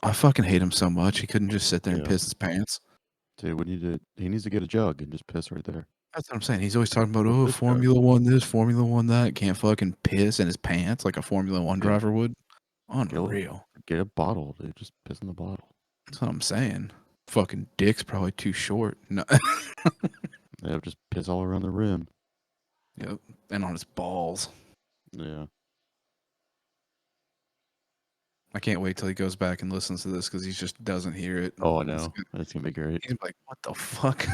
I fucking hate him so much. He couldn't just sit there and Yeah. piss his pants. Dude, he needs to get a jug and just piss right there. That's what I'm saying. He's always talking about, Or oh, piss jug. Formula One this, Formula One that. Can't fucking piss in his pants like a Formula One Yeah. driver would. Get a, Unreal. get a bottle, dude. Just piss in the bottle. That's what I'm saying. Fucking dick's probably too short. No. Yeah, just piss all around the rim. Yep. And on his balls. Yeah. I can't wait till he goes back and listens to this because he just doesn't hear it. Oh, I know. That's gonna be great. He's like, what the fuck?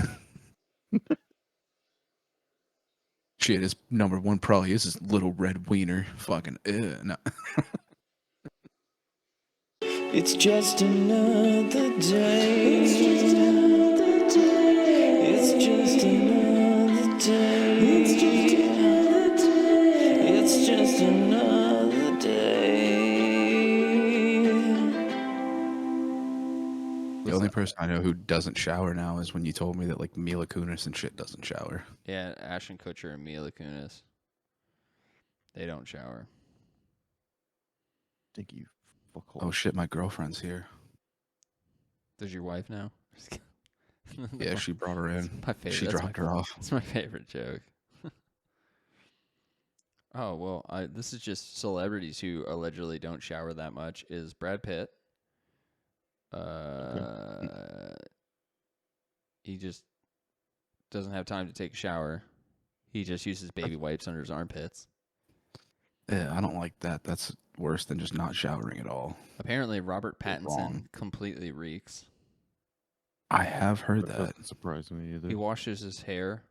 Shit, his number one probably is his little red wiener. Fucking, no. It's just another day. It's just another day. It's just another day. It's just another day. It's just another day. The only person I know who doesn't shower now is when you told me that like Mila Kunis and shit doesn't shower. Yeah, Ashton Kutcher and Mila Kunis. They don't shower. Thank you. Oh shit, my girlfriend's here. Does your wife know? Yeah, she brought her in. My favorite. She dropped her off. It's my favorite joke. Oh, well, this is just celebrities who allegedly don't shower that much. Is Brad Pitt. He just doesn't have time to take a shower. He just uses baby wipes under his armpits. Yeah, I don't like that. That's worse than just not showering at all. Apparently, Robert Pattinson completely reeks. I have heard that. Doesn't surprise me either. He washes his hair.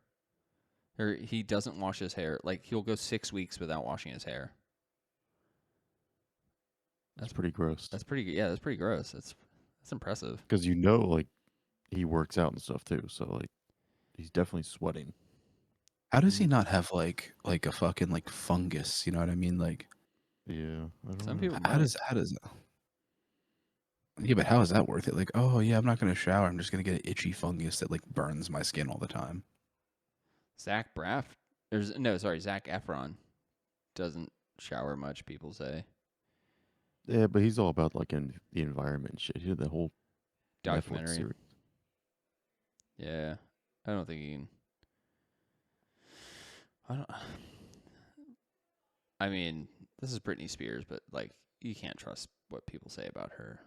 Or he doesn't wash his hair. Like, he'll go 6 weeks without washing his hair. That's pretty gross. That's pretty. Yeah, that's pretty gross. That's impressive. Because like he works out and stuff too, so like he's definitely sweating. How does he not have like a fucking like fungus? You know what I mean? Like, yeah, I don't Some know. people how does yeah, but how is that worth it? Like, oh yeah, I'm not gonna shower. I'm just gonna get an itchy fungus that like burns my skin all the time. Zach Efron doesn't shower much. People say Yeah, but he's all about like in the environment shit. He did the whole Netflix documentary. series. Yeah, I don't think he can. I mean, this is Britney Spears, but like, you can't trust what people say about her.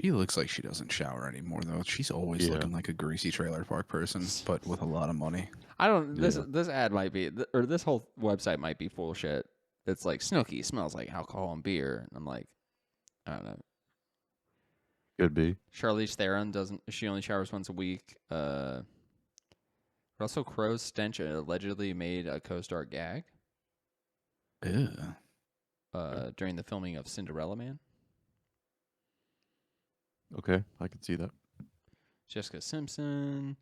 She looks like she doesn't shower anymore though. She's always looking like a greasy trailer park person, but with a lot of money. I don't. This ad might be, or this whole website might be full of shit. It's like Snooki smells like alcohol and beer, and I'm like, I don't know. Could be. Charlize Theron doesn't. She only showers once a week. Russell Crowe's stench allegedly made a co-star gag. Ew. During the filming of Cinderella Man. Okay, I can see that. Jessica Simpson.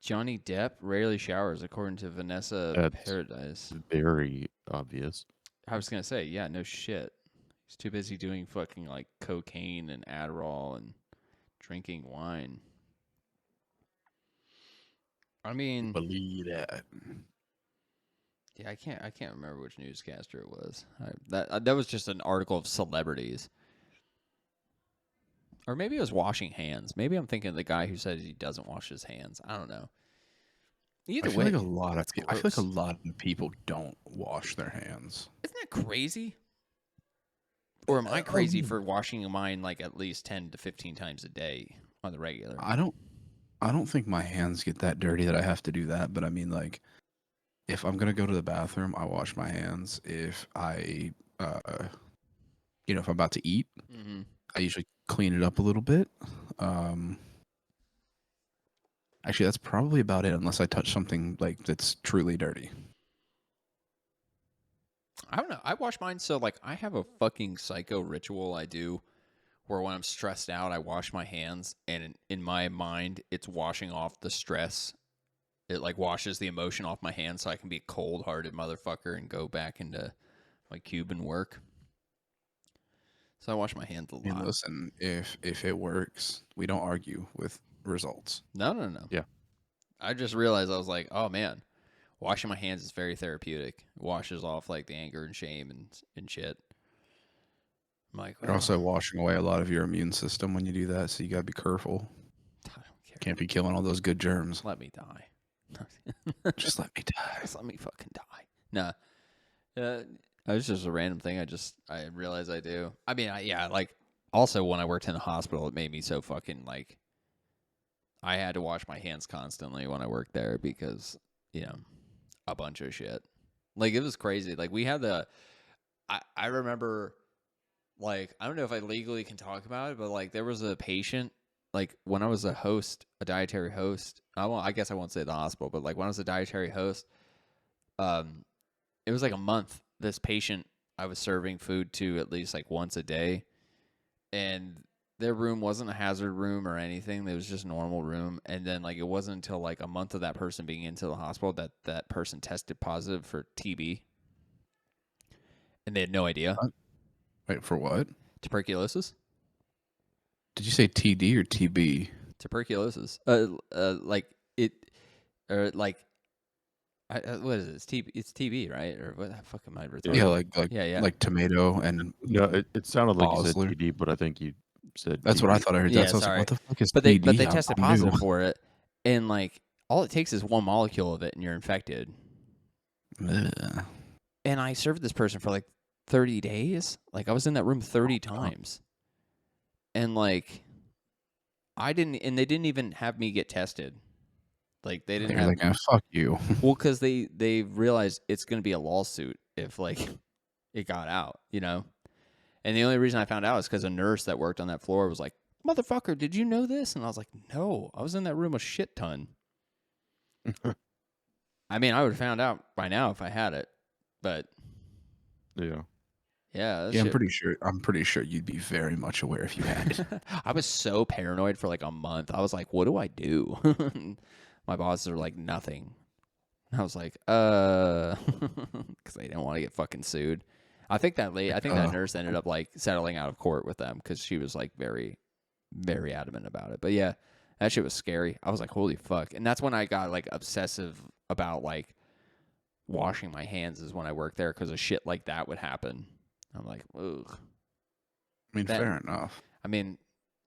Johnny Depp rarely showers, according to Vanessa That's Paradise. Very obvious. I was gonna say, yeah, no shit. He's too busy doing fucking like cocaine and Adderall and drinking wine. I mean, Believe that. yeah, I can't remember which newscaster it was. That was just an article of celebrities. Or maybe it was washing hands. Maybe I'm thinking of the guy who said he doesn't wash his hands. I don't know. Either way, I feel like a lot of people don't wash their hands. Isn't that crazy? Or am I crazy for washing mine like at least 10 to 15 times a day on the regular? I don't think my hands get that dirty that I have to do that, but I mean like if I'm gonna go to the bathroom, I wash my hands. If I if I'm about to eat, I usually clean it up a little bit. Actually, that's probably about it, unless I touch something like that's truly dirty. I don't know. I wash mine so like I have a fucking psycho ritual I do where when I'm stressed out, I wash my hands, and in my mind, it's washing off the stress. It like washes the emotion off my hands so I can be a cold-hearted motherfucker and go back into my Cuban work. So I wash my hands a lot. And listen, if it works, we don't argue with results. No. Yeah. I just realized I was like, oh man, washing my hands is very therapeutic. It washes off like the anger and shame and shit. I'm like, You're well, also washing away a lot of your immune system when you do that, so you gotta be careful. I don't care. Can't be killing all those good germs. Let me die. Just let me die. Just let me fucking die. Nah. It was just a random thing. I realized I do. I mean, like, also when I worked in the hospital, it made me so fucking, like, I had to wash my hands constantly when I worked there because, a bunch of shit. Like, it was crazy. Like, we had I remember, like, I don't know if I legally can talk about it, but, like, there was a patient, like, when I was a dietary host, I guess I won't say the hospital, but, like, when I was a dietary host, it was like a month. This patient, I was serving food to at least, like, once a day, and their room wasn't a hazard room or anything. It was just a normal room. And then, like, it wasn't until, like, a month of that person being into the hospital that person tested positive for TB. And they had no idea. Wait, for what? Tuberculosis? Did you say TD or TB? Tuberculosis. Like, it, or, like, what is it? It's TB, right? Or what the fuck am I retarded? Yeah, Yeah. like tomato and No, it sounded like you said Bosler. TD, but I think you said That's what I TB. thought I heard. Yeah, That. So I was like, sorry. what the fuck is But TD? they tested I'm new. positive for it, and, like, all it takes is one molecule of it, and you're infected. Ugh. And I served this person for, like, 30 days. Like, I was in that room 30 times. And, like, they didn't even have me get tested. Like, they didn't They're have... like, fuck you. Well, because they realized it's going to be a lawsuit if, like, it got out, And the only reason I found out is because a nurse that worked on that floor was like, motherfucker, did you know this? And I was like, no, I was in that room a shit ton. I mean, I would have found out by now if I had it, but Yeah. yeah, Yeah, I'm pretty sure you'd be very much aware if you had it. I was so paranoid for like a month. I was like, what do I do? My bosses are like, nothing. I was like, because they didn't want to get fucking sued. I think that nurse ended up like settling out of court with them because she was like very, very adamant about it. But yeah, that shit was scary. I was like, holy fuck. And that's when I got like obsessive about like washing my hands is when I worked there because a shit like that would happen. I'm like, ugh. I mean, fair enough. I mean,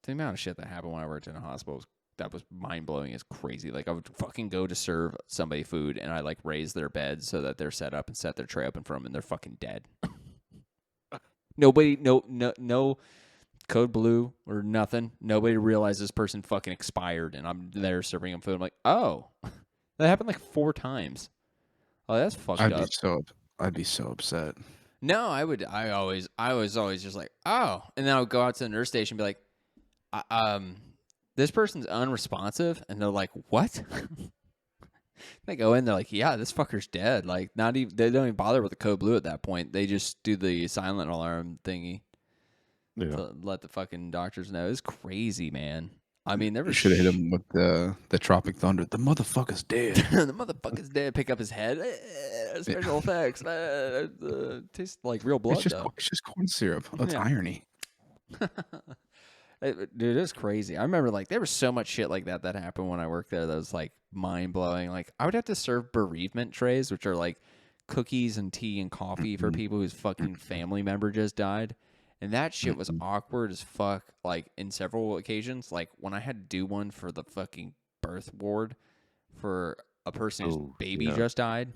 the amount of shit that happened when I worked in a hospital that was mind-blowing is crazy. Like, I would fucking go to serve somebody food, and I, like, raise their bed so that they're set up and set their tray up in front of them, and they're fucking dead. No code blue or nothing. Nobody realized this person fucking expired, and I'm there serving them food. I'm like, oh, that happened, like, 4 times. Oh, that's fucked up. I'd be so upset. No, I was always just like, oh. And then I would go out to the nurse station and be like, this person's unresponsive. And they're like, what? They go in, they're like, yeah, this fucker's dead. Like, they don't even bother with the code blue at that point. They just do the silent alarm thingy to let the fucking doctors know. It's crazy, man. I mean, there was should have hit him with the Tropic Thunder. The motherfucker's dead. The motherfucker's dead. Pick up his head. Special effects. Tastes like real blood, though. It's just corn syrup. That's irony. Dude, it's crazy. I remember, like, there was so much shit like that happened when I worked there that was, like, mind-blowing. Like, I would have to serve bereavement trays, which are, like, cookies and tea and coffee for people whose fucking family member just died. And that shit was awkward as fuck, like, in several occasions. Like, when I had to do one for the fucking birth ward for a person whose baby just died.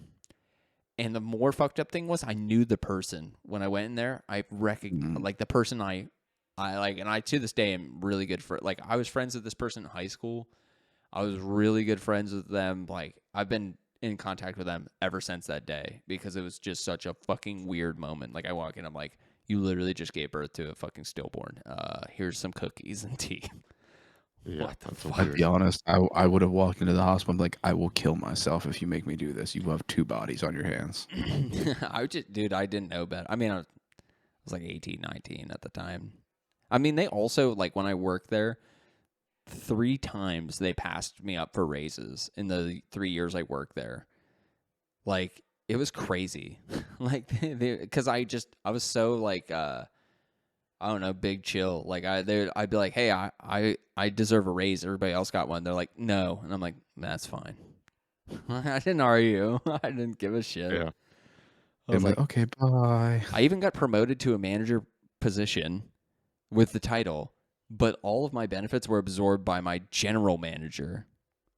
And the more fucked up thing was I knew the person. When I went in there, I recognized, like, the person I like, and I, to this day, am really good for, like, I was friends with this person in high school. I was really good friends with them. Like, I've been in contact with them ever since that day because it was just such a fucking weird moment. Like, I walk in, I'm like, you literally just gave birth to a fucking stillborn. Here's some cookies and tea. Yeah, what the fuck? I'd be honest. I would have walked into the hospital and be like, I will kill myself if you make me do this. You have 2 bodies on your hands. I didn't know better. I mean, I was like 18, 19 at the time. I mean, they also, like, when I worked there, 3 times they passed me up for raises in the 3 years I worked there. Like, it was crazy. Like, because I was so, like, I don't know, big chill. Like, I'd be like, hey, I deserve a raise. Everybody else got one. They're like, no. And I'm like, that's fine. I didn't argue. I didn't give a shit. Yeah. I was like, okay, bye. I even got promoted to a manager position with the title, but all of my benefits were absorbed by my general manager,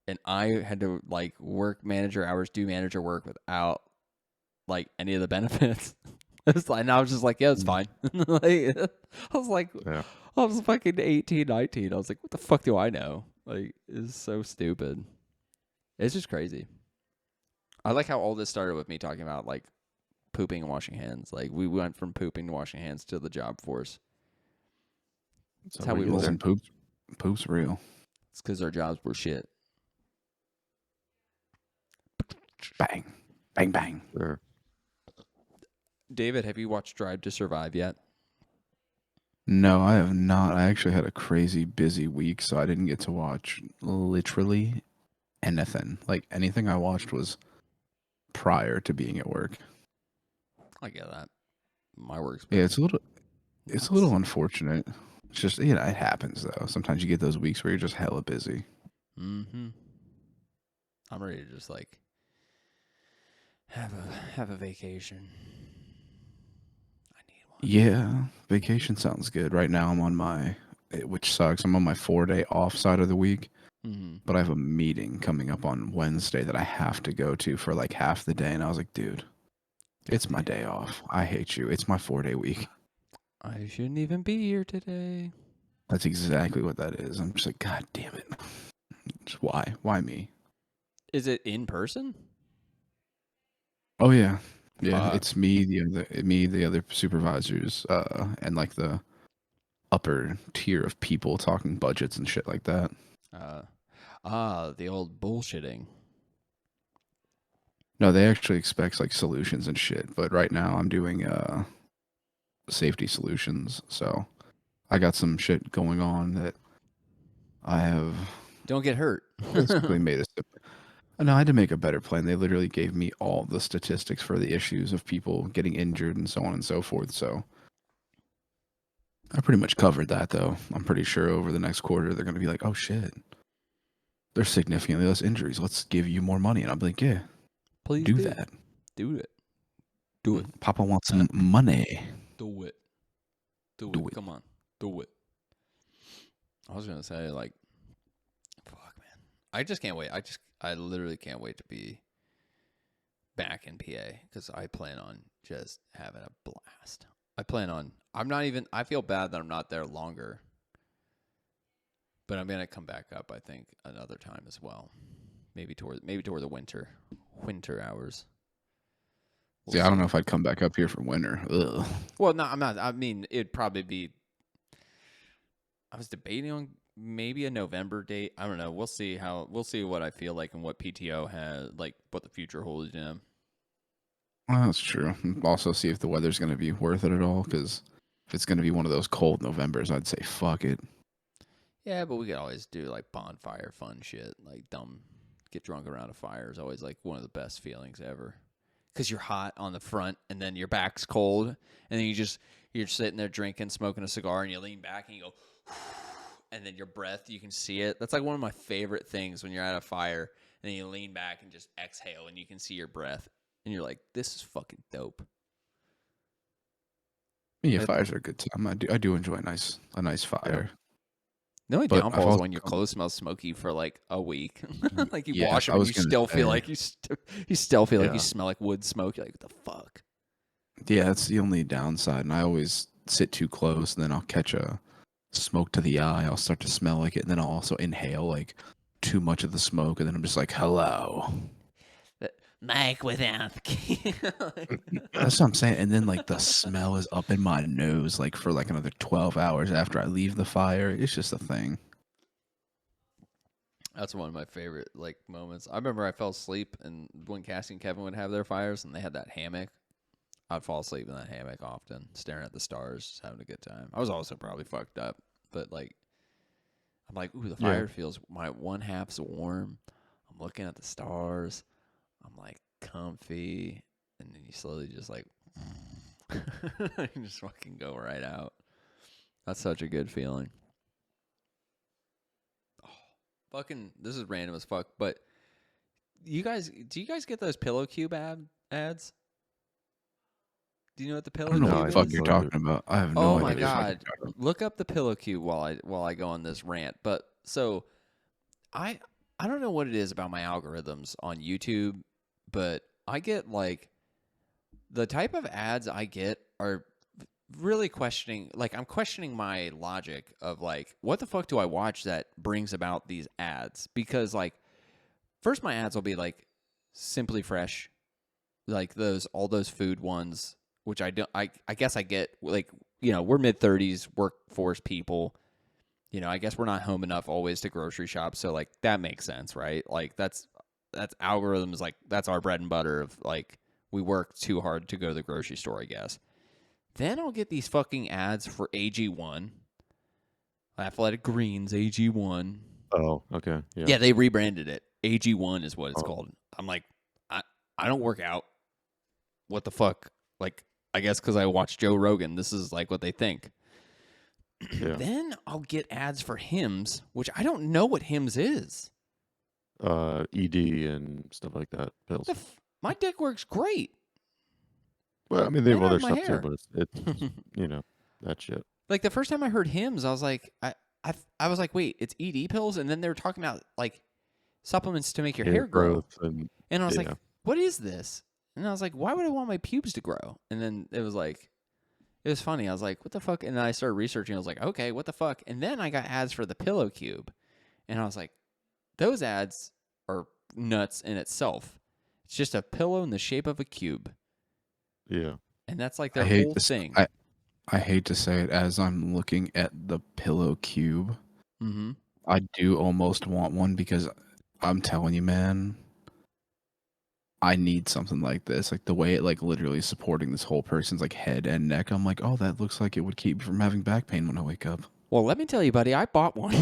and I had to like work manager hours, do manager work without like any of the benefits. And I was just like, yeah, it's fine. Like, I was like, Yeah. I was fucking 18, 19. I was like, what the fuck do I know? Like, it's so stupid. It's just crazy. I like how all this started with me talking about like pooping and washing hands. Like we went from pooping to washing hands to the job force. That's how we roll. Listen, poop's real. It's because our jobs were shit. Bang, bang, bang. Sure. David, have you watched Drive to Survive yet? No, I have not. I actually had a crazy busy week, so I didn't get to watch literally anything. Like anything I watched was prior to being at work. I get that. My work's Yeah, been it's a little nuts. unfortunate. It's just, you know, it happens though. Sometimes you get those weeks where you're just hella busy. Mm-hmm. I'm ready to just like have a vacation. I need one. Yeah, vacation sounds good. Right now I'm on which sucks. I'm on my 4-day off side of the week, Mm-hmm. but I have a meeting coming up on Wednesday that I have to go to for like half the day. And I was like, dude, it's my day off. I hate you. It's my 4-day week. I shouldn't even be here today. That's exactly what that is. I'm just like, God damn it. Just why? Why me? Is it in person? Oh yeah. Yeah, Fuck. it's the other supervisors, and like the upper tier of people talking budgets and shit like that. The old bullshitting. No, they actually expect like solutions and shit, but right now I'm doing safety solutions, so I got some shit going on that I have Don't get hurt. basically made a no, I had to make a better plan. They literally gave me all the statistics for the issues of people getting injured and so on and so forth. So I pretty much covered that, though. I'm pretty sure over the next quarter they're going to be like, "Oh shit, there's significantly less injuries. Let's give you more money." And I'll be like, "Yeah, Please do that. Do it. Do it. Papa wants some money. Do it. Do Do it. it." Come on. Do it. I was gonna say like, fuck, man. I just can't wait. I literally can't wait to be back in PA because I plan on just having a blast. I feel bad that I'm not there longer, but I'm gonna come back up. I think another time as well. Maybe toward the winter hours. See, I don't know if I'd come back up here for winter. Ugh. Well, no, I'm not. I mean, it'd probably be. I was debating on maybe a November date. I don't know. We'll see what I feel like and what PTO has, like what the future holds. Yeah. Well, that's true. Also, see if the weather's going to be worth it at all. Because if it's going to be one of those cold Novembers, I'd say fuck it. Yeah, but we could always do like bonfire fun shit, like get drunk around a fire is always like one of the best feelings ever. Because you're hot on the front, and then your back's cold, and then you're sitting there drinking, smoking a cigar, and you lean back and you go, and then your breath, you can see it. That's like one of my favorite things when you're at a fire, and then you lean back and just exhale, and you can see your breath, and you're like, this is fucking dope. Yeah, fires are a good time. I do enjoy a nice fire. The only But I've downfall is also when your come- clothes smell smoky for like a week. Like you Yeah, wash them I and was you gonna still feel say. like you still feel like Yeah. you smell like wood smoke. You're like, what the fuck? Yeah, that's the only downside. And I always sit too close, and then I'll catch a smoke to the eye. I'll start to smell like it, and then I'll also inhale like too much of the smoke, and then I'm just like, hello. Mike without That's what I'm saying. And then like the smell is up in my nose like for like another 12 hours after I leave the fire. It's just a thing. That's one of my favorite like moments. I remember I fell asleep, and when Cassie and Kevin would have their fires, and they had that hammock, I'd fall asleep in that hammock often, staring at the stars, just having a good time. I was also probably fucked up, but like, I'm like, ooh, the fire feels my one half's warm. I'm looking at the stars. I'm like comfy, and then you slowly just like, you just fucking go right out. That's such a good feeling. Fucking, this is random as fuck, but do you guys get those pillow cube ads? Do you know what the I pillow don't know No, what I the cube fuck have is? you're no idea. talking about. I have Oh no my idea what you're god. talking about. Look up the pillow cube while I go on this rant. But so I I don't know what it is about my algorithms on YouTube, but I get like the type of ads I get are really questioning, like I'm questioning my logic of like what the fuck do I watch that brings about these ads? Because like first my ads will be like Simply Fresh, like all those food ones, which I guess I get, like, we're mid-30s workforce people. I guess we're not home enough always to grocery shop, so like that makes sense, right? Like that's algorithms, like that's our bread and butter of like we work too hard to go to the grocery store, I guess. Then I'll get these fucking ads for AG1, Athletic Greens AG1. Oh, okay. Yeah. Yeah, they rebranded it. AG1 is what it's Oh, called. I'm like, I don't work out. What the fuck? Like, I guess because I watch Joe Rogan, this is like what they think. yeah. Then I'll get ads for Hims, which I don't know what Hims is. ED and stuff like that. Pills. My dick works great. Well, I mean, they have And I other have my stuff too, hair. but it's that shit. Like the first time I heard Hims, I was like, I was like, wait, it's ED pills, and then they were talking about like supplements to make your hair grow, growth and and I was like, yeah. what is this? And I was like, why would I want my pubes to grow? And then it was funny. I was like, what the fuck? And then I started researching. I was like, okay, what the fuck? And then I got ads for the pillow cube, and I was like, those ads are nuts in itself. It's just a pillow in the shape of a cube, Yeah. and that's like I their hate whole this. thing. I hate to say it, as I'm looking at the pillow cube, Mm-hmm. I do almost want one because I'm telling you, man, I need something like this. Like the way it like literally supporting this whole person's like head and neck. I'm like, oh, that looks like it would keep me from having back pain when I wake up. Well, let me tell you, buddy, I bought one.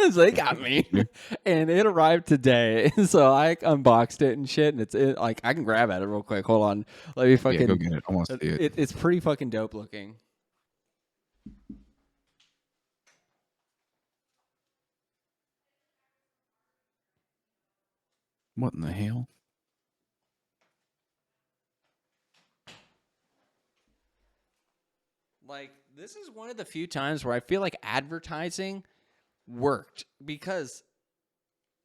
So they got me, Yeah. and it arrived today. So I unboxed it and shit, and like I can grab at it real quick. Hold on, let me Yeah, fucking. go get it. I want to see it. It's pretty fucking dope looking. What in the hell? Like this is one of the few times where I feel like advertising worked because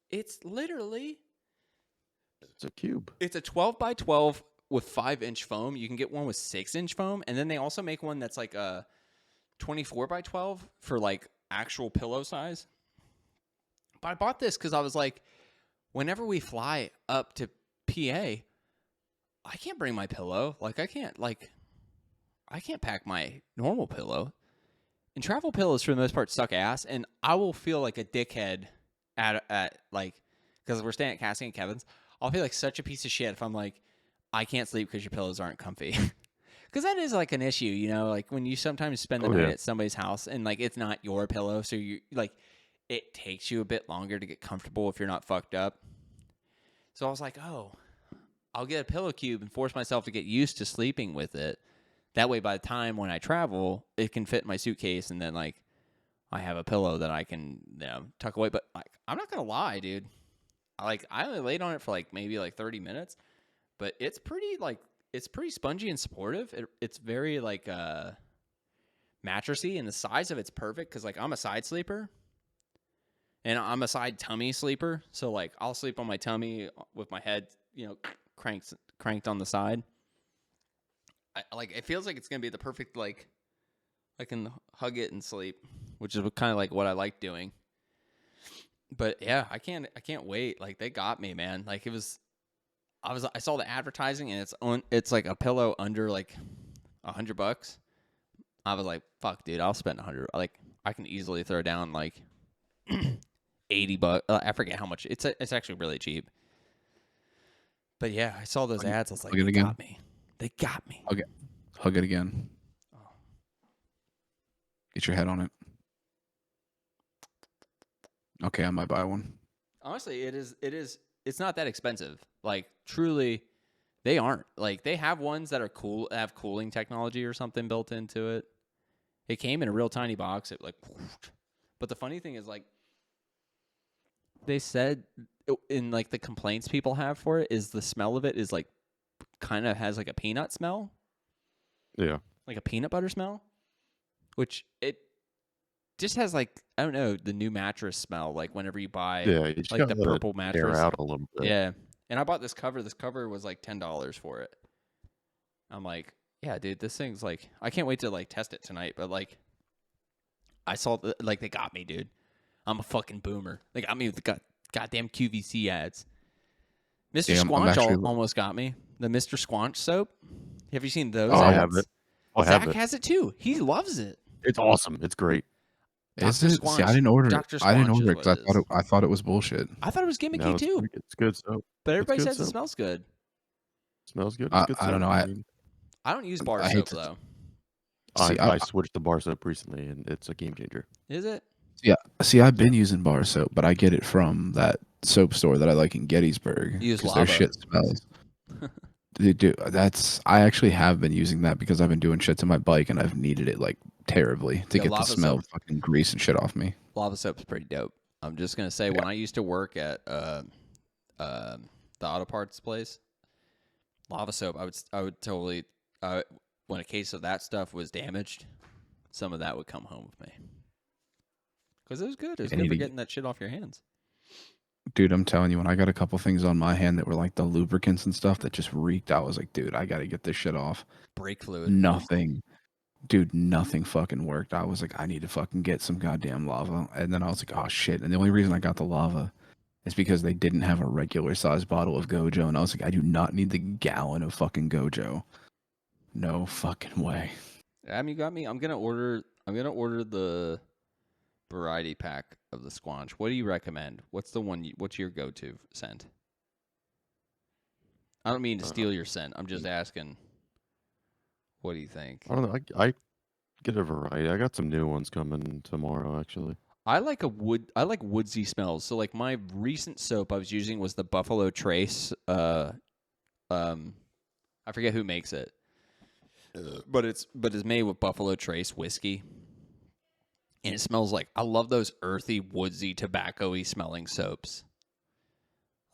it's literally It's a cube. it's a 12 by 12 with 5-inch foam. You can get one with 6-inch foam, and then they also make one that's like a 24 by 12 for like actual pillow size. But I bought this because I was like, whenever we fly up to PA, I can't bring my pillow. Like I can't pack my normal pillow. And travel pillows for the most part suck ass, and I will feel like a dickhead at like, because we're staying at Cassie and Kevin's. I'll feel like such a piece of shit if I'm like, I can't sleep because your pillows aren't comfy. Because that is like an issue, like when you sometimes spend the night at somebody's house and like it's not your pillow, so you like it takes you a bit longer to get comfortable if you're not fucked up. So I was like, oh, I'll get a pillow cube and force myself to get used to sleeping with it. That way, by the time when I travel, it can fit in my suitcase, and then like I have a pillow that I can tuck away. But like, I'm not gonna lie, dude. I only laid on it for like maybe like 30 minutes, but it's pretty spongy and supportive. It's very like mattressy, and the size of it's perfect because like I'm a side sleeper, and I'm a side tummy sleeper. So like I'll sleep on my tummy with my head cranked on the side. It feels like it's gonna be the perfect like I can hug it and sleep, which is kind of like what I like doing. But yeah, I can't wait. Like they got me, man. Like I saw the advertising, and it's like a pillow under like $100. I was like, fuck, dude, I'll spend $100. Like I can easily throw down like $80. I forget how much. It's actually really cheap. But yeah, I saw those ads. I was like, they got me. They got me. Okay. Hug it again. Oh. Get your head on it. Okay, I might buy one. Honestly, it's not that expensive. Like truly, they aren't. Like they have ones that are cool, have cooling technology or something built into it. It came in a real tiny box. It like, but the funny thing is like, they said in like the complaints people have for it is the smell of it is like kind of has like a peanut smell. Yeah. like a peanut butter smell, which it just has like, I don't know, the new mattress smell. Like whenever you buy Yeah, you just like gotta the let it purple air mattress. out a little bit. Yeah. And I bought this cover. This cover was like $10 for it. I'm like, yeah, dude, this thing's like, I can't wait to like test it tonight. But like, I saw like they got me, dude. I'm a fucking boomer. They got me with the goddamn QVC ads. Mr. Yeah, I'm Squanch actually. almost got me. The Mr. Squanch soap. Have you seen those Oh, I ads? have it. I have Zach it. has it too. He loves it. It's awesome. It's great. Is Dr. it? See, I Squanch. didn't order it. Dr. I didn't Squanch order is it what because it is. I thought it was bullshit. I thought it was gimmicky No, it's too, pretty good. It's good soap. but It's everybody good says it soap. smells good. Smells good. It's good I don't soap. know. I don't use bar I hate soap to. though. See, I switched to bar soap recently, and it's a game changer. Is it? yeah. See, I've been using bar soap, but I get it from that soap store that I like in Gettysburg You use because their lava. shit smells. I actually have been using that because I've been doing shit to my bike and I've needed it like terribly to Yeah, get the lava smell soap. of fucking grease and shit off me. Lava soap's pretty dope. I'm just gonna say, when I used to work at the auto parts place, lava soap, I would totally when a case of that stuff was damaged, some of that would come home with me because it was good. It was I good need for to getting that shit off your hands. Dude, I'm telling you, when I got a couple things on my hand that were like the lubricants and stuff that just reeked, I was like, dude, I got to get this shit off. Brake fluid. Nothing fucking worked. I was like, I need to fucking get some goddamn lava. And then I was like, oh shit. And the only reason I got the lava is because they didn't have a regular sized bottle of Gojo. And I was like, I do not need the gallon of fucking Gojo. No fucking way. I mean, you got me. I'm gonna order the variety pack of the Squanch. What do you recommend? What's the one? What's your go-to scent? I don't mean to steal your scent. I'm just asking. What do you think? I don't know. I get a variety. I got some new ones coming tomorrow, actually. I like woodsy smells. So like my recent soap I was using was the Buffalo Trace. I forget who makes it, but it's made with Buffalo Trace whiskey, and it smells like, I love those earthy, woodsy, tobacco-y smelling soaps.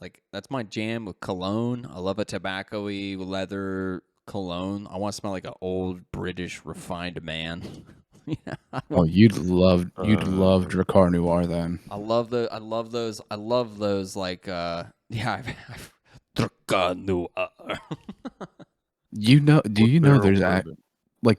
Like that's my jam with cologne. I love a tobacco-y leather cologne. I want to smell like an old British refined man. Yeah, Oh, you'd love Dracar Noir then. I love those like Dracar Noir. Do you know Barrel there's bourbon.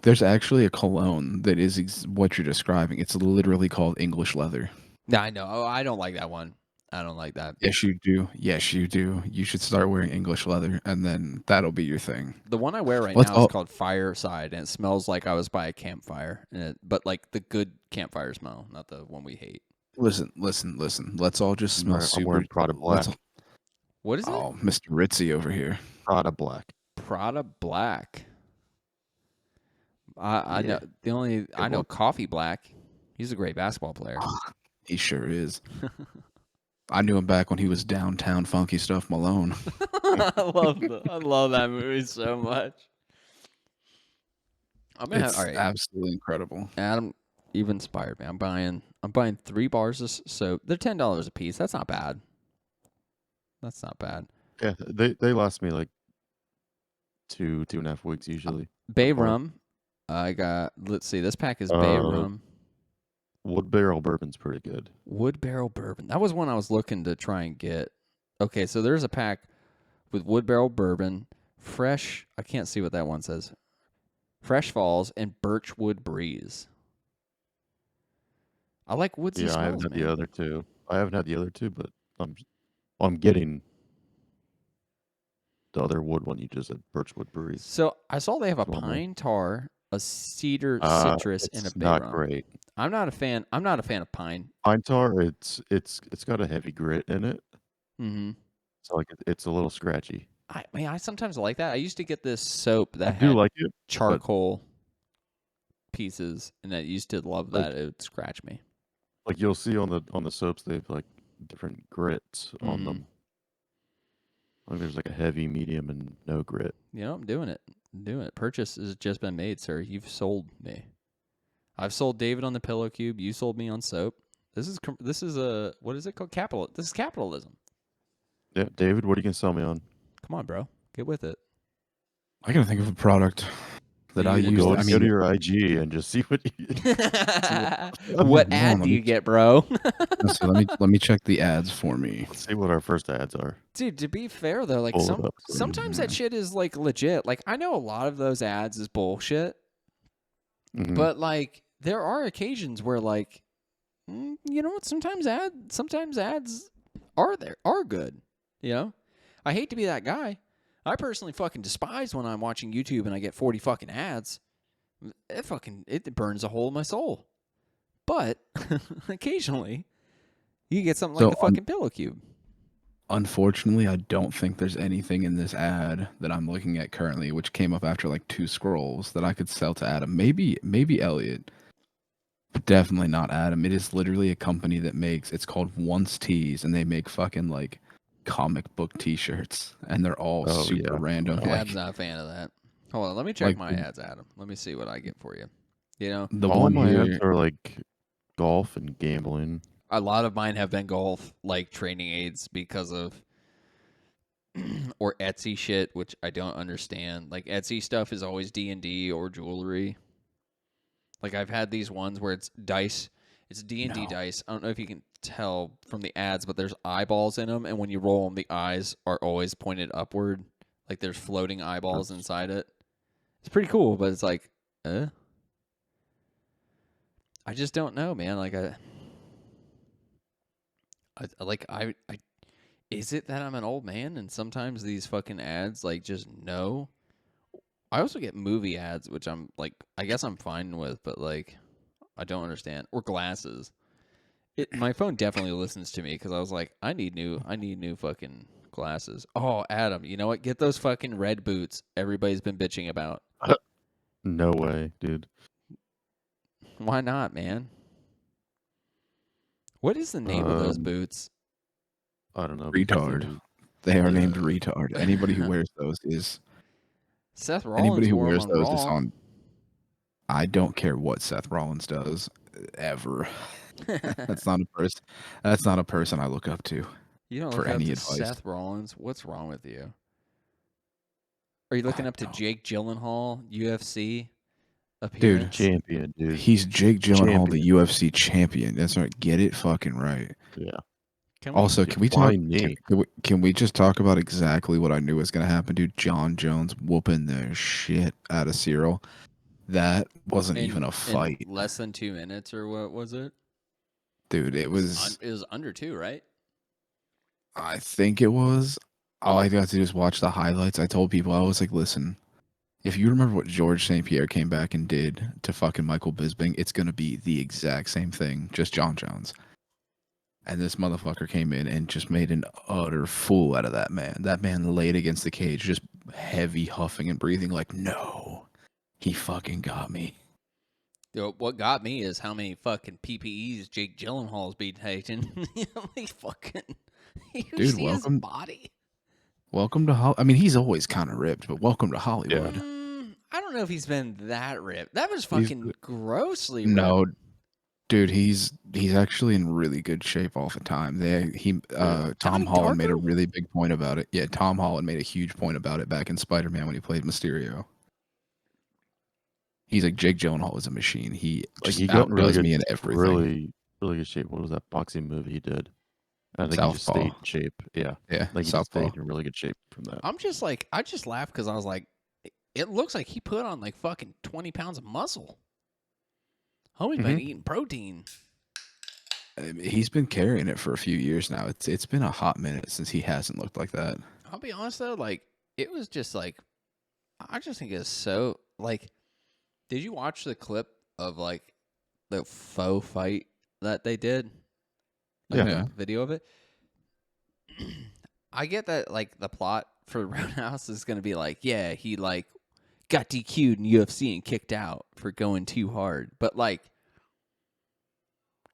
there's actually a cologne that is what you're describing. It's literally called English leather. Yeah, I know. Oh, I don't like that one. I don't like that. Yes, you do. Yes, you do. You should start wearing English leather, and then that'll be your thing. The one I wear right Let's now is all- called Fireside, and it smells like I was by a campfire. But like the good campfire smell, not the one we hate. Listen. Let's all just smell I'm super. wearing Prada Black. What is it? Oh, Mr. Ritzy over here. Prada Black. Prada Black. I Yeah. know I know one. Coffee Black. He's a great basketball player. He sure is. I knew him back when he was downtown Funky Stuff Malone. I love that movie so much. I'm gonna It's all right. absolutely incredible. Adam, you've inspired me. I'm buying 3 bars of soap. They're $10 a piece. That's not bad. That's not bad. Yeah, they last me like 2.5 weeks usually. Bay Apart. rum. I got. Let's see. This pack is Bay rum. Wood barrel bourbon's pretty good. Wood barrel bourbon. That was one I was looking to try and get. Okay, so there's a pack with wood barrel bourbon, fresh. I can't see what that one says. Fresh Falls and Birchwood Breeze. I like woodsy Yeah, smells, I haven't had man. the other two. I haven't had the other two, but I'm getting the other wood one you just said, Birchwood Breeze. So I saw they have a One more. pine tar, a cedar citrus, and a It's bay not rum. great. I'm not a fan of pine. Pine tar, it's got a heavy grit in it, Mm-hmm. so like it's a little scratchy. I sometimes like that. I used to get this soap I that do had like it. charcoal pieces, and I used to love Like- that. It would scratch me. Like you'll see on the soaps, they have like different grits on Mhm. them. Like there's like a heavy, medium, and no grit. You know, I'm doing it. Purchase has just been made, sir. You've sold me. I've sold David on the Pillow Cube. You sold me on soap. This is a what is it called? This is capitalism. Yeah, David, what are you gonna sell me on? Come on, bro. Get with it. I gotta think of a product. that I You use. Go, I go to mean, your IG and just see what. What hold ad on, do you get, bro? let's see, let me check the ads for me. Let's see what our first ads are. Dude, to be fair though, like Pull it up. sometimes that Yeah. shit is like legit. Like I know a lot of those ads is bullshit, Mhm. but like there are occasions where like you know what? Sometimes ads are good. You know, I hate to be that guy. I personally fucking despise when I'm watching YouTube and I get 40 fucking ads. It burns a hole in my soul. But occasionally, you get something like So the fucking pillow cube. unfortunately, I don't think there's anything in this ad that I'm looking at currently, which came up after like 2 scrolls, that I could sell to Adam. Maybe Elliot, but definitely not Adam. It is literally a company that makes. It's called Once Tees, and they make fucking like comic book T-shirts, and they're all Oh, super yeah. random. Adam's Like not a fan of that. Hold on, let me check like my ads, Adam. Let me see what I get for you. You know, the All one my ads here. are like golf and gambling. a lot of mine have been golf, like training aids, because of or Etsy shit, which I don't understand. Like Etsy stuff is always D&D or jewelry. Like I've had these ones where it's dice. It's D&D No. dice. I don't know if you can tell from the ads, but there's eyeballs in them, and when you roll them, the eyes are always pointed upward. Like there's floating eyeballs inside it. It's pretty cool, but it's like, I just don't know, man. Like I is it that I'm an old man and sometimes these fucking ads like just no? I also get movie ads, which I'm like, I guess I'm fine with, but like, I don't understand. Or glasses. My phone definitely listens to me because I was like, I need new fucking glasses. Oh, Adam, you know what? Get those fucking red boots everybody's been bitching about. No way, dude. Why not, man? What is the name of those Um, boots? I don't know. because Retard. They are named Uh, retard. Anybody who wears those is Seth anybody Rollins who wore them wears on those is Raw. on. I don't care what Seth Rollins does ever. That's not a person. That's not a person I look up to You don't for look up any to advice. Seth Rollins? What's wrong with you? Are you looking I up to don't. Jake Gyllenhaal, UFC Dude, appearance? champion, dude. he's Jake Gyllenhaal, the Champion. UFC champion. That's right. Get it fucking right. Yeah. Can we? Also, Dude, can we why talk? me? Can we just talk about exactly what I knew was gonna happen, dude? John Jones whooping the shit out of Cyril. That wasn't even a In fight, less than 2 minutes, or what was it? dude. It was. It was under 2, right? I think it was. All Well, I got to do is watch the highlights. I told people, I was like, listen, if you remember what George St. Pierre came back and did to fucking Michael Bisping, it's gonna be the exact same thing, just John Jones. And this motherfucker came in and just made an utter fool out of that man. That man laid against the cage, just heavy huffing and breathing, like, no, he fucking got me. what got me is how many fucking PPEs Jake Gyllenhaal's been taking. He fucking. You Dude, see his welcome. body? Welcome to Hollywood. I mean, he's always kind of ripped, but welcome to Hollywood. I don't know if he's been that ripped. That was He's- fucking grossly ripped. No, dude, he's actually in really good shape all the time. Tom Donnie Holland made a Darko? really big point about it. Yeah, Tom Holland made a huge point about it back in Spider-Man when he played Mysterio. He's like, Jake Gyllenhaal is a machine. He Like just he got in really outdoes good, me in everything. really good shape. What was that boxing movie he did? I think he just Southpaw. stayed in shape. Yeah, Yeah, like he just Southpaw. stayed in really good shape from that. I'm just like, I just laughed because I was like, it looks like he put on like fucking 20 pounds of muscle. Homie's been eating protein. He's been carrying it for a few years now. It's been a hot minute since he hasn't looked like that. I'll be honest though, like, it was just like, I just think it's so, like, did you watch the clip of like the faux fight that they did? Like, Yeah. the video of it? I get that, like, the plot for Roadhouse is going to be like, yeah, he, like, got DQ'd in UFC and kicked out for going too hard. But, like,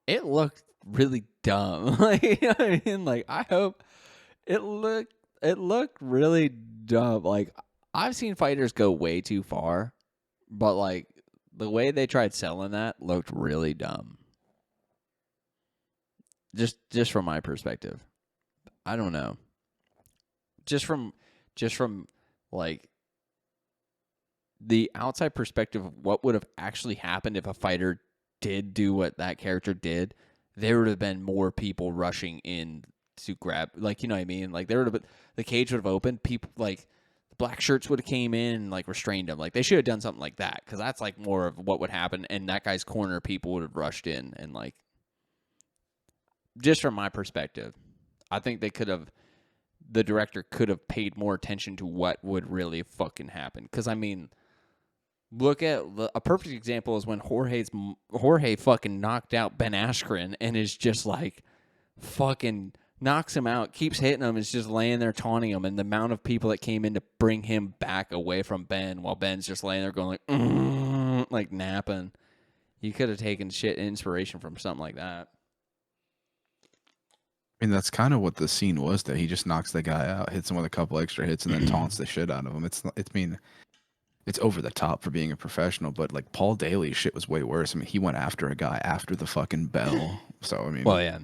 it looked really dumb. Like, you know what I mean? Like, I hope it looked really dumb. Like, I've seen fighters go way too far, but, like, the way they tried selling that looked really dumb. Just from my perspective. I don't know. Just from like the outside perspective of what would have actually happened if a fighter did do what that character did, there would have been more people rushing in to grab, like, you know what I mean? Like, there would have been, the cage would have opened, people, like, the black shirts would have came in and, like, restrained him. Like, they should have done something like that, because that's, like, more of what would happen, and that guy's corner, people would have rushed in, and, like, just from my perspective, I think the director could have paid more attention to what would really fucking happen. Because, I mean, look at a perfect example is when Jorge fucking knocked out Ben Askren and is just like fucking knocks him out, keeps hitting him, is just laying there taunting him, and the amount of people that came in to bring him back away from Ben while Ben's just laying there going like napping. You could have taken shit inspiration from something like that. I mean, that's kind of what the scene was. That he just knocks the guy out, hits him with a couple extra hits, and then taunts the shit out of him. It's over the top for being a professional, but like Paul Daly's shit was way worse. I mean, he went after a guy after the fucking bell. So I mean, well, yeah.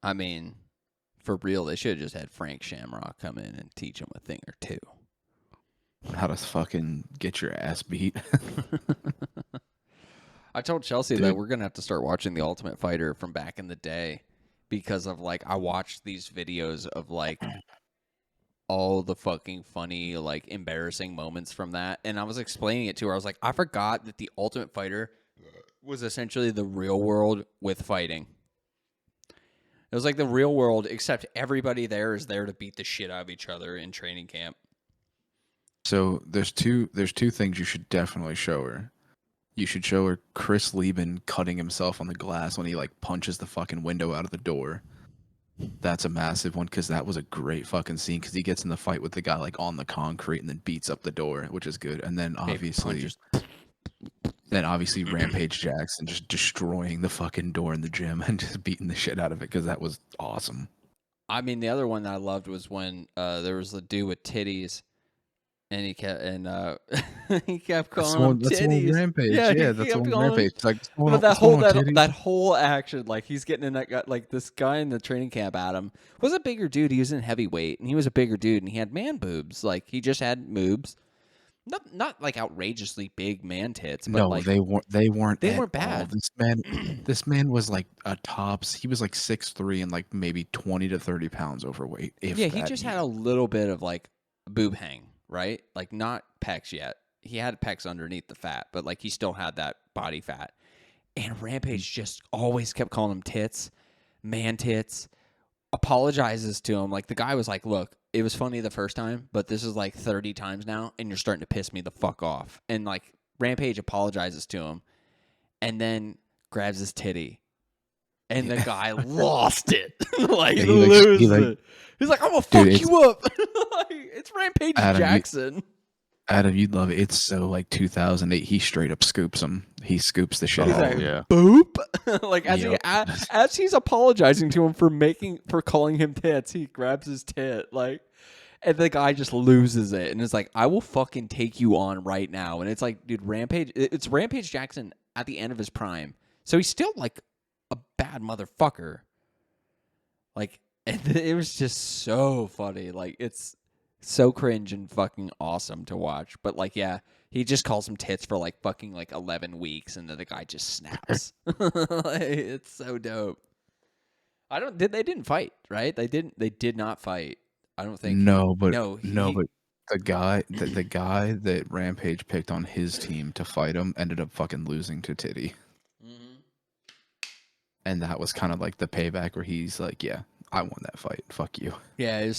I mean, for real, they should have just had Frank Shamrock come in and teach him a thing or two. How to fucking get your ass beat. I told Chelsea Dude. that we're gonna have to start watching The Ultimate Fighter from back in the day, because of like I watched these videos of like all the fucking funny, like embarrassing moments from that, and I was explaining it to her. I was like, I forgot that The Ultimate Fighter was essentially the real world with fighting. It was like the real world, except everybody there is there to beat the shit out of each other in training camp. So there's two things you should definitely show her. You should show her Chris Lieben cutting himself on the glass when he like punches the fucking window out of the door. That's a massive one, because that was a great fucking scene, because he gets in the fight with the guy like on the concrete and then beats up the door, which is good. And then obviously Rampage Jackson just destroying the fucking door in the gym and just beating the shit out of it, because that was awesome. I mean, the other one that I loved was when there was the dude with titties, and he kept he kept calling him titties. That's the one Rampage. Yeah, that's the one Rampage. It's like, but that whole action, like he's getting in that guy, like this guy in the training camp, Adam, was a bigger dude. He was in heavyweight, and he was a bigger dude, and he had man boobs. Like he just had boobs. Not like outrageously big man tits, but no, like they weren't bad. This man was like a tops. He was like 6'3" and like maybe 20 to 30 pounds overweight. Yeah, he just had a little bit of like boob hang, right? Like not pecs yet. He had pecs underneath the fat, but like he still had that body fat. And Rampage just always kept calling him tits, man tits, apologizes to him. Like the guy was like, look, it was funny the first time, but this is like 30 times now, and you're starting to piss me the fuck off. And like Rampage apologizes to him and then grabs his titty. And the guy lost it. Like, Yeah, loses it. He's like, I'm going to fuck you up. Like, it's Rampage Jackson. Adam, you'd love it. It's so like 2008. He straight up scoops him. He scoops the shit out of him. Yeah. Boop. Like as he's apologizing to him for calling him tits, he grabs his tit. Like, and the guy just loses it and is like, I will fucking take you on right now. And it's like, dude, it's Rampage Jackson at the end of his prime. So he's still like a bad motherfucker. Like, it was just so funny. Like, it's so cringe and fucking awesome to watch. But like, yeah, he just calls him tits for like fucking like 11 weeks, and then the guy just snaps. Like, it's so dope. They didn't fight, right? They did not fight. I don't think. But the guy that Rampage picked on his team to fight him ended up fucking losing to Titty. Mm-hmm. And that was kind of like the payback where he's like, yeah, I won that fight. Fuck you. Yeah,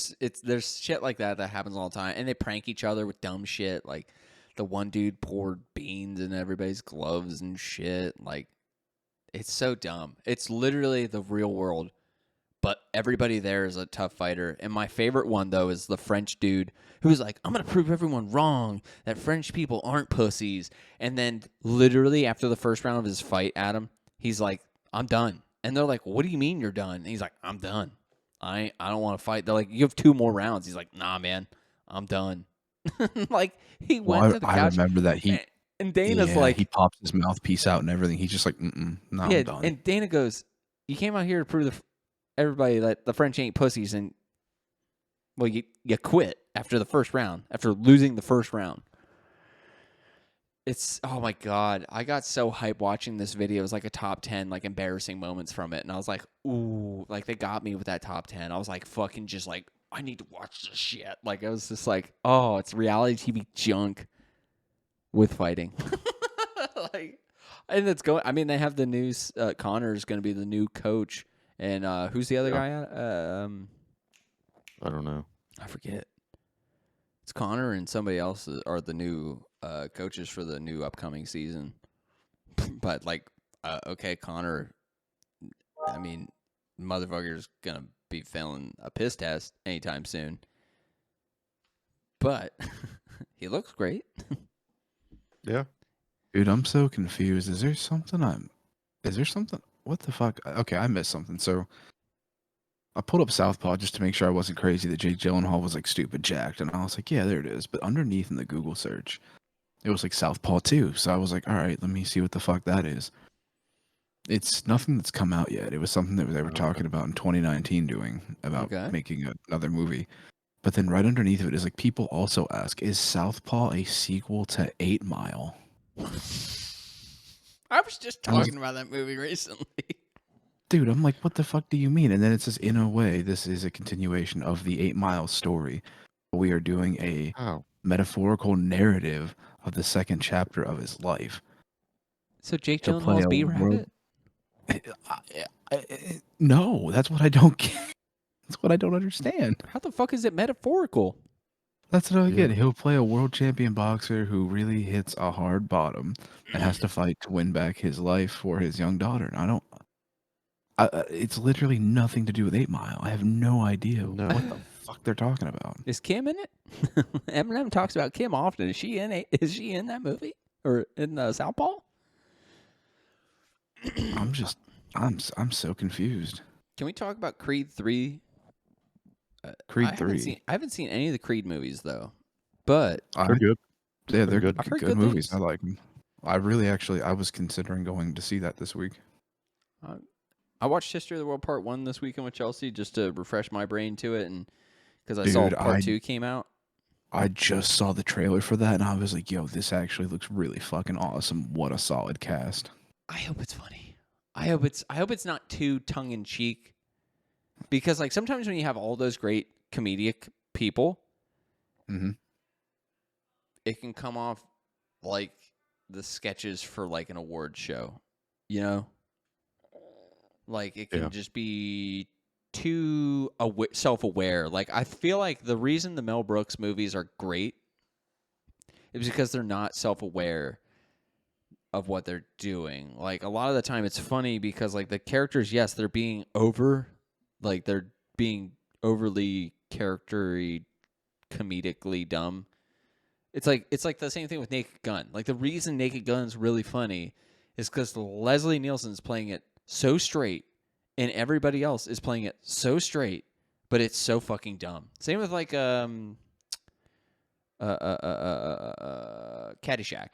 there's shit like that happens all the time, and they prank each other with dumb shit. Like the one dude poured beans in everybody's gloves and shit. Like, it's so dumb. It's literally the real world, but everybody there is a tough fighter. And my favorite one though is the French dude who's like, I'm gonna prove everyone wrong that French people aren't pussies. And then literally after the first round of his fight, Adam, he's like, I'm done. And they're like, what do you mean you're done? And he's like, I'm done. I don't want to fight. They're like, you have 2 more rounds. He's like, nah, man, I'm done. Like, he went to the couch. I remember that and Dana's like, he pops his mouthpiece out and everything. He's just like, no, I'm done. And Dana goes, you came out here to prove everybody that the French ain't pussies, and well, you quit after the first round, after losing the first round. It's oh my god, I got so hyped watching this video. It was like a top 10 like embarrassing moments from it, and I was like, ooh, like they got me with that top 10. I was like fucking just like I need to watch this shit. Like I was just like, oh, it's reality TV junk with fighting. Like, and it's going. I mean, they have the news. Connor's going to be the new coach, and who's the other Yeah. guy? I don't know. I forget. It's Connor and somebody else are the new coaches for the new upcoming season. But like, okay, Connor. I mean, motherfucker's gonna be failing a piss test anytime soon. But he looks great. Yeah. Dude, I'm so confused. Is there something? What the fuck? Okay, I missed something. So I pulled up Southpaw just to make sure I wasn't crazy that Jake Gyllenhaal was like stupid jacked, and I was like, yeah, there it is. But underneath in the Google search, it was like Southpaw 2. So I was like, all right, let me see what the fuck that is. It's nothing that's come out yet. It was something that they were Okay. talking about in 2019 doing about Okay. making another movie. But then right underneath of it is like people also ask, is Southpaw a sequel to 8 Mile? I was just I was- talking about that movie recently. Dude, I'm like, what the fuck do you mean? And then it says, in a way, this is a continuation of the 8 Mile story. We are doing a How? metaphorical narrative of the second chapter of his life. So Jake To play Gyllenhaal's a B world- Rabbit? No, that's what I don't get. That's what I don't understand. How the fuck is it metaphorical? That's what I get. Yeah. He'll play a world champion boxer who really hits a hard bottom and has to fight to win back his life for his young daughter. And I don't. It's literally nothing to do with 8 Mile. I have no idea No. what the fuck they're talking about. Is Kim in it? Eminem talks about Kim often. Is she in it? Is she in that movie or in Southpaw? I'm so confused. Can we talk about Creed 3? Creed 3. I haven't seen any of the Creed movies though, but They're good. Yeah, they're good. good, I've heard good movies. things. I like them. I was considering going to see that this week. I watched History of the World Part 1 this weekend with Chelsea just to refresh my brain to it, and because I saw Dude, Part 2 came out. I just saw the trailer for that and I was like, yo, this actually looks really fucking awesome. What a solid cast. I hope it's funny. I hope it's not too tongue in cheek, because like sometimes when you have all those great comedic people, Mhm. it can come off like the sketches for like an award show, you know? Like it can Yeah. just be too self-aware. Like I feel like the reason the Mel Brooks movies are great is because they're not self-aware of what they're doing. Like a lot of the time it's funny because like the characters, yes, they're being like they're being overly charactery comedically dumb. It's like the same thing with Naked Gun. Like the reason Naked Gun's really funny is because Leslie Nielsen's playing it so straight and everybody else is playing it so straight, but it's so fucking dumb. Same with like Caddyshack.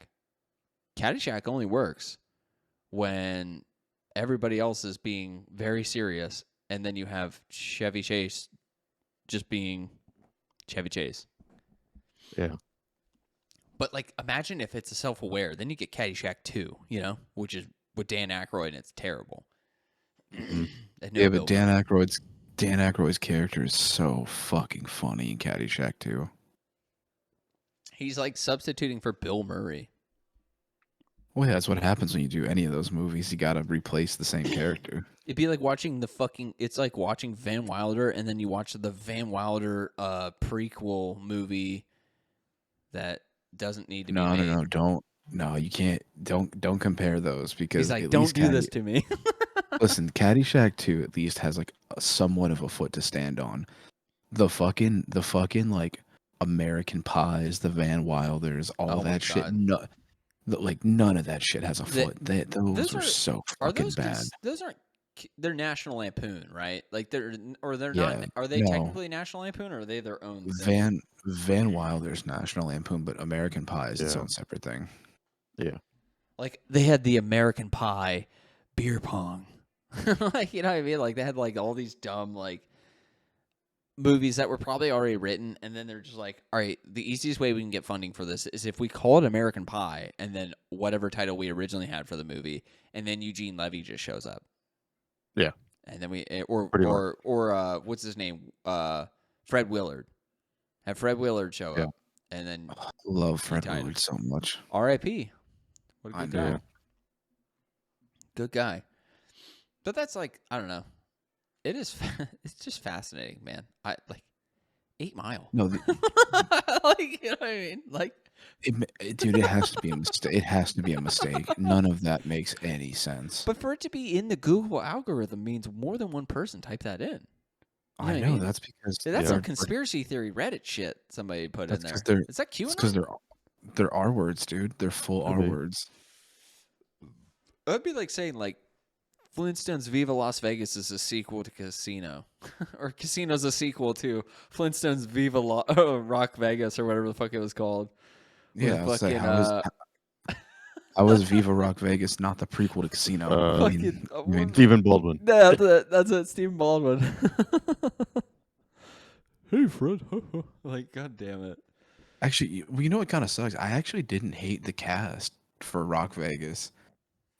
Caddyshack only works when everybody else is being very serious, and then you have Chevy Chase just being Chevy Chase. Yeah. But like, imagine if it's a self-aware, then you get Caddyshack 2, you know, which is with Dan Aykroyd, and it's terrible. And no Yeah, Bill but Dan Murray. Aykroyd's character is so fucking funny in Caddyshack too. He's like substituting for Bill Murray. Well, yeah, that's what happens when you do any of those movies. You gotta replace the same character. It'd be like watching it's like watching Van Wilder, and then you watch the Van Wilder prequel movie that doesn't need to be made. You can't. Don't compare those because He's like, at don't least do this to me. Listen, Caddyshack 2 at least has like somewhat of a foot to stand on. The fucking like American Pies, the Van Wilders, all Oh my that shit. God. Like none of that shit has a foot. Those were so Are fucking those bad. those aren't they're National Lampoon, right? Like they're Yeah, not. Are they no. technically National Lampoon, or are they their own thing? Van Wilder's National Lampoon, but American Pie is its Yeah. own separate thing. Yeah. Like they had the American Pie beer pong. Like, you know what I mean? Like they had like all these dumb like movies that were probably already written, and then they're just like, all right, the easiest way we can get funding for this is if we call it American Pie, and then whatever title we originally had for the movie, and then Eugene Levy just shows up. Yeah. And then Pretty much. what's his name? Fred Willard. Have Fred Willard show Yeah. up, and then I love Fred tied. Willard so much. R.I.P. What a I good know. guy. Good guy. But that's like, I don't know. It is. It's just fascinating, man. I like 8 Mile. No, Like, you know what I mean? Like, dude, it has to be a mistake. It has to be a mistake. None of that makes any sense. but for it to be in the Google algorithm means more than one person typed that in. You know I what I know mean? that's because That's Yeah. some conspiracy theory Reddit shit somebody put in That's there. 'cause they're- Is that it's because QAnon? they're R words, dude. They're full Could R be. words. That'd be like saying like Flintstones Viva Las Vegas is a sequel to Casino, or Casino's a sequel to Flintstones Viva Rock Vegas or whatever the fuck it was called. With Yeah, I was like, fucking, how was Viva Rock Vegas not the prequel to Casino? I mean, fucking, Stephen Baldwin. No, that's it. Stephen Baldwin. Hey, Fred. Like, god damn it. actually, you know what kind of sucks? I actually didn't hate the cast for Rock Vegas,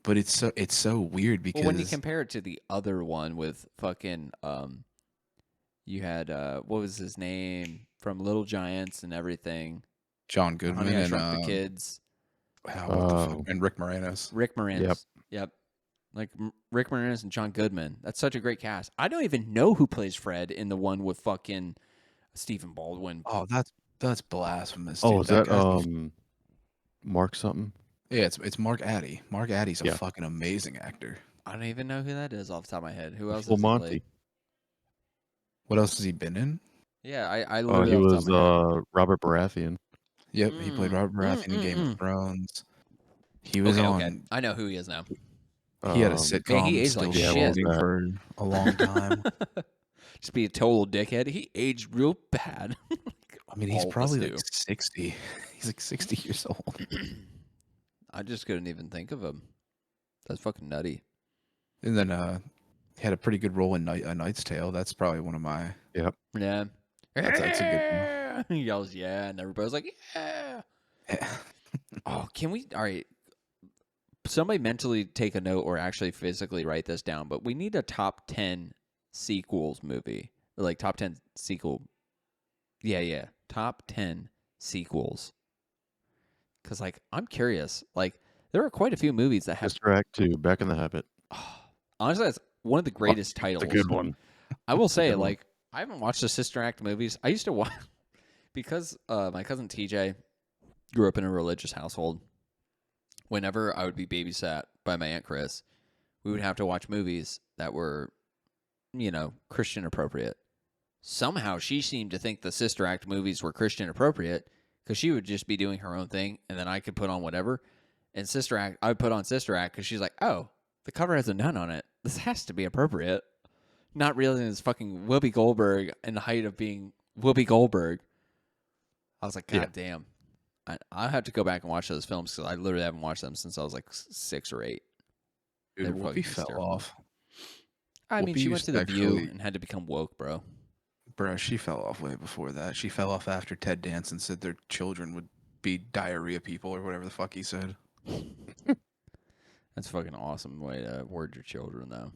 but it's so weird because Well, when you compare it to the other one with fucking, you had what was his name from Little Giants and everything. John Goodman Honey, I and Shrunk the Kids. what the fuck? And Rick Moranis. Rick Moranis. Yep. Yep. Like Rick Moranis and John Goodman. That's such a great cast. I don't even know who plays Fred in the one with fucking Stephen Baldwin. Oh, that's blasphemous. Oh, dude. is that guy's Mark something? yeah, it's Mark Addy. Mark Addy's a Yeah. fucking amazing actor. I don't even know who that is off the top of my head. Who else Full has he Monty. played? What else has he been in? Yeah, I Oh, literally he off the was top of my head. Robert Baratheon. Yep, he played Robert Baratheon in Game of Thrones. He was Okay, on. okay. I know who he is now. He had a Um, sitcom. he aged Still like shit. shooting for a long time. Just be a total dickhead. He aged real bad. I mean, he's All of us probably do. like 60. He's like 60 years old. I just couldn't even think of him. That's fucking nutty. And then he had a pretty good role in A Knight's Tale. That's probably one of my. Yep. Yeah. That's a good one. He yells, yeah, and everybody's like, yeah. Oh, can we? All right. Somebody mentally take a note or actually physically write this down, but we need a top 10 sequels movie. Or like top 10 sequel. Yeah. Top 10 sequels. Because, like, I'm curious. Like, there are quite a few movies that have. Sister Act 2, Back in the Habit. Honestly, that's one of the greatest titles. It's a good one. I will say, good one. like, I haven't watched the Sister Act movies. I used to watch because my cousin TJ grew up in a religious household. Whenever I would be babysat by my Aunt Chris, we would have to watch movies that were, Christian appropriate. Somehow she seemed to think the Sister Act movies were Christian appropriate because she would just be doing her own thing and then I could put on whatever. And Sister Act, I would put on Sister Act because she's like, oh, the cover has a nun on it. This has to be appropriate. Not realizing it's fucking Whoopi Goldberg in the height of being Whoopi Goldberg. I was like, God damn. I have to go back and watch those films because I literally haven't watched them since I was like 6 or 8. Dude, They're Whoopi fucking fell hysterical. off. I mean, Whoopi she went used to to The View actually- and had to become woke, bro. Bro, she fell off way before that. She fell off after Ted Danson said their children would be diarrhea people or whatever the fuck he said. That's a fucking awesome way to word your children, though.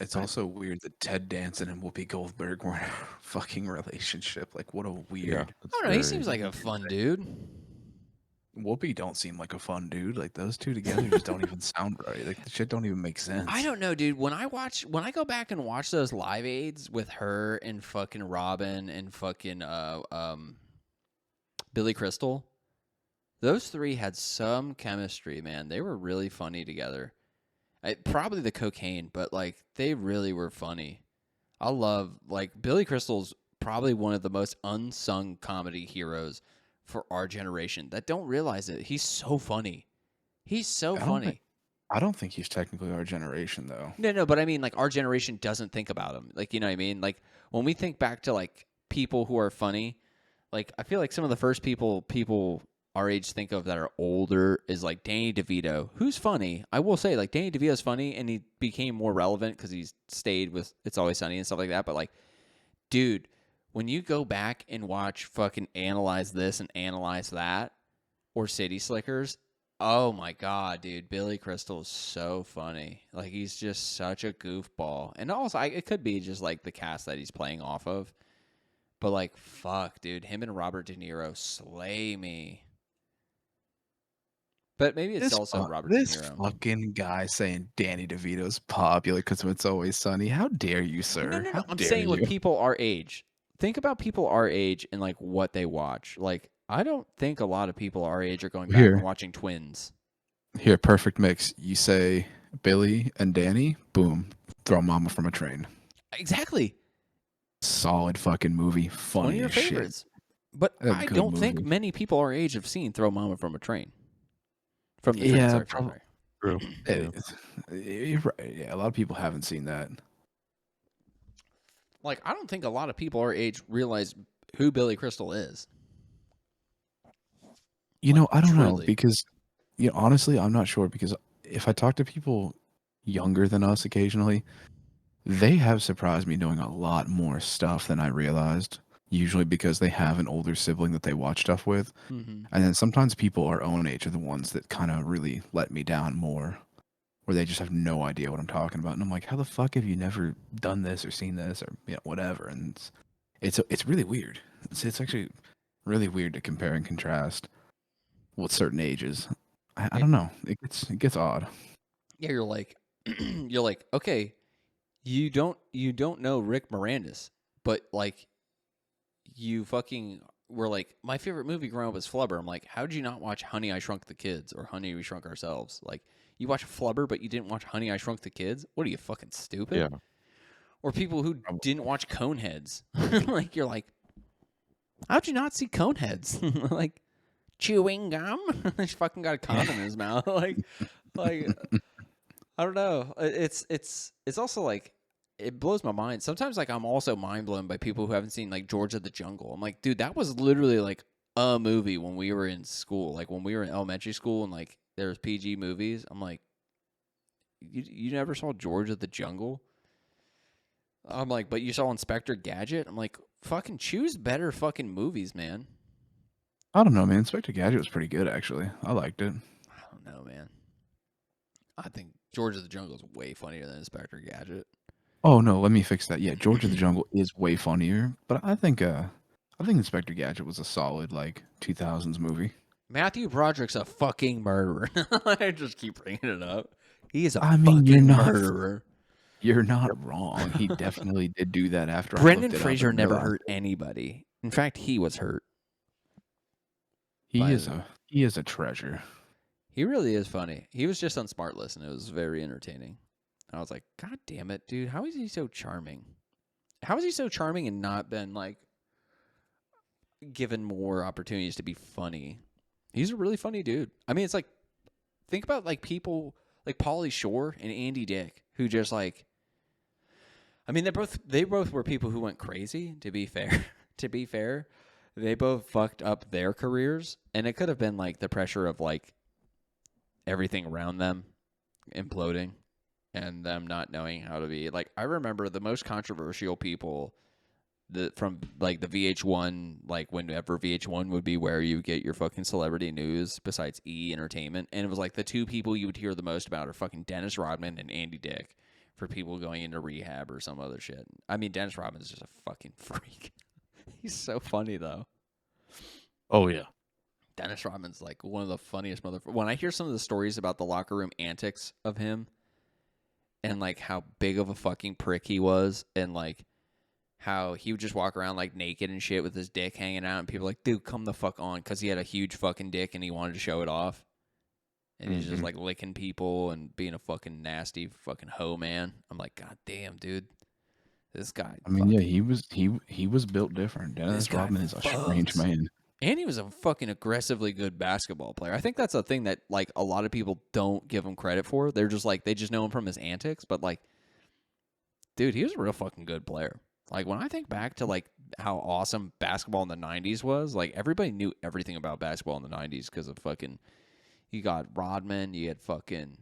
It's also weird that Ted Danson and Whoopi Goldberg were in a fucking relationship. Like, what a weird. I don't know. He seems like a fun dude. Whoopi don't seem like a fun dude. Like, those two together just don't even sound right. Like, the shit don't even make sense. I don't know, dude. When I go back and watch those Live Aids with her and fucking Robin and fucking Billy Crystal, those three had some chemistry, man. They were really funny together. Probably the cocaine, but like they really were funny. I love like Billy Crystal's probably one of the most unsung comedy heroes for our generation that don't realize it. He's so funny. He's so funny. I don't think he's technically our generation, though. No, but I mean, like, our generation doesn't think about him. Like, you know what I mean? Like, when we think back to, like, people who are funny, like, I feel like some of the first people our age think of that are older is, like, Danny DeVito, who's funny. I will say, like, Danny DeVito's funny, and he became more relevant because he's stayed with It's Always Sunny and stuff like that. But, like, dude, when you go back and watch fucking Analyze This and Analyze That or City Slickers, oh my god, dude, Billy Crystal is so funny. Like, he's just such a goofball. And also, it could be just like the cast that he's playing off of. But like, fuck, dude, him and Robert De Niro slay me. But maybe it's also Robert De This Niro. fucking guy saying Danny DeVito's popular because It's Always Sunny. How dare you, sir? No. How I'm dare saying you? with people our age. Think about people our age and like what they watch. Like, I don't think a lot of people our age are going back Here. and watching Twins. Here, perfect mix. You say Billy and Danny, boom, throw Mama from a Train. Exactly. Solid fucking movie. One of Funny your as shit. favorites. But A I good don't think movie. many people our age have seen Throw Mama from a Train. From the train, Yeah, sorry. True. Yeah. You're right. Yeah, a lot of people haven't seen that. Like, I don't think a lot of people our age realize who Billy Crystal is. You Like, know, I don't know truly. because, honestly, I'm not sure because if I talk to people younger than us occasionally, they have surprised me knowing a lot more stuff than I realized. Usually because they have an older sibling that they watch stuff with. Mm-hmm. And then sometimes people our own age are the ones that kind of really let me down more, where they just have no idea what I'm talking about. And I'm like, how the fuck have you never done this or seen this or whatever? And it's really weird. It's actually really weird to compare and contrast with certain ages. I don't know. It gets odd. Yeah, you're like, okay, you don't know Rick Moranis, but like, you fucking were like, my favorite movie growing up was Flubber. I'm like, how did you not watch Honey, I Shrunk the Kids or Honey, We Shrunk Ourselves? Like, you watch Flubber, but you didn't watch Honey, I Shrunk the Kids? What are you, fucking stupid? Yeah. Or people who didn't watch Coneheads. Like, you're like, how'd you not see Coneheads? Like, chewing gum? He's fucking got a condom in his mouth. like, I don't know. It's also like, it blows my mind. Sometimes, like, I'm also mind blown by people who haven't seen like George of the Jungle. I'm like, dude, that was literally like a movie when we were in school. Like, when we were in elementary school and like there was PG movies. I'm like, you never saw George of the Jungle? I'm like, but you saw Inspector Gadget? I'm like, fucking choose better fucking movies, man. I don't know, man. Inspector Gadget was pretty good, actually. I liked it. I don't know, man. I think George of the Jungle is way funnier than Inspector Gadget. Oh no, let me fix that. Yeah, George of the Jungle is way funnier, but I think Inspector Gadget was a solid like 2000s movie. Matthew Broderick's a fucking murderer. I just keep bringing it up. He is a I mean, fucking murderer. You're not wrong. He definitely did do that after I Brendan looked it up Fraser and never realized hurt anybody. In fact, he was hurt. he is a treasure. He really is funny. He was just on Smart List, and it was very entertaining. And I was like, God damn it, dude. How is he so charming? How is he so charming and not been, like, given more opportunities to be funny? He's a really funny dude. I mean, it's like, think about, like, people like Pauly Shore and Andy Dick, who just, like, I mean, they both were people who went crazy, to be fair. To be fair, they both fucked up their careers, and it could have been, like, the pressure of, like, everything around them imploding and them not knowing how to be. Like, I remember the most controversial people from like the VH1, like whenever VH1 would be where you get your fucking celebrity news besides E! Entertainment, and it was like the two people you would hear the most about are fucking Dennis Rodman and Andy Dick for people going into rehab or some other shit. I mean, Dennis Rodman is just a fucking freak. He's so funny though. Oh yeah. Dennis Rodman's like one of the funniest motherfuckers. When I hear some of the stories about the locker room antics of him and like how big of a fucking prick he was and like how he would just walk around like naked and shit with his dick hanging out and people are like, dude, come the fuck on, because he had a huge fucking dick and he wanted to show it off. And he's just like licking people and being a fucking nasty fucking hoe man. I'm like, God damn, dude. This guy. I mean, yeah, he was built different. Dennis Rodman is a strange man. And he was a fucking aggressively good basketball player. I think that's a thing that like a lot of people don't give him credit for. They're just like, they just know him from his antics. But like, dude, he was a real fucking good player. Like when I think back to like how awesome basketball in the 90s was, like everybody knew everything about basketball in the 90s because of fucking, you got Rodman, you had fucking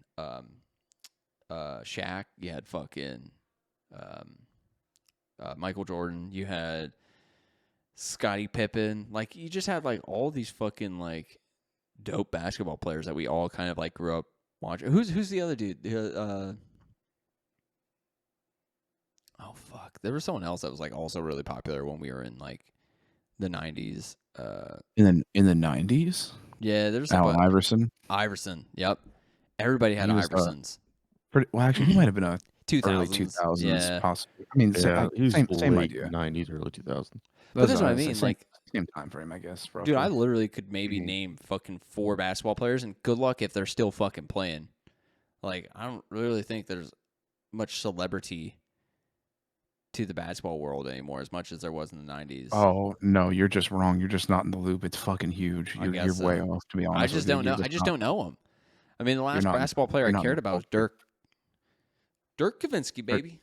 Shaq, you had fucking Michael Jordan. You had Scottie Pippen. Like you just had like all these fucking like dope basketball players that we all kind of like grew up watching. Who's the other dude? Oh fuck, there was someone else that was like also really popular when we were in like the 90s. In the 90s, Yeah, there's Allen Iverson. Iverson. Yep, everybody had He was Iversons. well, actually, he might have been a 2000s. early 2000s, Yeah, possibly. I mean, Yeah, he was same late idea. 90s, early 2000s. but that's what I mean. Like, same time frame, I guess. dude, I Roughly. literally could maybe Mhm. name fucking 4 basketball players, and good luck if they're still fucking playing. Like, I don't really think there's much celebrity to the basketball world anymore as much as there was in the 90s. Oh no, you're just wrong. You're just not in the loop. It's fucking huge. I You're guess way so. off. To be honest, I just with you. don't know. You're I just not- don't know him. I mean, the last not- basketball player you're I not cared in the about was culture. Dirk Kavinsky, baby.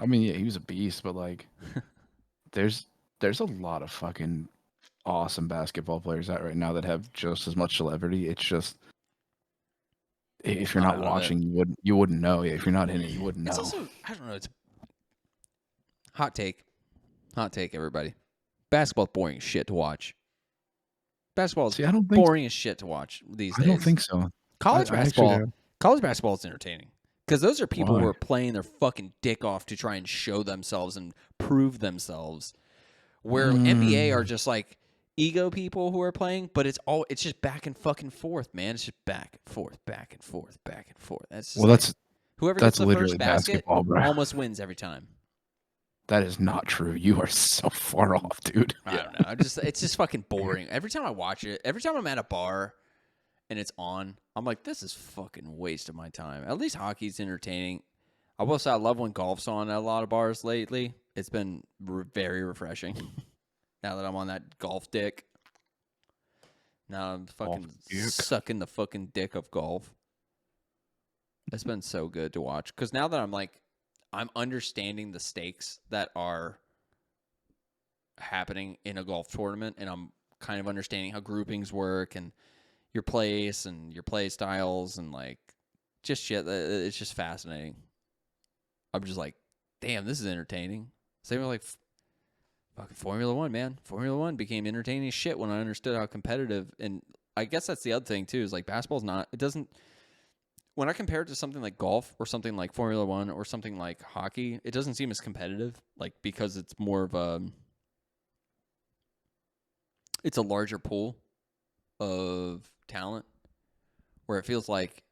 I mean, yeah, he was a beast, but like, there's a lot of fucking awesome basketball players out right now that have just as much celebrity. It's just if you're Not not out of it. watching, you wouldn't know. Yeah, if you're not in it, you wouldn't know. It's also, I don't know. It's hot take, everybody. Basketball's boring as shit to watch. Basketball's See, I don't think. boring as shit to watch these days. I don't think so. College I actually basketball. do. College basketball is entertaining because those are people who Why? are playing their fucking dick off to try and show themselves and prove themselves. Where NBA are just like ego people who are playing, but it's just back and fucking forth, man. It's just back and forth, back and forth, back and forth. That's just Well, like, whoever that's gets the literally first basket basketball, bro. almost wins every time. That is not true. You are so far off, dude. I don't know. It's just fucking boring. Every time I watch it, every time I'm at a bar and it's on, I'm like, this is fucking waste of my time. At least hockey's entertaining. I will say I love when golf's on at a lot of bars lately. It's been very refreshing. Now that I'm on that golf dick. Now I'm fucking sucking the fucking dick of golf. It's been so good to watch. Because now that I'm understanding the stakes that are happening in a golf tournament, and I'm kind of understanding how groupings work and your place and your play styles and like just shit. It's just fascinating. I'm just like, damn, this is entertaining. Same with like fucking Formula One, man. Formula One became entertaining as shit when I understood how competitive. And I guess that's the other thing too, is like basketball's not. It doesn't. When I compare it to something like golf or something like Formula One or something like hockey, it doesn't seem as competitive. Like because it's more of a. It's a larger pool of talent, where it feels like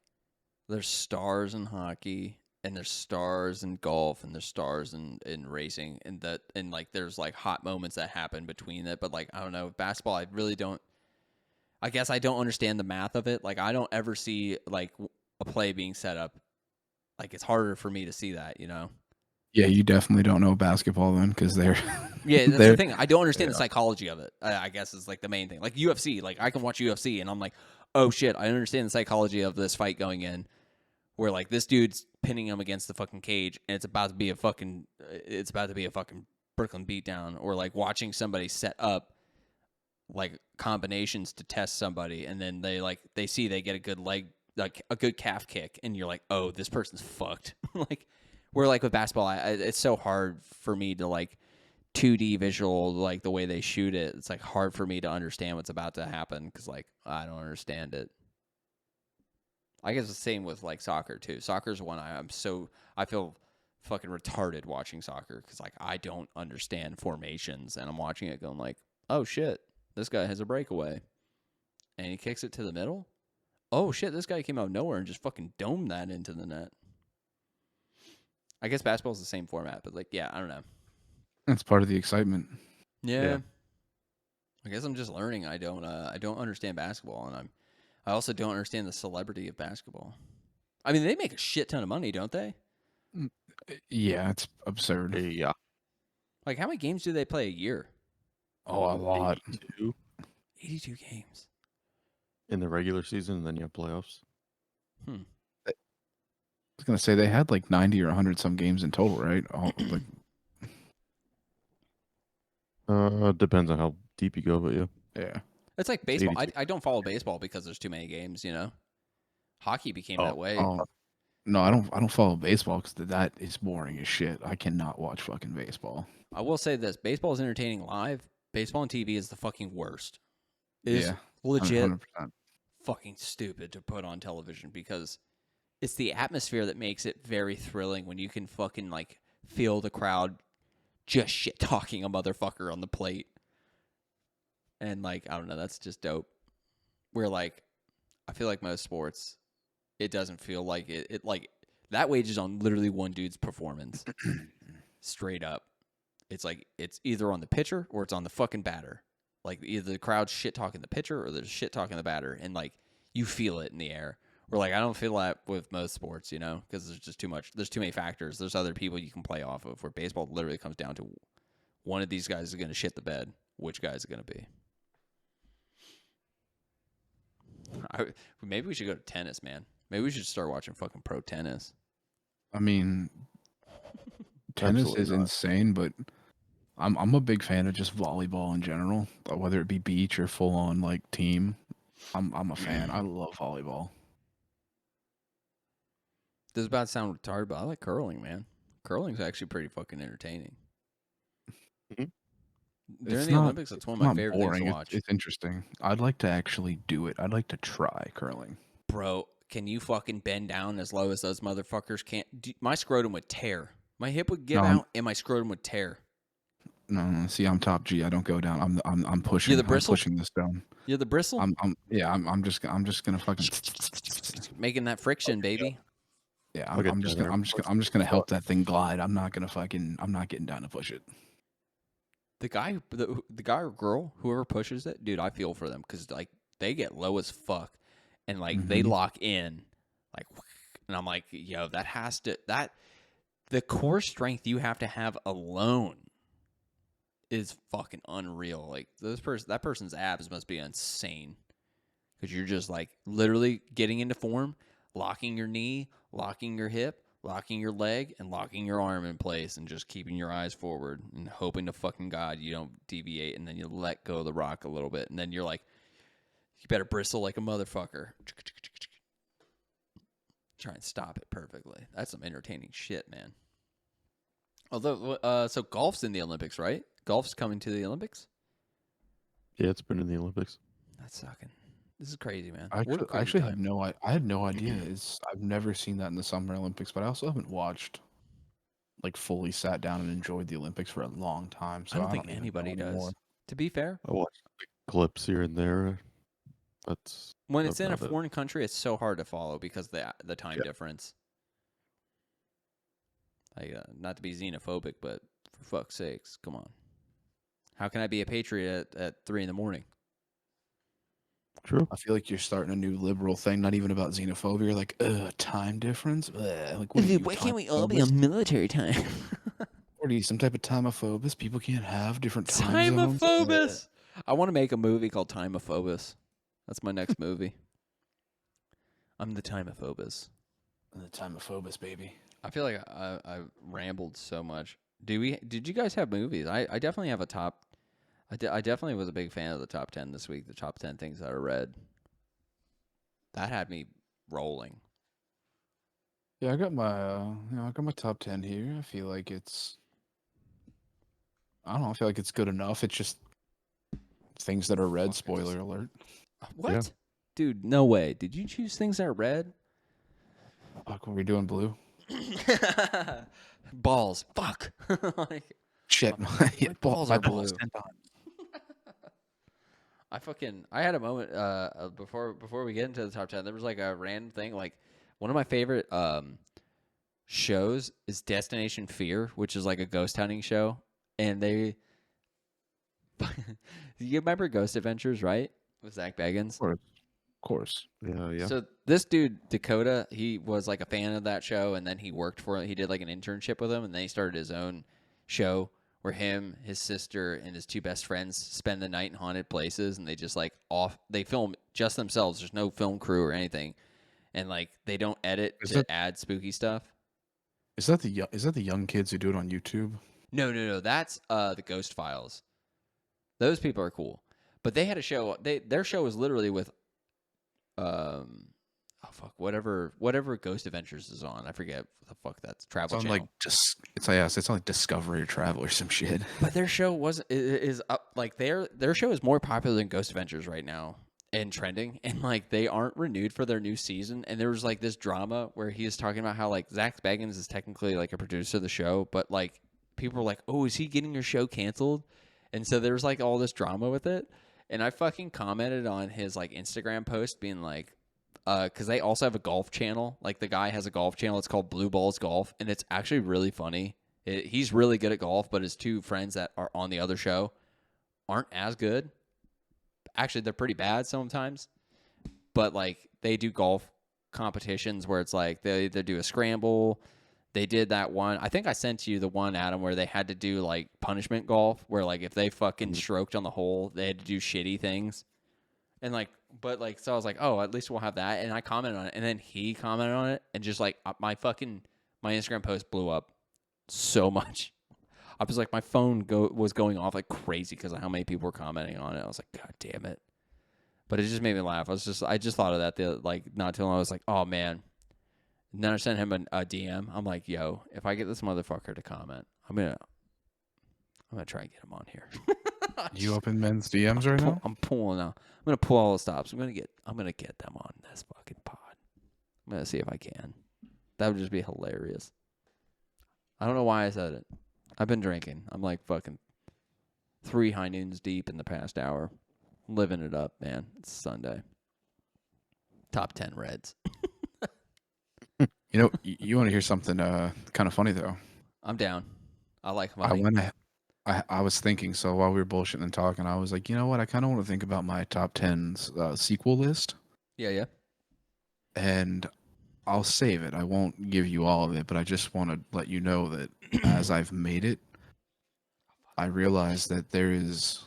there's stars in hockey and there's stars in golf and there's stars in racing and like there's like hot moments that happen between it. But like I don't know, basketball I really don't. I guess I don't understand the math of it. Like I don't ever see like a play being set up. Like it's harder for me to see that, you know. Yeah, you definitely don't know basketball then, because they're Yeah, that's they're the thing. I don't understand the psychology of it. I guess is like the main thing. Like UFC, like I can watch UFC and I'm like, oh shit, I understand the psychology of this fight going in, where like this dude's pinning him against the fucking cage and it's about to be a fucking Brooklyn beatdown, or like watching somebody set up like combinations to test somebody and then they see they get a good leg, like a good calf kick, and you're like, oh, this person's fucked. Like where like with basketball, it's so hard for me to like 2D visual, like the way they shoot it. It's like hard for me to understand what's about to happen because like I don't understand it. I guess the same with like soccer too. Soccer's one I feel fucking retarded watching soccer because like I don't understand formations and I'm watching it going like, oh shit, this guy has a breakaway and he kicks it to the middle. Oh shit, this guy came out of nowhere and just fucking domed that into the net. I guess basketball's the same format, but like, yeah, I don't know. That's part of the excitement. Yeah. I guess I'm just learning. I don't understand basketball, and I also don't understand the celebrity of basketball. I mean, they make a shit ton of money, don't they? Yeah, it's absurd. Yeah. Like, how many games do they play a year? Oh, a lot. 82 82 games. in the regular season, and then you have playoffs. I was gonna say they had like 90 or 100 some games in total, right? All, like, Depends on how deep you go, but yeah. yeah. It's like baseball. 82. I don't follow baseball because there's too many games, you know? Hockey became Oh, that way. Oh, No, I don't follow baseball because that is boring as shit. I cannot watch fucking baseball. I will say this: baseball is entertaining live. Baseball on TV is the fucking worst. It is Yeah, legit 100%. fucking stupid to put on television because it's the atmosphere that makes it very thrilling when you can fucking like feel the crowd just shit talking a motherfucker on the plate. And like, I don't know, that's just dope. Where like I feel like most sports, it doesn't feel like it like that wages on literally one dude's performance. Straight up. It's like it's either on the pitcher or it's on the fucking batter. Like either the crowd's shit talking the pitcher or there's shit talking the batter, and like you feel it in the air. Or like I don't feel that with most sports, because there's just too much. There's too many factors. There's other people you can play off of. Where baseball literally comes down to one of these guys is going to shit the bed. Which guy is it going to be? Maybe we should go to tennis, man. Maybe we should start watching fucking pro tennis. I mean, tennis Absolutely is not. insane, but I'm a big fan of just volleyball in general, whether it be beach or full on like team. I'm a fan. I love volleyball. This is about to sound retarded, but I like curling, man. Curling's actually pretty fucking entertaining. Mhm. During It's the not Olympics, that's it's one of my not favorite things to boring. It's watch. it's interesting. I'd like to actually do it. I'd like to try curling. Bro, can you fucking bend down as low as those motherfuckers can't? My scrotum would tear. My hip would give No, out, and my scrotum would tear. no. See, I'm top G. I don't go down. I'm You're pushing. the I'm bristle? pushing this down. You're the bristle? I'm just gonna fucking. Making that friction, baby. Yeah, Like a tenor. I'm just gonna help that thing glide. I'm not gonna fucking. I'm not getting down to push it. The guy or girl, whoever pushes it, dude, I feel for them because like they get low as fuck, and like they Mhm. lock in, like, and I'm like, yo, the core strength you have to have alone is fucking unreal. Like that person's abs must be insane because you're just like literally getting into form, locking your knee, locking your hip, locking your leg, and locking your arm in place, and just keeping your eyes forward and hoping to fucking God you don't deviate, and then you let go of the rock a little bit, and then you're like, you better bristle like a motherfucker. Try and stop it perfectly. That's some entertaining shit, man. Although, so golf's in the Olympics, right? Golf's coming to the Olympics. Yeah, it's been in the Olympics. That's sucking. This is crazy, man. I What a actually, I crazy actually time. had I had no idea. I've never seen that in the Summer Olympics, but I also haven't watched like fully sat down and enjoyed the Olympics for a long time. I So don't I think don't even know anybody anymore. does. To be fair, I watched clips here and there. That's when it's in a about it. foreign country, it's so hard to follow because the time Yeah. difference. Like, not to be xenophobic, but for fuck's sakes, come on. How can I be a patriot at 3 a.m? True. I feel like you're starting a new liberal thing, not even about xenophobia. You're like, time difference? Like, what are you, timephobist? military time? What are you, some type of timeophobist? People can't have different time zones? Timeophobus. I want to make a movie called Timeophobus. That's my next movie. I'm the Timeophobus. The timeophobist, baby. I feel like I rambled so much. Did you guys have movies? I definitely have a top. I definitely was a big fan of the top 10 this week. The top 10 things that I read. That had me rolling. Yeah, I got my, I got my top 10 here. I feel like I don't know. I feel like it's good enough. It's just things that are red. Spoiler alert. What? Yeah. Dude, no way. Did you choose things that are red? Fuck, what are we doing, blue? Balls. Fuck. Like, Shit. my balls my are balls blue. 10 times. I had a moment before we get into the top 10. There was like a random thing. Like one of my favorite shows is Destination Fear, which is like a ghost hunting show. And they you remember Ghost Adventures, right? With Zach Bagans. Of course. Yeah. So this dude, Dakota, he was like a fan of that show, and then he worked for it. He did like an internship with him, and then he started his own show where him, his sister, and his two best friends spend the night in haunted places, and they just like they film just themselves. There's no film crew or anything, and like they don't edit to add spooky stuff. Is that the young kids who do it on YouTube? No. That's the Ghost Files. Those people are cool, but they had a show. Their show was literally with oh fuck, whatever Ghost Adventures is on. I forget what the fuck that's It's Travel on Channel. like it's on like Discovery or Travel or some shit. But their show is up like their show is more popular than Ghost Adventures right now and trending, and like they aren't renewed for their new season. And there was like this drama where he is talking about how like Zach Bagans is technically like a producer of the show, but like people were like, "Oh, is he getting your show canceled?" And so there was like all this drama with it. And I fucking commented on his like Instagram post being like, because they also have a golf channel. Like the guy has a golf channel. It's called Blue Balls Golf, and it's actually really funny. He's really good at golf, but his two friends that are on the other show aren't as good. Actually, they're pretty bad sometimes. But like they do golf competitions where it's like they do a scramble. They did that one. I think I sent you the one, Adam, where they had to do like punishment golf, where like if they fucking stroked on the hole, they had to do shitty things. And like, but like, so I was like, oh, at least we'll have that. And I commented on it, and then he commented on it, and just like my Instagram post blew up so much. I was like, my phone was going off like crazy because of how many people were commenting on it. I was like, God damn it! But it just made me laugh. I just thought of that like not too long. I was like, oh man. And then I sent him a DM. I'm like, yo, if I get this motherfucker to comment, I'm gonna try and get him on here. You open men's DMs right now? I'm pulling out. I'm gonna pull all the stops. I'm gonna get them on this fucking pod. I'm gonna see if I can. That would just be hilarious. I don't know why I said it. I've been drinking. I'm like fucking 3 high noons deep in the past hour. Living it up, man. It's Sunday. Top 10 Reds. You know, you want to hear something kind of funny though? I'm down. I like I money. went. I was thinking. So while we were bullshitting and talking, I was like, you know what? I kind of want to think about my top 10s sequel list, Yeah. and I'll save it. I won't give you all of it, but I just want to let you know that as I've made it, I realized that there is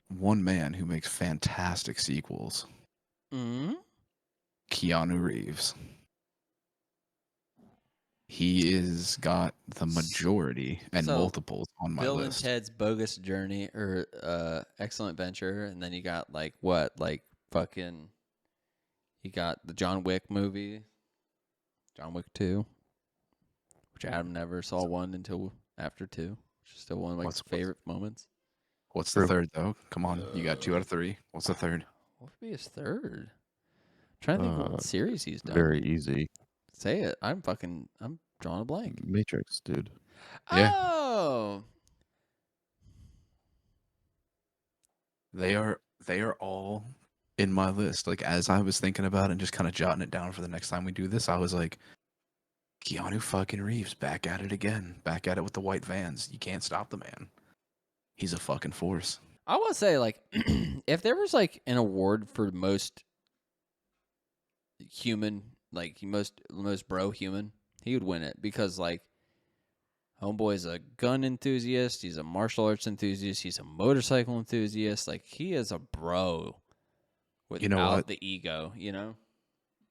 one man who makes fantastic sequels. Mm-hmm. Keanu Reeves. He is got the majority and So, multiples on my Bill list. and Ted's Bogus Journey or Excellent Venture, and then you got like what, like fucking. You got the John Wick movie, John Wick 2, which Adam never saw one until after 2, which is still one of my favorite moments. What's the third though? Come on, you got 2 out of 3. What's the third? What would be his third? Trying to think of what series he's done. Very easy. Say it. I'm drawing a blank. Matrix, dude. Yeah. Oh. They are all in my list. Like as I was thinking about it and just kind of jotting it down for the next time we do this, I was like, Keanu fucking Reeves back at it again. Back at it with the white vans. You can't stop the man. He's a fucking force. I want to say, like, if there was like an award for most human, like most bro human, he would win it because like homeboy's a gun enthusiast, he's a martial arts enthusiast, he's a motorcycle enthusiast. Like he is a bro without You know what? the ego, you know?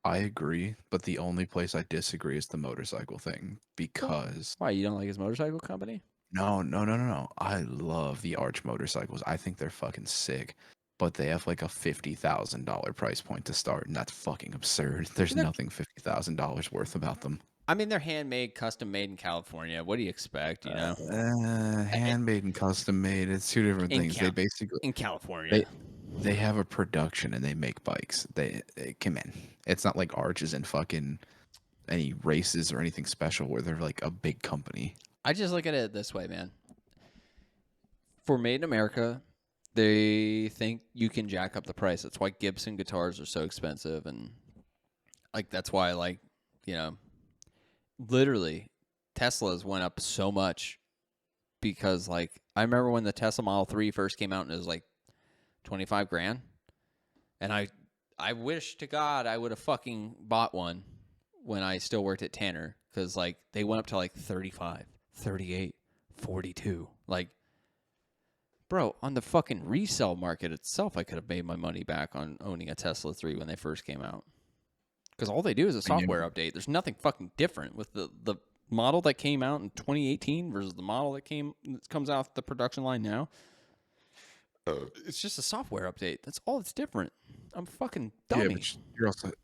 I agree, but the only place I disagree is the motorcycle thing because Why, you don't like his motorcycle company? no. I love the Arch motorcycles. I think they're fucking sick, but they have like a $50,000 price point to start, and that's fucking absurd. There's nothing $50,000 worth about them. I mean, they're handmade, custom made in California. What do you expect, you know? Handmade and custom made. It's 2 different things. They basically in California. they have a production and they make bikes. They come in. It's not like Arch is in fucking any races or anything special where they're like a big company. I just look at it this way, man. For Made in America, they think you can jack up the price. That's why Gibson guitars are so expensive, and like that's why, like, you know, literally Teslas went up so much because, like, I remember when the Tesla Model 3 first came out and it was like 25 grand, and I wish to God I would have fucking bought one when I still worked at Tanner, because like they went up to like 35, 38, 42. Like, bro, on the fucking resale market itself, I could have made my money back on owning a Tesla 3 when they first came out. Because all they do is a software update. There's nothing fucking different with the model that came out in 2018 versus the model that comes out the production line now. It's just a software update. That's all that's different. I'm fucking dummy. Yeah, but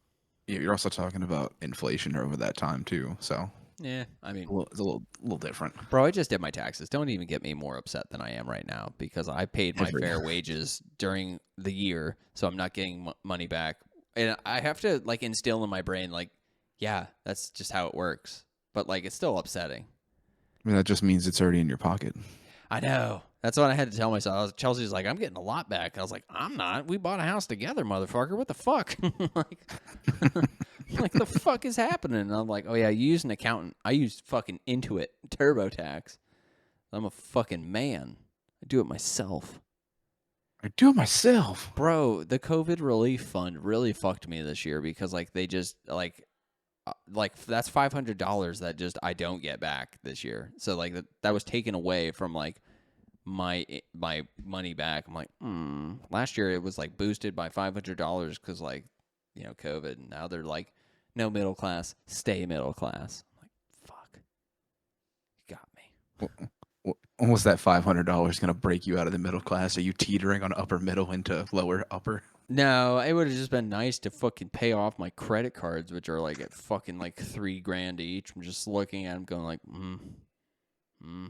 You're also talking about inflation over that time too, so Yeah, I mean, it's a little different. bro, I just did my taxes. Don't even get me more upset than I am right now because I paid my Every- fair wages during the year, so I'm not getting money back. And I have to like instill in my brain, like, yeah, that's just how it works. But like, it's still upsetting. I mean, that just means it's already in your pocket. I know. That's what I had to tell myself. Chelsea's like, I'm getting a lot back. I was like, I'm not. We bought a house together, motherfucker. What the fuck? like, like the fuck is happening? And I'm like, oh yeah, you use an accountant. I use fucking Intuit TurboTax. I'm a fucking man. I do it myself. I do it myself. Bro, the COVID relief fund really fucked me this year because like they just like that's $500 that just I don't get back this year. So like that was taken away from like my money back. I'm like, last year it was like boosted by $500 because like COVID. And now they're like, no middle class, stay middle class. I'm like, fuck, you got me. Was that $500 going to break you out of the middle class? Are you teetering on upper middle into lower upper? No, it would have just been nice to fucking pay off my credit cards, which are like at fucking like $3,000 each. I'm just looking at them, going like,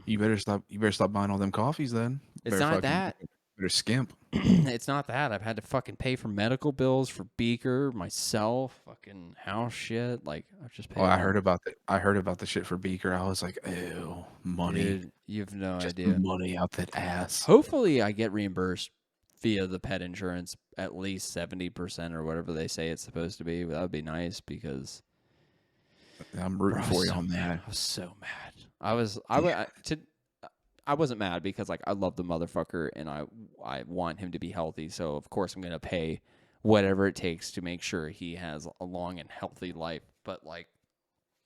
You better stop. You better stop buying all them coffees then. It's Better not that. Better skimp. It's not that. I've had to fucking pay for medical bills for Beaker, myself, fucking house shit. Like I've just paid. Oh, I heard about that. I heard about the shit for Beaker. I was like, ew, money. Dude, you have no Just idea. money out that ass. Hopefully, I get reimbursed via the pet insurance at least 70% or whatever they say it's supposed to be. That would be nice because I'm rooting for you on that. I was so mad. I wasn't mad because like I love the motherfucker and I want him to be healthy. So of course I'm gonna pay whatever it takes to make sure he has a long and healthy life. But like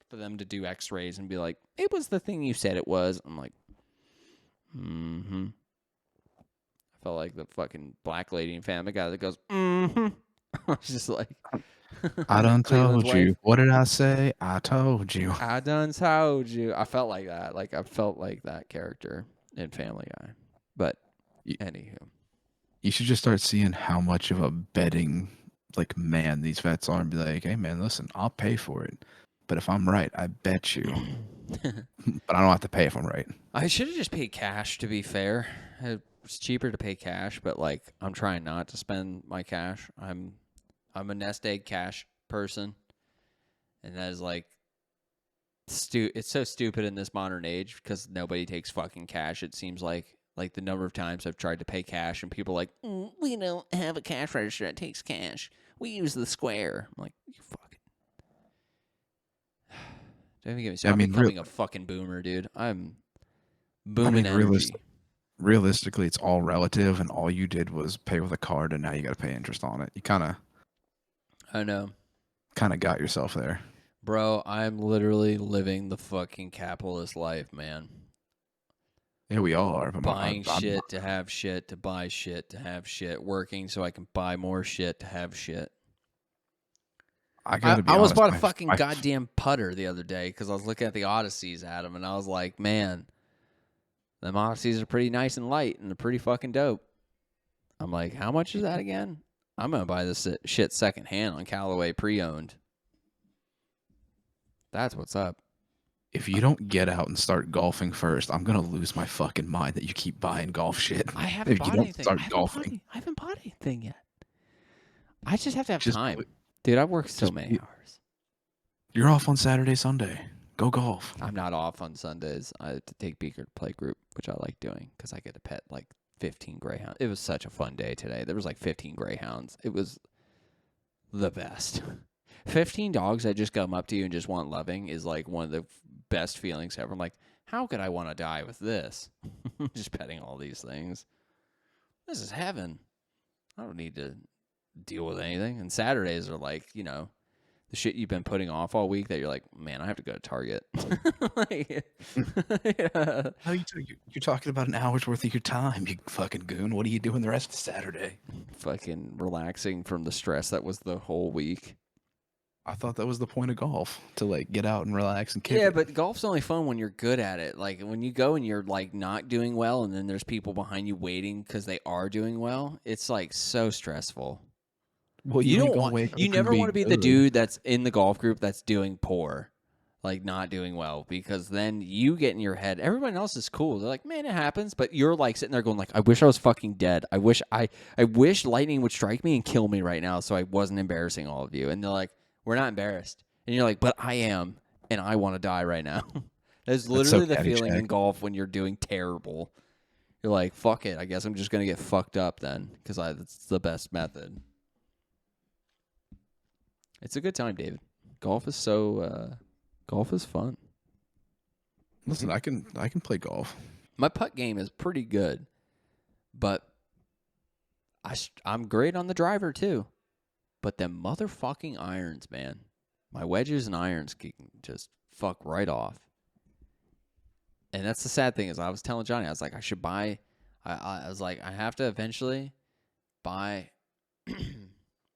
for them to do X-rays and be like, it was the thing you said it was. I'm like, I felt like the fucking black lady in Family Guy that goes, I was just like, I done Cleveland's told you. wife. What did I say? I told you. I done told you. I felt like that. Like I felt like that character in Family Guy. But anywho, You should just start seeing how much of a betting like man these vets are and be like, hey man, listen, I'll pay for it. But if I'm right, I bet you. But I don't have to pay if I'm right. I should have just paid cash. To be fair, it's cheaper to pay cash. But like, I'm trying not to spend my cash. I'm a nest egg cash person, and that is like it's so stupid in this modern age because nobody takes fucking cash. It seems like the number of times I've tried to pay cash and people are like, we don't have a cash register that takes cash. We use the Square. I'm like, you fucking. Don't even get me started. I'm becoming a fucking boomer, dude. I'm booming energy. Realistically, it's all relative, and all you did was pay with a card, and now you got to pay interest on it. You I know. Kind of got yourself there. Bro, I'm literally living the fucking capitalist life, man. Yeah, we all are. But buying shit to have shit, to buy shit to have shit, working so I can buy more shit to have shit. I gotta be I honest, almost bought a fucking goddamn putter the other day because I was looking at the Odysseys at them, and I was like, man, them Odysseys are pretty nice and light, and they're pretty fucking dope. I'm like, how much is that again? I'm going to buy this shit secondhand on Callaway pre-owned. That's what's up. If you don't get out and start golfing first, I'm gonna lose my fucking mind that you keep buying golf shit. I haven't bought anything. I haven't bought anything yet. I just have to have time. Dude, I've worked so many hours. You're off on Saturday, Sunday. Go golf. I'm not off on Sundays. I have to take Beaker to play group, which I like doing because I get to pet like 15 greyhounds. It was such a fun day today. There was like 15 greyhounds. It was the best. 15 dogs that just come up to you and just want loving is like one of the best feelings ever. I'm like, how could I want to die with this? Just petting all these things. This is heaven. I don't need to deal with anything. And Saturdays are like, you know, the shit you've been putting off all week that you're like, man, I have to go to Target. Yeah. How you're talking about an hour's worth of your time, you fucking goon. What are you doing the rest of Saturday? Fucking relaxing from the stress that was the whole week. I thought that was the point of golf, to like get out and relax and kick Yeah, it. but golf's only fun when you're good at it. Like when you go and you're like not doing well and then there's people behind you waiting because they are doing well, it's like so stressful. Well, You ain't don't gonna want. wake You up and never be want to be the good. dude that's in the golf group that's doing poor, like not doing well, because then you get in your head. Everyone else is cool. They're like, man, it happens, but you're like sitting there going like, I wish I was fucking dead. I wish lightning would strike me and kill me right now, so I wasn't embarrassing all of you. And they're like, we're not embarrassed, and you're like, but I am, and I want to die right now. That's literally the feeling in golf when you're doing terrible. You're like, fuck it. I guess I'm just gonna get fucked up then, because that's the best method. It's a good time, David. Golf is fun. Listen, I can play golf. My putt game is pretty good, but I'm great on the driver too. But them motherfucking irons, man. My wedges and irons can just fuck right off. And that's the sad thing is I was telling Johnny, I was like, I should buy, I was like, I have to eventually buy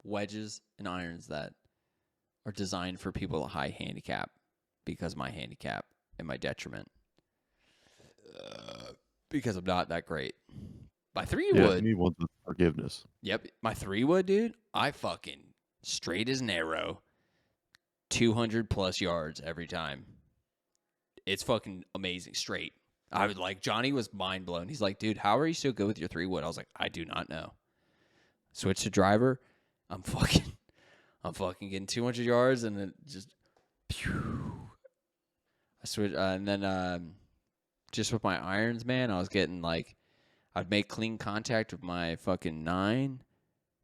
wedges and irons that are designed for people with high handicap, because my handicap and my detriment. Because I'm not that great. My 3-wood. Me wants the forgiveness. Yep. My 3-wood, dude, I fucking straight as an arrow, 200 plus yards every time. It's fucking amazing. Straight. I was like, Johnny was mind blown. He's like, dude, how are you so good with your 3-wood? I was like, I do not know. Switch to driver. I'm fucking getting 200 yards and then just, pew. I switch, and then just with my irons, man, I was getting like, I'd make clean contact with my fucking 9,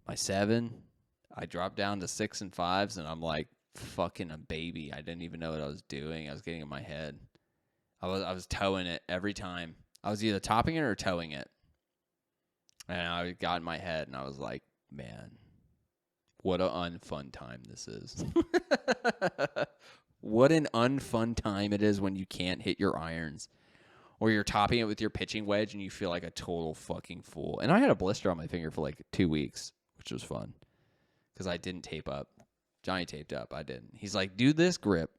my 7. I dropped down to 6 and 5s, and I'm like fucking a baby. I didn't even know what I was doing. I was getting in my head. I was towing it every time. I was either topping it or towing it. And I got in my head, and I was like, man, what an unfun time this is. What an unfun time it is when you can't hit your irons. Or you're topping it with your pitching wedge, and you feel like a total fucking fool. And I had a blister on my finger for like 2 weeks, which was fun. Because I didn't tape up. Johnny taped up. I didn't. He's like, do this grip.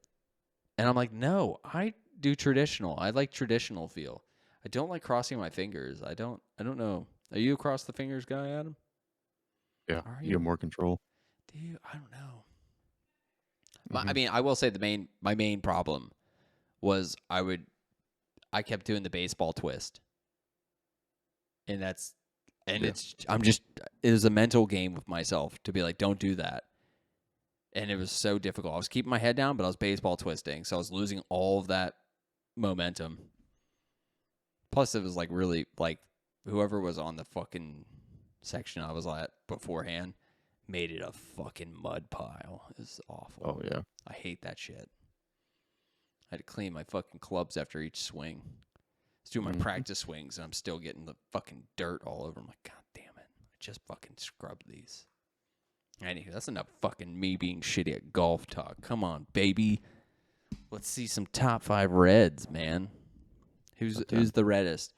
And I'm like, no, I do traditional. I like traditional feel. I don't like crossing my fingers. I don't know. Are you a cross the fingers guy, Adam? Yeah, Are you you? have more control. Dude, I don't know. I mean, I will say my main problem was I kept doing the baseball twist. And it was a mental game with myself to be like, don't do that. And it was so difficult. I was keeping my head down, but I was baseball twisting. So I was losing all of that momentum. Plus, it was like really, like, whoever was on the fucking section I was at beforehand made it a fucking mud pile. It was awful. Oh, yeah. I hate that shit. I had to clean my fucking clubs after each swing. I was doing my practice swings, and I'm still getting the fucking dirt all over. I'm like, God damn it. I just fucking scrubbed these. Anywho, that's enough fucking me being shitty at golf talk. Come on, baby. Let's see some top 5 reds, man. Who's the reddest?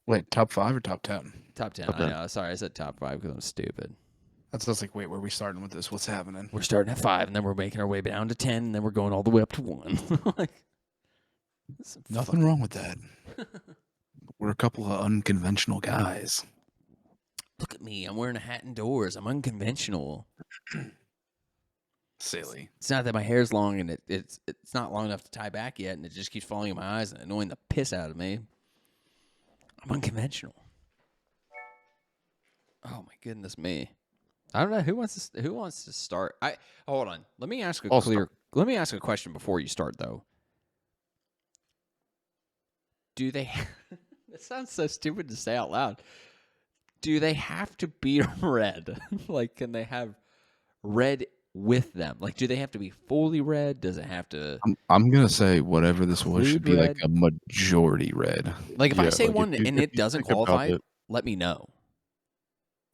Wait, top 5 or top 10? Top 10. Top 10. I know. Sorry, I said top 5 because I'm stupid. That's just like, wait, where are we starting with this? What's happening? We're starting at 5, and then we're making our way down to 10, and then we're going all the way up to 1. Like, Nothing wrong with that. We're a couple of unconventional guys. Look at me. I'm wearing a hat indoors. I'm unconventional. Silly. It's not that my hair's long and it's not long enough to tie back yet, and it just keeps falling in my eyes and annoying the piss out of me. I'm unconventional. Oh my goodness me! I don't know who wants to start. Hold on. Let me ask a question before you start though. Do they? It sounds so stupid to say out loud. Do they have to be red? Like, can they have red with them? Like, do they have to be fully red? Does it have to? I'm gonna say whatever this was should be like red? a majority red. Like, if I Yeah, say like, one if and it you doesn't think about qualify, it- let me know.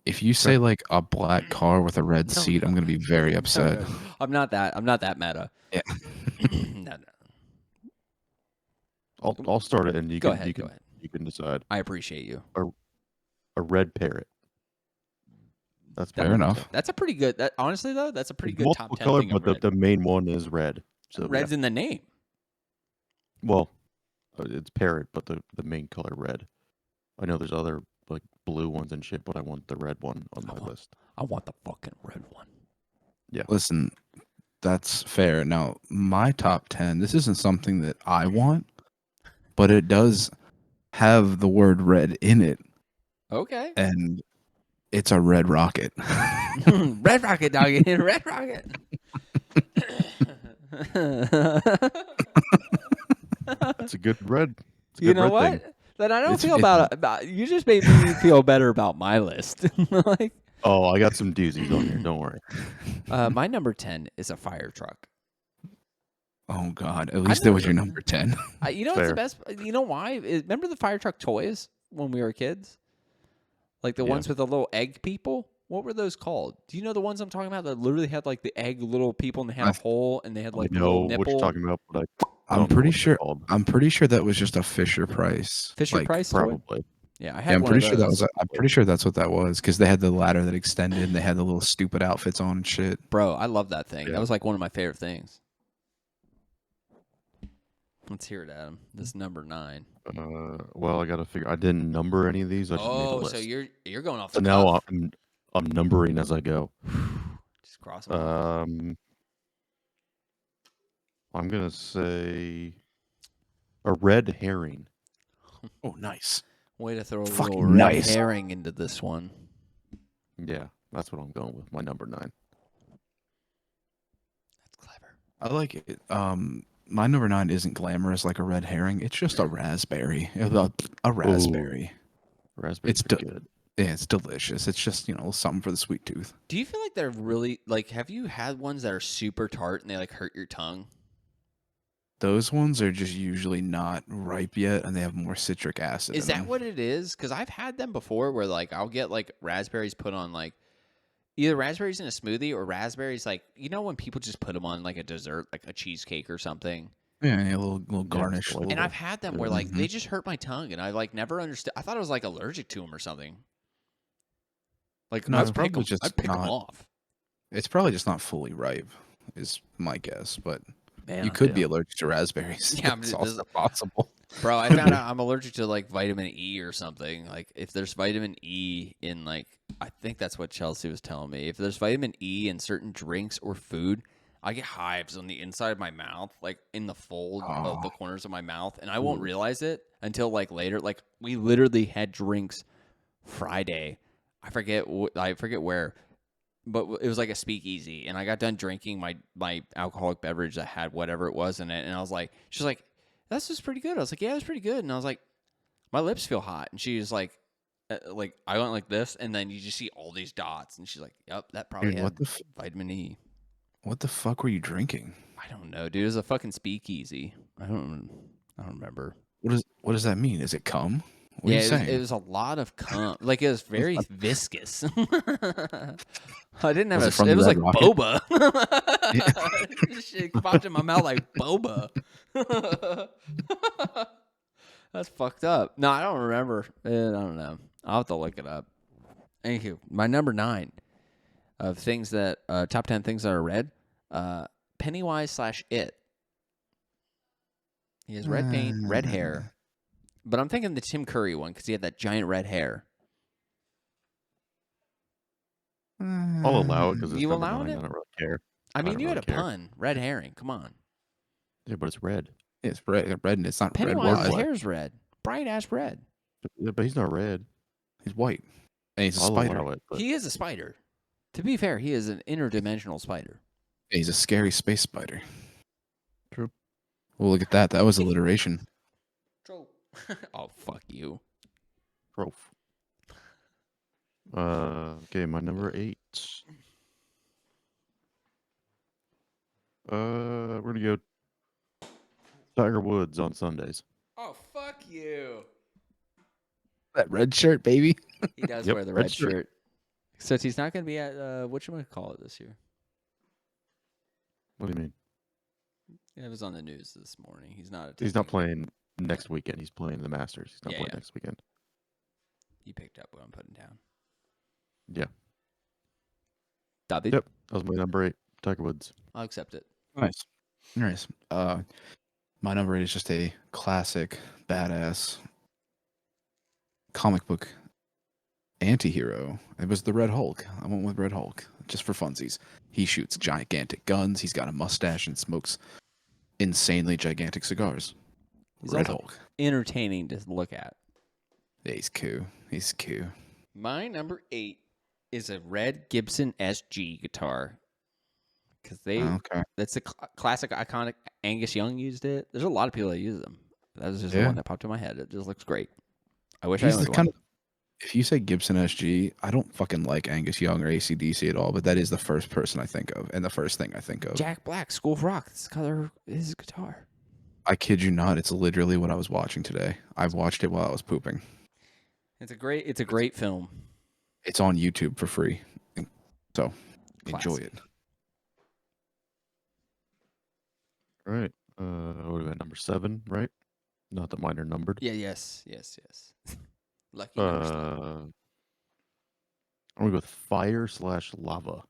If you say like a black car with a red seat, I'm gonna be very upset. No. I'm not that meta. Yeah. No. I'll start it, and you Go can ahead. you can decide. I appreciate you. A red parrot. That's Fair enough. That's a pretty good. Honestly though, that's a pretty It's good top multiple 10 color, thing of but red. the main one is red. So Red's in the name. well, it's parrot, but the main color red. I know there's other like blue ones and shit, but I want the red one on my list. I want the fucking red one. Listen, that's fair. Now, my top 10, this isn't something that I want, but it does have the word red in it, Okay. and it's a red rocket. Red Rocket, doggy. Red Rocket. That's a good red. It's a You good know red what? thing. Then I don't It's- feel it's- about. You just made me feel better about my list. Like, Oh, I got some doozies on here. Don't worry. my number 10 is a fire truck. Oh God! At least that was your number 10. You know what's the Fair. best? You know why? Remember the fire truck toys when we were kids? Like the Yeah. ones with the little egg people? What were those called? Do you know the ones I'm talking about that literally had like the egg little people and they had a hole and they had like I the know little what nipple? you're talking about, but I I'm don't know pretty what they're sure. called. I'm pretty sure that was just a Fisher Price. Fisher like, Price toy? Probably. Yeah, I Yeah, had I'm one pretty of sure that those. was. I'm pretty sure that's what that was because they had the ladder that extended. and They had the little stupid outfits on and shit. Bro, I love that thing. Yeah. That was like one of my favorite things. Let's hear it, Adam. This is number 9. Well, I gotta figure. I didn't number any of these. I just made a Oh, list. so you're going off So the now cuff. I'm numbering as I go. Just cross them off. I'm gonna say a red herring. Oh, nice. Way to throw a Fucking little red nice. herring into this one. Yeah, that's what I'm going with. My number 9. That's clever. I like it. My number 9 isn't glamorous like a red herring. It's just a raspberry. A raspberry. Raspberry's It's pretty good. Yeah, it's delicious. It's just something for the sweet tooth. Do you feel like they're really like? Have you had ones that are super tart and they like hurt your tongue? Those ones are just usually not ripe yet, and they have more citric acid. Is in that them. what it is? Because I've had them before, where like I'll get like raspberries put on like either raspberries in a smoothie or raspberries like when people just put them on like a dessert, like a cheesecake or something. Yeah, a little garnish. it's a little And bit. I've had them where like they Mhm. just hurt my tongue, and I like never understood. I thought I was like allergic to them or something. Like No, I'd it's pick probably 'em- just I'd pick them not- off. It's probably just not fully ripe, is my guess. But Man, you could be allergic to raspberries. Yeah, It's but also possible. Bro, I found out I'm allergic to like vitamin E or something. Like if there's vitamin E in like I think that's what Chelsea was telling me. If there's vitamin E in certain drinks or food, I get hives on the inside of my mouth, like in the fold of the corners of my mouth, and I won't realize it until like later. Like we literally had drinks Friday. I forget where, but it was like a speakeasy, and I got done drinking my alcoholic beverage that had whatever it was in it, and I was like, she's like, "That's just pretty good." I was like, "Yeah, it's pretty good," and I was like, "My lips feel hot," and she was like I went like this, and then you just see all these dots, and she's like, "Yep, that probably Dude, had what the vitamin E." what the fuck were you drinking? I don't know, dude. It was a fucking speakeasy. I don't remember. What does that mean? Is it cum? What are you saying? It was a lot of cum. Like it was very viscous. I didn't have Was it from it the was Red like Rocket? boba. Shit popped in my mouth like boba. That's fucked up. No, I don't remember. I don't know. I'll have to look it up. Thank you. My number 9 of things that top 10 things that are red. Pennywise / It. He has red paint, red hair. But I'm thinking the Tim Curry one because he had that giant red hair. I'll allow it because it's You number allowing 9. it? I don't really care. I mean, don't you had really a care. pun. Red herring. Come on. Yeah, but it's red. It's red, and it's not red. Pennywise's Why? hair's red. Bright ass red. Yeah, but he's not red. He's white, and he's a I'll spider. allow it. But He is a spider. To be fair, he is an interdimensional spider. Yeah, he's a scary space spider. True. Well, look at that. That was alliteration. Oh, fuck you. Prof. Okay, my number 8. We're gonna go Tiger Woods on Sundays. Oh, fuck you. That red shirt, baby. He does Yep, wear the red red shirt. shirt. Except he's not going to be at, whatchamacallit this year. What do you mean? It was on the news this morning. He's not. He's not attending. playing next weekend. He's playing the Masters. He's not Yeah, playing yeah. next weekend. You picked up what I'm putting down. Yeah. David? Yep. That was my number 8. Tiger Woods. I'll accept it. Nice. My number 8 is just a classic, badass comic book anti-hero. It was the Red Hulk. I went with Red Hulk just for funsies. He shoots gigantic guns. He's got a mustache and smokes insanely gigantic cigars. He's Red also Hulk. entertaining to look at. Yeah, he's cool. He's cool. My number 8 is a red Gibson SG guitar. Because Okay. that's a classic, iconic. Angus Young used it. There's a lot of people that use them. That was just the Yeah. one that popped in my head. It just looks great. I wish I He's the owned kind one. of. If you say Gibson SG, I don't fucking like Angus Young or AC/DC at all, but that is the first person I think of and the first thing I think of. Jack Black, School of Rock. This color his guitar. I kid you not, it's literally what I was watching today. I've watched it while I was pooping. It's a great film. It's on YouTube for free. So enjoy Classic. it. All right. What are we at? Number 7, right? Not that mine are numbered. Yeah, yes. Lucky number seven. I'm gonna go with fire/lava.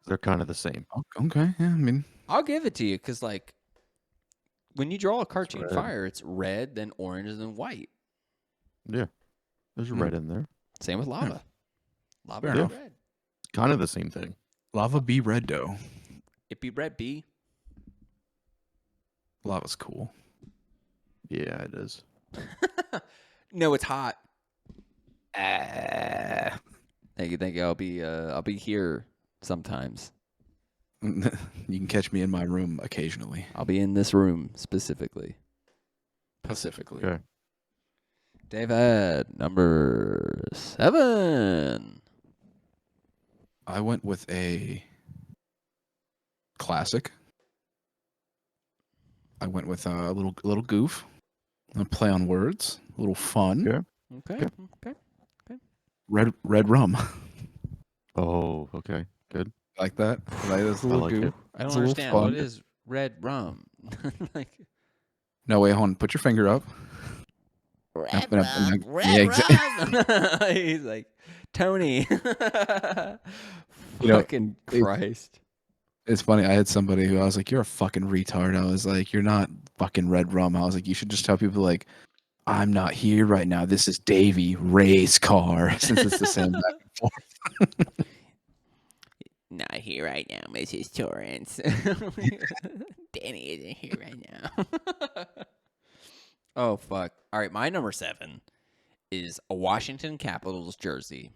They're kind of the same. Okay, yeah, I mean, I'll give it to you because, like, when you draw a cartoon red. fire, it's red, then orange, and then white. Yeah. There's Hmm. red in there. Same with lava. Lava Fair be enough. red. Kind of the same thing. lava be red dough. It be red B. Lava's cool. Yeah, it is. No, it's hot. Ah. Thank you. I'll be here sometimes. You can catch me in my room occasionally. I'll be in this room specifically. Okay. David, number 7. I went with a classic. I went with a little goof, a play on words, a little fun. Yeah. Okay. Red rum, Oh, okay. Good. like that. Like this I little like goof. it. I don't It's a little understand. What fun. is red rum? Like No, wait, hold on. Put your finger up. red no, rum. no, Red yeah, exactly. rum. He's like Tony. You know, Fucking Christ. It's funny. I had somebody who I was like, "You're a fucking retard." I was like, "You're not fucking red rum." I was like, "You should just tell people like, I'm not here right now. This is Davey Ray's car." Since it's the same back and forth. Not here right now, Mrs. Torrance. Danny isn't here right now. Oh, fuck. All right, my number 7 is a Washington Capitals jersey.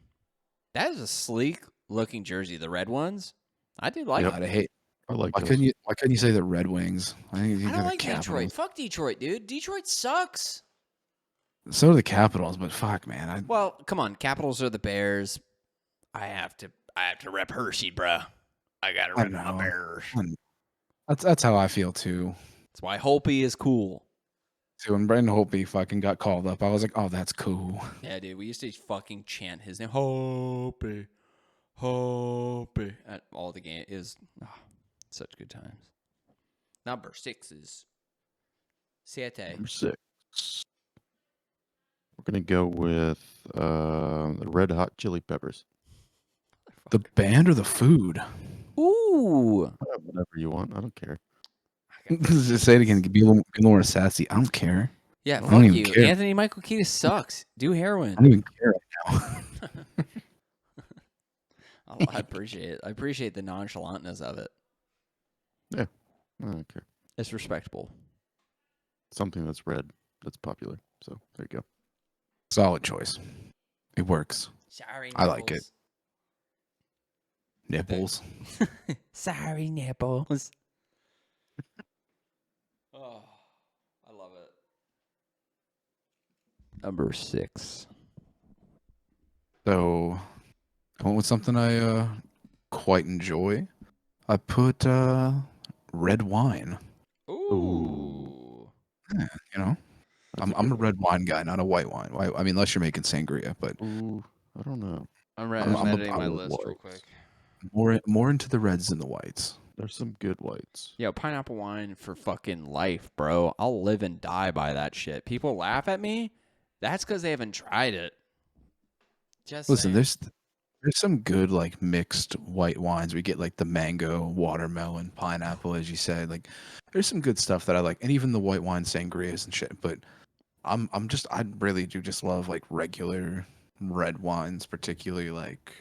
That is a sleek-looking jersey. The red ones, I do like God, it. I hate. I like Why those. couldn't you say the Red Wings? I think you I got don't the like Detroit. Capitals. Fuck Detroit, dude. Detroit sucks. So do the Capitals, but fuck, man. Well, come on. Capitals are the Bears. I have to rep Hershey, bruh. I gotta I rep my know. Bears. That's how I feel too. That's why Holpe is cool. So when Brendan Holtby fucking got called up, I was like, "Oh, that's cool." Yeah, dude. We used to fucking chant his name. Holpe. At all the game. It was such good times. Number 6 is Siete. Number 6. We're gonna go with the Red Hot Chili Peppers. The band or the food? Ooh. Whatever you want. I don't care. Just say it again. Be a little more sassy. I don't care. Yeah, I don't fuck even you. care. Anthony Michael Kiedis sucks. Do heroin. I don't even care right now. I appreciate it. I appreciate the nonchalantness of it. I don't care. It's respectable. Something that's red that's popular. So there you go. Solid choice. It works. Sorry, I like it. Nipples. Sorry, nipples. Oh, I love it. Number 6. So I went with something I quite enjoy. I put red wine. Ooh. Yeah, you know, That's I'm a good red wine guy, not a white wine. I mean, unless you're making sangria, but one. Ooh, I don't know. I'm I'm editing my about list real whites. quick. more into the reds than the whites. There's some good whites. Yo, pineapple wine for fucking life, bro. I'll live and die by that shit. People laugh at me. That's because they haven't tried it. Just Listen, saying. there's some good like mixed white wines. We get like the mango, watermelon, pineapple, as you said. Like, there's some good stuff that I like, and even the white wine sangrias and shit. But I really do just love like regular red wines, particularly like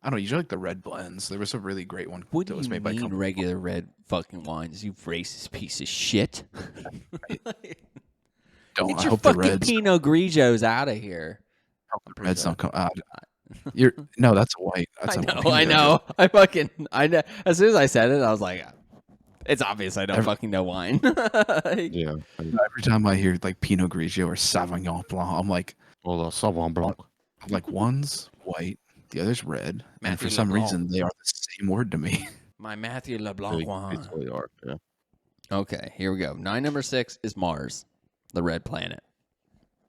I don't know. Usually like the red blends. There was a really great one What that do was you made by a mean company. regular red fucking wines? You racist piece of shit. Don't Get I your hope the fucking reds Pinot Grigios out of here. I'm pretty reds sure. don't come out. You're no, that's white. That's I a know, Pinot I Grigio. know. I know. As soon as I said it, I was like, it's obvious I don't fucking know wine. Yeah. Every time I hear like Pinot Grigio or Sauvignon Blanc, I'm like, Well, Sauvignon Blanc. one's white, the other's red, and Matthew for some LeBlanc. reason they are the same word to me. My Matthew LeBlanc They wine. totally are. Yeah. Okay, here we go. Number 6 is Mars, the red planet.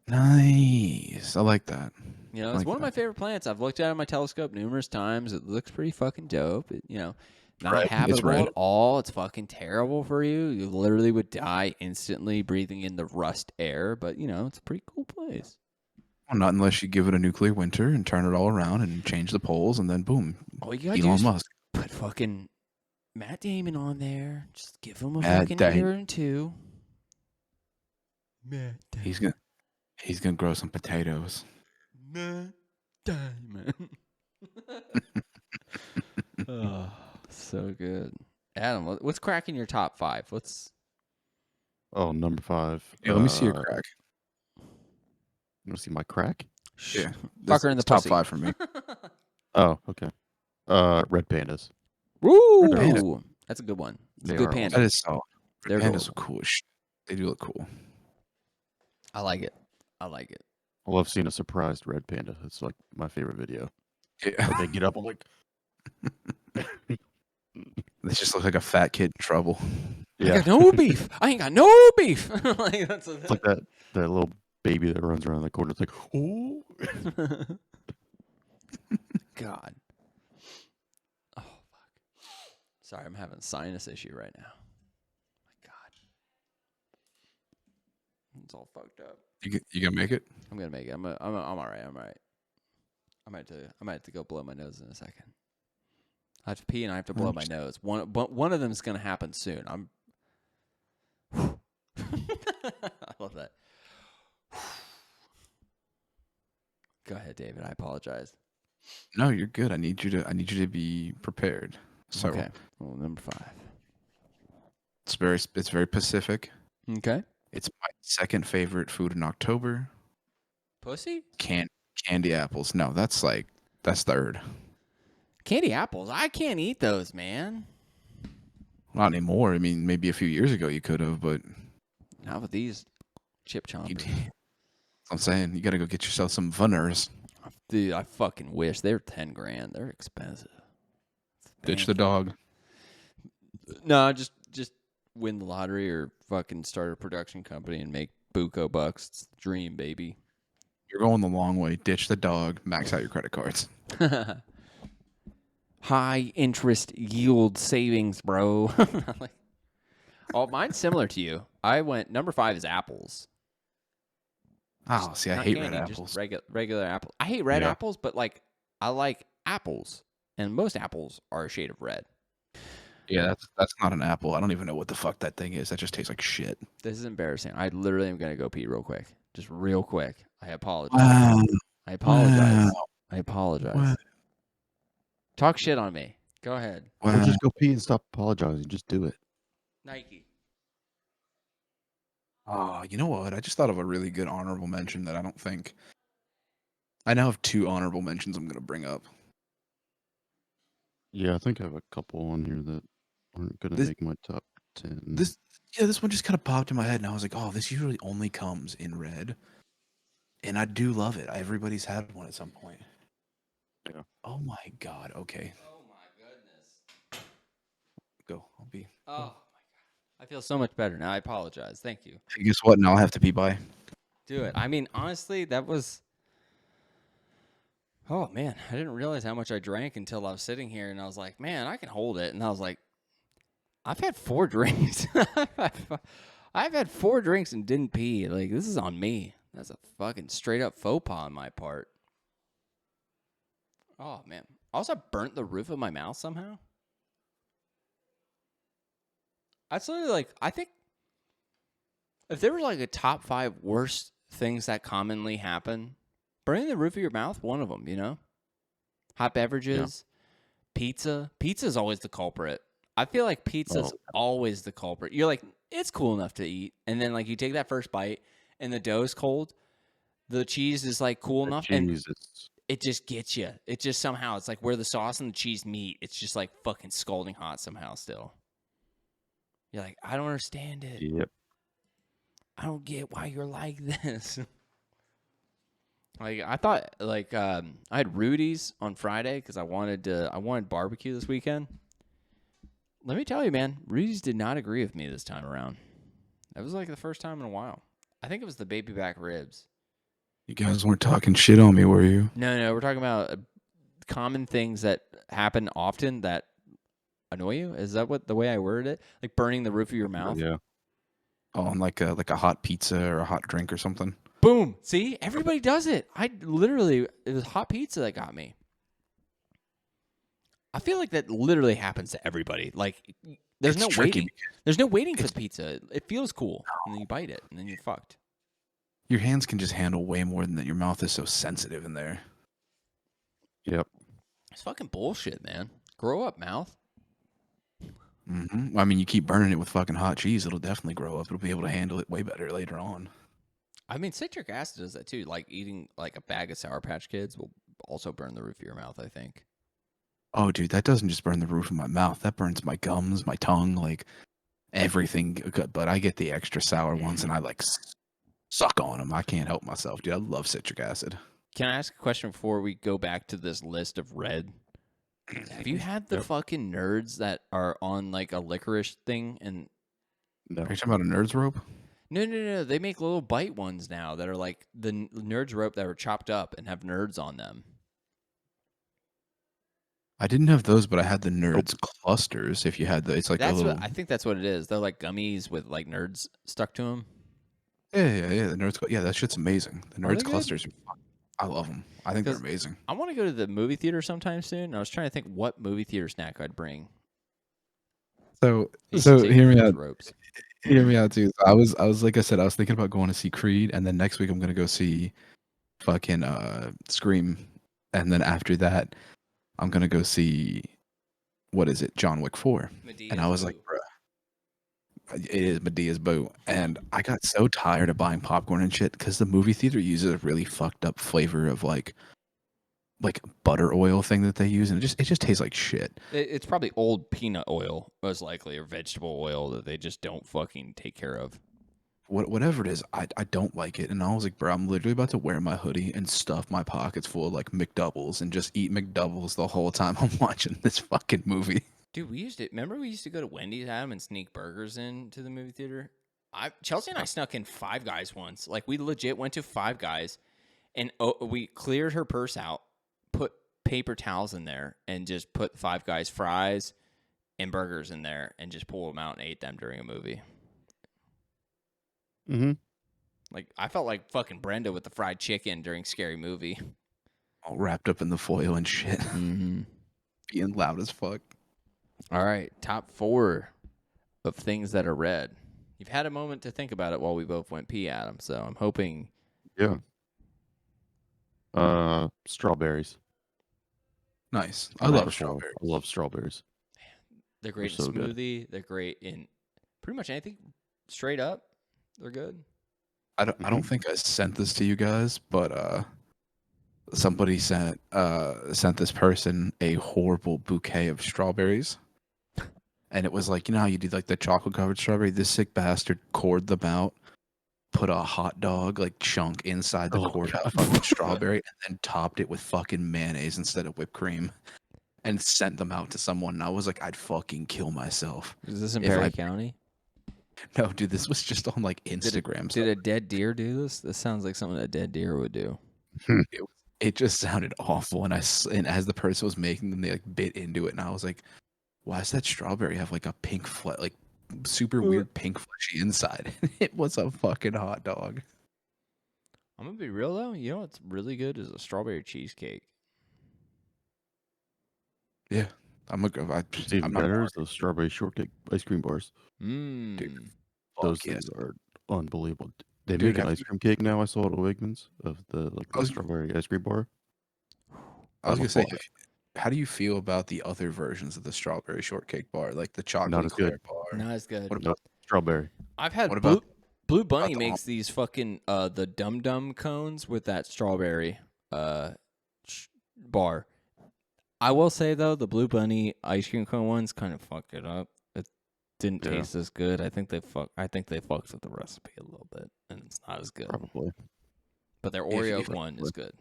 Nice, I like that. You know, I it's like one of my that. favorite planets. I've looked at it on my telescope numerous times. It looks pretty fucking dope. Not Red. It's habitable red. at all. It's fucking terrible for you. You literally would die instantly breathing in the rust air, but it's a pretty cool place. Well, not unless you give it a nuclear winter and turn it all around and change the poles, and then boom, All you gotta do Elon is Musk. put fucking Matt Damon on there. Just give him a Matt fucking Damon. year or two. Matt Damon. He's gonna grow some potatoes. Matt Damon. Oh, so good. Adam, what's cracking your top 5? Oh, number 5. Yeah, let me see your crack. You want to see my crack? Yeah, Fucker in the top pussy. 5 for me. Oh, okay. Red pandas. Woo! Panda. That's a good one. It's They a good are panda. That is solid. They're Pandas are adorable. cool as shit. They do look cool. I like it. I like it. I love seeing a surprised red panda. It's like my favorite video. Yeah, Like, they get up, I'm like, they just look like a fat kid in trouble. I yeah. got no beef. I ain't got no beef. Like, that's It's like that little baby that runs around the corner. It's like, oh. God. Oh, fuck. Sorry, I'm having a sinus issue right now. My God. It's all fucked up. You gonna make it? I'm gonna make it. I'm all right. I'm all right. I might have to go blow my nose in a second. I have to pee and I have to blow my nose. One of them is gonna happen soon. I love that. Go ahead, David. I apologize. No, you're good. I need you to be prepared. So Okay. Well, number 5. it's very Pacific. Okay. It's my second favorite food in October. Pussy? Candy apples. No, that's third. Candy apples. I can't eat those, man. Not anymore. I mean, maybe a few years ago you could have, but Not with these chip you, chompers. that's what I'm saying. You got to go get yourself some Vunners. Dude, I fucking wish. They're $10,000. They're expensive. Ditch the dog. No, just win the lottery or fucking start a production company and make buco bucks. It's the dream, baby. You're going the long way. Ditch the dog. Max out your credit cards. High interest yield savings, bro. Oh, mine's similar to you. I went number 5 is apples. Oh, see, I Not hate candy, red just apples. regular apples. I hate red Yeah. apples, but I like apples, and most apples are a shade of red. Yeah, that's not an apple. I don't even know what the fuck that thing is. That just tastes like shit. This is embarrassing. I literally am gonna go pee real quick, just real quick. I apologize. Wow. I apologize. Wow. I apologize. Wow. Talk shit on me. Go ahead. Or Wow. just go pee and stop apologizing. Just do it. Nike. Oh, you know what? I just thought of a really good honorable mention that I don't think. I now have 2 honorable mentions I'm going to bring up. Yeah, I think I have a couple on here that aren't going to This- make my top 10. This one just kind of popped in my head, and I was like, oh, this usually only comes in red. And I do love it. Everybody's had one at some point. Yeah. Oh my God. Okay. Oh my goodness. Go. I'll be. Oh my god. I feel so much better now. I apologize. Thank you. Guess what? Now I'll have to pee by. Do it. I mean, honestly, that was. Oh man, I didn't realize how much I drank until I was sitting here, and I was like, man, I can hold it. And I was like, I've had 4 drinks. I've had 4 drinks and didn't pee. Like, this is on me. That's a fucking straight up faux pas on my part. Oh man. Also burnt the roof of my mouth somehow. That's literally like, I think if there was like a top 5 worst things that commonly happen Burning the roof of your mouth, one of them, you know? Hot beverages, pizza. Pizza's always the culprit. I feel like pizza's always the culprit. You're like, it's cool enough to eat. And then, like, you take that first bite and the dough's cold. The cheese is, like, cool enough. And Jesus. it just gets you. It just somehow, it's like where the sauce and the cheese meet. It's just, like, fucking scalding hot somehow still. You're like, I don't understand it. Yep. I don't get why you're like this. Like I thought, like I had Rudy's on Friday because I wanted barbecue this weekend. Let me tell you, man, Rudy's did not agree with me this time around. That was like the first time in a while. I think it was the baby back ribs. You guys weren't talking shit on me, were you? No, we're talking about common things that happen often that annoy you. Is that what the way I worded it? Like burning the roof of your mouth. Yeah. Oh, and like a hot pizza or a hot drink or something. Boom. See, everybody does it. It was hot pizza that got me. I feel like that literally happens to everybody. Like, there's It's no tricky waiting. There's no waiting for the pizza. It feels cool, and then you bite it, and then you're fucked. Your hands can just handle way more than that. Your mouth is so sensitive in there. Yep. It's fucking bullshit, man. Grow up, mouth. Mm-hmm. I mean, you keep burning it with fucking hot cheese, it'll definitely grow up. It'll be able to handle it way better later on. I mean, citric acid does that too. Like eating like a bag of Sour Patch Kids will also burn the roof of your mouth, I think. Oh, dude, that doesn't just burn the roof of my mouth. That burns my gums, my tongue, like everything. But I get the extra sour ones, and I like suck on them. I can't help myself, dude. I love citric acid. Can I ask a question before we go back to this list of red? Have you had the fucking nerds that are on like a licorice thing? And No. Are you talking about a Nerds rope? no. They make little bite ones now that are like the nerds rope that were chopped up and have nerds on them. I didn't have those, but I had the Nerds clusters. If you had the, it's like That's a little. what I think. That's what it is. They're like gummies with like nerds stuck to them. Yeah. The Nerds. Yeah, that shit's amazing. The Are they Nerds good? clusters. I love them. I think they're 'Cause amazing. I want to go to the movie theater sometime soon. And I was trying to think what movie theater snack I'd bring. So I used to take hear me those out. ropes. Hear me out too. So I was like I said, I was thinking about going to see Creed, and then next week I'm gonna go see fucking Scream, and then after that I'm gonna go see what is it, John Wick 4. And I was like, bruh, it is Medea's Boo. And I got so tired of buying popcorn and shit because the movie theater uses a really fucked up flavor of like butter oil thing that they use, and it just tastes like shit. It's probably old peanut oil, most likely, or vegetable oil that they just don't fucking take care of. Whatever it is, I don't like it. And I was like, bro, I'm literally about to wear my hoodie and stuff my pockets full of like McDoubles and just eat McDoubles the whole time I'm watching this fucking movie. Dude, we used to go to Wendy's, Adam, and sneak burgers into the movie theater. Chelsea and I snuck in Five Guys once. Like, we legit went to Five Guys, and we cleared her purse out, put paper towels in there, and just put Five Guys fries and burgers in there, and just pulled them out and ate them during a movie. Mm-hmm. Like, I felt like fucking Brenda with the fried chicken during Scary Movie. All wrapped up in the foil and shit. Mm-hmm. Being loud as fuck. All right, top 4 of things that are red. You've had a moment to think about it while we both went pee, Adam, so I'm hoping... Yeah. Strawberries. Nice. I love Rabbit hole. strawberries. I love strawberries. They're great They're in so good. smoothie. They're great in pretty much anything straight up. They're good. I don't think I sent this to you guys, but somebody sent this person a horrible bouquet of strawberries. And it was like, you know how you do like the chocolate covered strawberry? This sick bastard cored them out, put a hot dog like chunk inside the cored fucking strawberry, and then topped it with fucking mayonnaise instead of whipped cream, and sent them out to someone. And I was like, I'd fucking kill myself. Is this in If Perry I- County? No, dude, this was just on like Instagram. Did a dead deer do this? This sounds like something a dead deer would do. It just sounded awful, and and as the person was making them, they like bit into it, and I was like, why does that strawberry have like a pink like super weird pink fleshy inside? It was a fucking hot dog. I'm gonna be real though. You know what's really good is a strawberry cheesecake. Yeah, I'm It's even not better is those strawberry shortcake ice cream bars. Mmm. Dude. Those Fuck yes. things are unbelievable. They Dude, make an have ice you- cream cake now. I saw at Wegmans of the I was, strawberry ice cream bar. I was I'm a gonna say, fan. how do you feel about the other versions of the strawberry shortcake bar, like the Not chocolate as good. eclair bar? Not as good. What No about strawberry. I've had what about Blue Bunny the makes these fucking the Dum Dum cones with that strawberry bar. I will say though, the Blue Bunny ice cream cone ones kind of fucked it up. It didn't Yeah. taste as good. I think they fucked with the recipe a little bit, and it's not as good. Probably. But their If- Oreo if- one is good.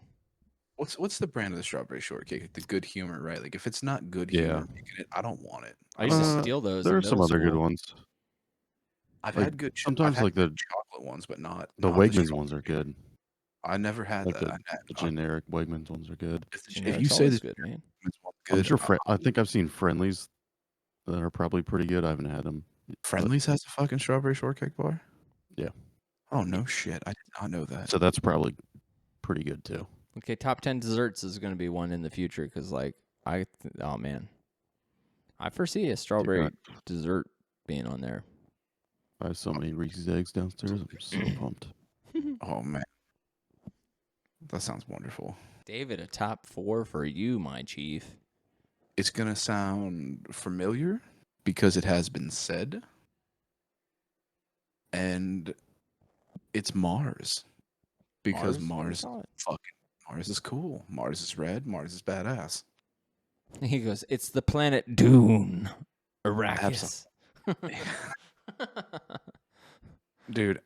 what's the brand of the strawberry shortcake? The Good Humor, right? Like if it's not Good Yeah. Humor making it, I don't want it. I used to Uh, steal those. There in are some middle other good school. ones. I've Like, had good. sometimes, I've had like, the good chocolate ones, but not The not Wegmans straw- ones are good. I never had Like that. the generic Wegmans ones are good. If you say Generic's the always good, man. Wegmans one's I'm good, sure. I think I've seen Friendlies that are probably pretty good. I haven't had them. Friendlies has a fucking strawberry shortcake bar. Yeah. Oh no shit! I did not know that. So that's probably pretty good too. Okay, top 10 desserts is going to be one in the future because, like, oh man, I foresee a strawberry dessert being on there. I have so many Reese's eggs downstairs. I'm so pumped. Oh man, that sounds wonderful. David, a top 4 for you, my chief. It's gonna sound familiar because it has been said, and it's Mars. Because Mars is cool. Mars is red. Mars is badass. He goes, it's the planet Dune, Arrakis. Dude,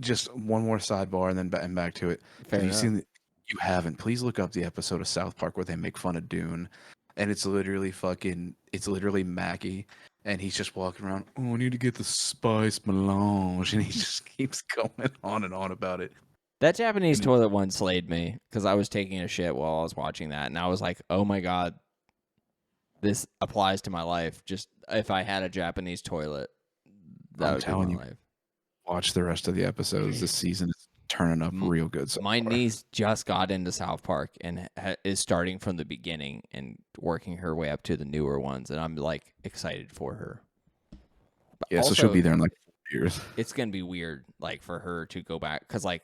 just one more sidebar and then back to it. Fair Have you enough. seen? You haven't? Please look up the episode of South Park where they make fun of Dune, and it's literally Mackie, and he's just walking around. Oh, I need to get the spice melange, and he just keeps going on and on about it. That Japanese toilet one slayed me because I was taking a shit while I was watching that, and I was like, oh my god, this applies to my life. Just if I had a Japanese toilet, that I'm would telling be you. my life. Watch the rest of the episodes. This season is turning up real good. So My far. niece just got into South Park and is starting from the beginning and working her way up to the newer ones, and I'm like excited for her. But Yeah, so she'll also, be there in like 4 years. It's gonna be weird, like for her to go back, cause like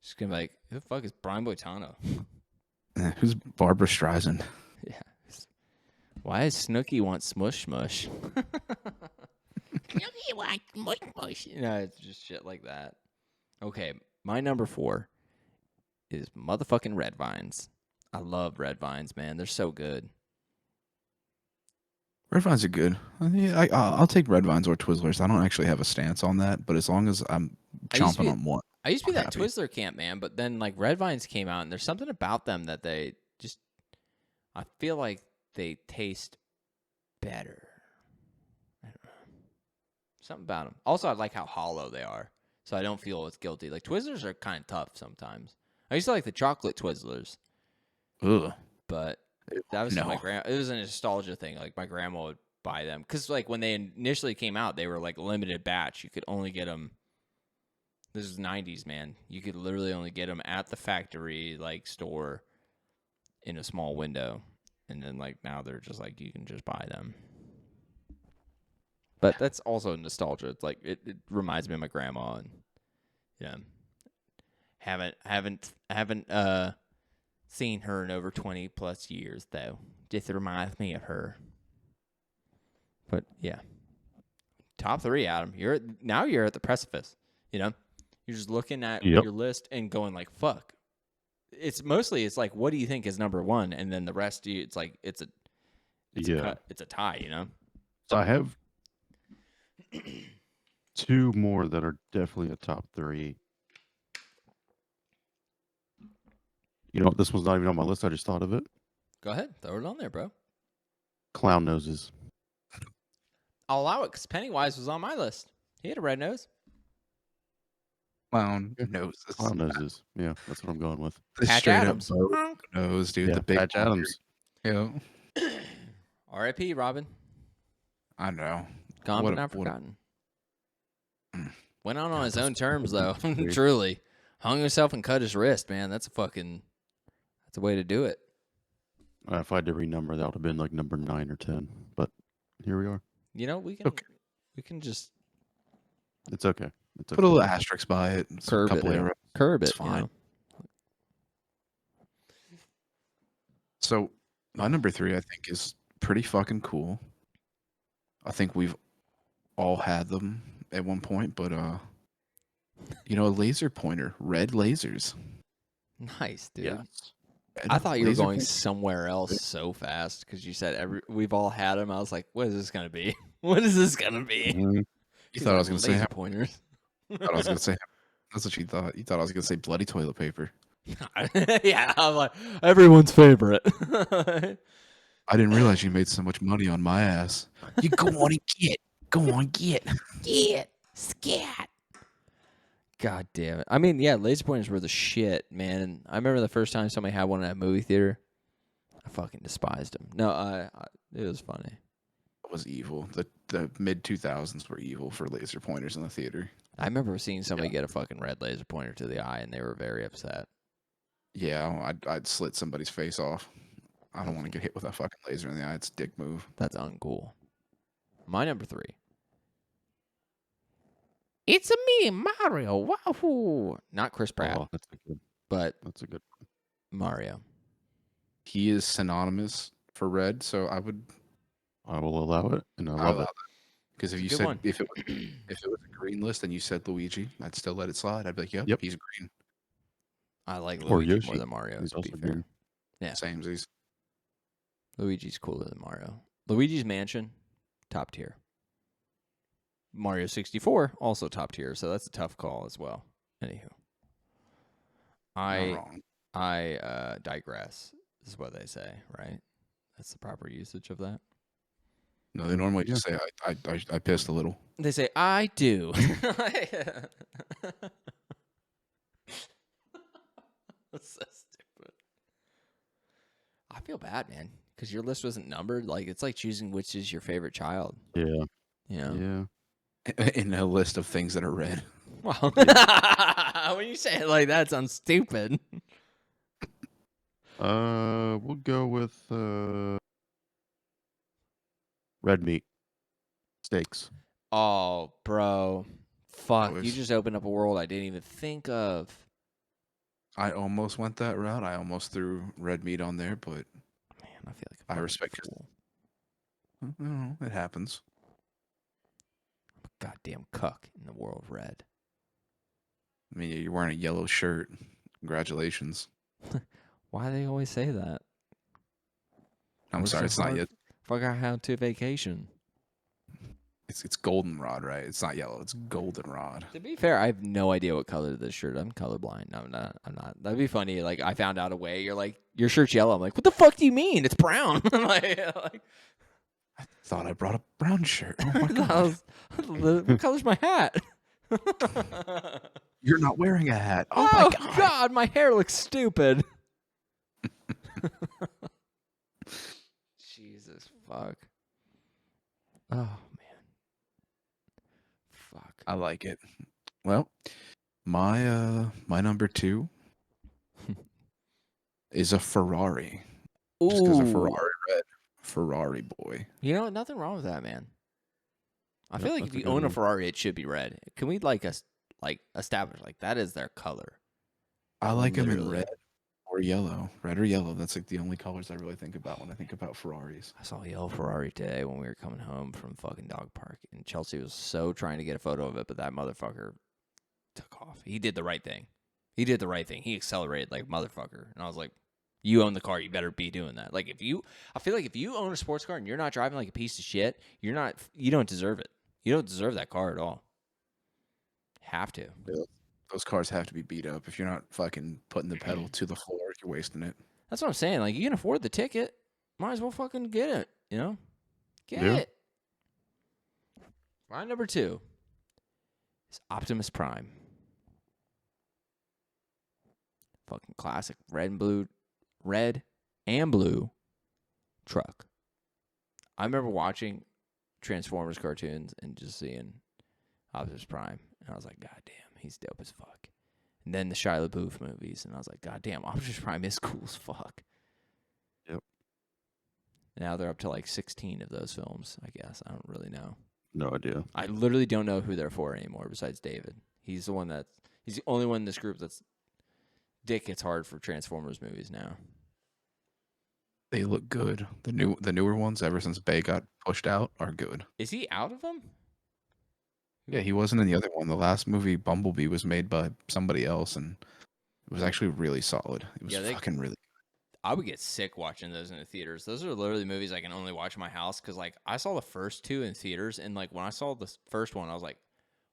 she's gonna be like, "Who the fuck is Brian Boitano?" Who's Barbara Streisand? Yeah. Why does Snooki want smush smush? Snooki wants smush smush. You know, it's just shit like that. Okay, my number 4 is motherfucking red vines. I love red vines, man. They're so good. Red vines are good. I'll take red vines or Twizzlers. I don't actually have a stance on that, but as long as I'm I used to chomping be- on one, I used to be I'm that happy. Twizzler camp, man, but then like red vines came out, and there's something about them that they just, I feel like they taste better. I don't know. Something about them. Also, I like how hollow they are, so I don't feel as guilty. Like Twizzlers are kind of tough sometimes. I used to like the chocolate Twizzlers, Ugh. but that was just my No. grandma. It was a nostalgia thing. Like my grandma would buy them because like when they initially came out, they were like limited batch. You could only get them. This is 90s, man. You could literally only get them at the factory like store in a small window, and then like now they're just like you can just buy them. But that's also nostalgia. It's like it reminds me of my grandma, and yeah, haven't seen her in over 20 plus years though. Just reminds me of her. But yeah, top 3, Adam. You're at the precipice. You know, you're just looking at Yep. your list and going like, "Fuck." It's like, what do you think is number 1, and then the rest, it's like it's a cut, it's a tie. You know. So I have 2 more that are definitely a top 3. You know what? This one's not even on my list. I just thought of it. Go ahead, throw it on there, bro. Clown noses. I'll allow it because Pennywise was on my list. He had a red nose. Clown noses. Clown noses. Yeah, that's what I'm going with. The Patch straight Adams. up boat nose, dude. Yeah, The big Patch Adams. Yeah, R.I.P. Robin. I know. Gone What but a- not what a- forgotten. Mm. Went out on his that's own terms, though. crazy. Truly. Hung himself and cut his wrist, man. That's a way to do it. If I had to renumber, that would have been like number 9 or 10. But here we are. You know, we Okay. can just It's okay. It's Put a little okay. asterisk by it. It's a Curb it. couple arrows. Curb it. It's fine. You know? So my number 3, I think, is pretty fucking cool. I think we've all had them at one point, but a laser pointer, red lasers. Nice, dude. Yes. Red I thought you were laser going pointer. somewhere else so fast because you said we've all had them. I was like, what is this gonna be? What is this gonna be? Mhm. You thought I was gonna say? laser pointers. Thought I was gonna say. That's what you thought. You thought I was gonna say bloody toilet paper. Yeah, I'm like everyone's favorite. I didn't realize you made so much money on my ass. You go on and get. Go on, get. Get scat. God damn it! I mean, yeah, laser pointers were the shit, man. And I remember the first time somebody had one at a movie theater. I fucking despised them. No, it was funny. It was evil. The mid 2000s were evil for laser pointers in the theater. I remember seeing somebody get a fucking red laser pointer to the eye, and they were very upset. Yeah, I'd slit somebody's face off. I don't want to get hit with a fucking laser in the eye. It's a dick move. That's uncool. My number 3. It's a me, Mario. Wahoo! Not Chris Pratt, Oh, that's a good. but That's a good. Mario. He is synonymous for red, so I would I will allow it, and I I love allow it. that. Because if It's a you good said one. if it was a green list and you said Luigi, I'd still let it slide. I'd be like, Yep. he's green. I like Or Luigi more Yoshi. than Mario. He's To be also fair, green. Yeah. Samesies. Luigi's cooler than Mario. Luigi's Mansion, top tier. Mario 64, also top tier. So that's a tough call as well. Anywho, Not wrong. I digress. Is what they say, right? That's the proper usage of that. No, they normally just say I pissed a little. They say I do. That's so stupid. I feel bad, man, because your list wasn't numbered. Like it's like choosing which is your favorite child. Yeah. You know? Yeah. In a list of things that are red. Well, when you say it like that, it sounds stupid. We'll go with red meat steaks. Oh, bro. Fuck. You Always. just opened up a world I didn't even think of. I almost went that route. I almost threw red meat on there, but Man, I feel like I a respect fucking your- fool. it happens. I'm a goddamn cuck in the world of red. I mean, you're wearing a yellow shirt. Congratulations. Why do they always say that? I'm Worked sorry, so it's not hard. yet. Fuck, I had to vacation. It's goldenrod, right? It's not yellow. It's goldenrod. To be fair, I have no idea what color this shirt. I'm colorblind. No, I'm not. I'm not. That'd be funny. Like I found out a way. You're like, your shirt's yellow. I'm like, what the fuck do you mean? It's brown. like, I thought I brought a brown shirt. Oh my I god! what color's my hat? You're not wearing a hat. Oh, Oh my god! my hair looks stupid. Jesus fuck. Oh man. Fuck. I like it. Well, my number 2 is a Ferrari. Just because of Ferrari red. Ferrari boy. You know, nothing wrong with that, man. I Yep, feel like that's if a you good own a one. Ferrari, it should be red. Can we establish like that is their color? I like them in Literally. red or yellow. Red or yellow. That's like the only colors I really think about when I think about Ferraris. I saw a yellow Ferrari today when we were coming home from fucking dog park, and Chelsea was so trying to get a photo of it, but that motherfucker took off. He did the right thing. He accelerated like a motherfucker, and I was like, "You own the car. You better be doing that." Like I feel like if you own a sports car and you're not driving like a piece of shit, you don't deserve it. You don't deserve that car at all. Have to. Those cars have to be beat up. If you're not fucking putting the pedal to the floor, you're wasting it. That's what I'm saying. Like, you can afford the ticket. Might as well fucking get it, you know? Get Yeah. it. My number 2 is Optimus Prime. Fucking classic red and blue truck. I remember watching Transformers cartoons and just seeing Optimus Prime. And I was like, God damn, he's dope as fuck. And then the Shia LaBeouf movies, and I was like, God damn, Optimus Prime is cool as fuck. Yep. Now they're up to like 16 of those films, I guess. I don't really know. No idea. I literally don't know who they're for anymore besides David. He's the only one in this group that's dick gets hard for Transformers movies now. They look good. The newer ones, ever since Bay got pushed out, are good. Is he out of them? Yeah, he wasn't in the other one. The last movie, Bumblebee, was made by somebody else, and it was actually really solid. It was Yeah, fucking really. I would get sick watching those in the theaters. Those are literally movies I can only watch in my house because, like, I saw the first two in theaters, and like when I saw the first one, I was like,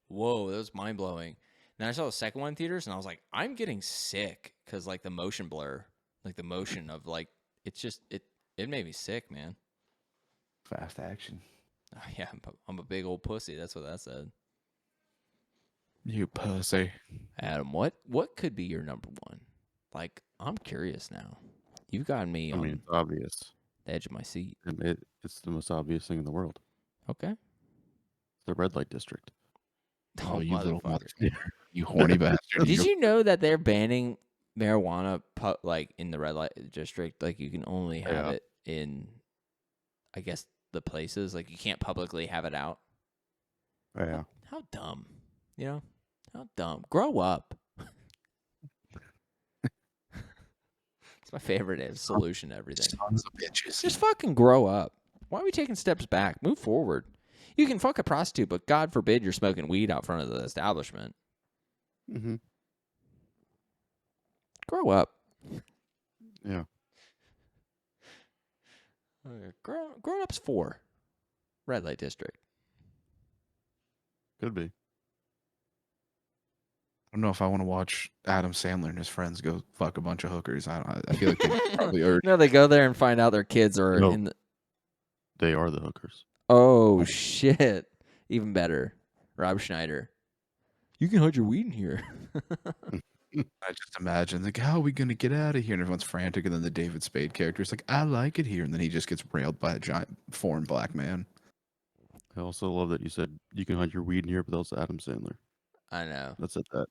"Whoa, that was mind blowing." Then I saw the second one in theaters, and I was like, "I'm getting sick" because like the motion blur, like the motion of like it's just it made me sick, man. Fast action. Yeah, I'm a big old pussy. That's what that said. You pussy. Adam, what could be your number one? Like, I'm curious now. You've gotten me I on mean, it's obvious. the edge of my seat. And it's the most obvious thing in the world. Okay. The red light district. Oh, you little motherfucker. motherfucker. You horny bastard. Did you know that they're banning marijuana like in the red light district? Like, you can only have Yeah. it in, I guess, the places. Like, you can't publicly have it out. Yeah. How dumb. You know? How dumb. Grow up. It's my favorite solution to everything. Sons of bitches. Just fucking grow up. Why are we taking steps back? Move forward. You can fuck a prostitute, but God forbid you're smoking weed out front of the establishment. Mm-hmm. Grow up. Yeah. Grown ups 4. Red light district. Could be. I don't know if I want to watch Adam Sandler and his friends go fuck a bunch of hookers. I feel like they probably are. No, they go there and find out their kids are No. in the. They are the hookers. Oh, shit. Even better. Rob Schneider. You can hide your weed in here. I just imagine, like, how are we going to get out of here? And everyone's frantic. And then the David Spade character is like, I like it here. And then he just gets railed by a giant foreign black man. I also love that you said you can hide your weed in here, but that was Adam Sandler. I know. That's it. That.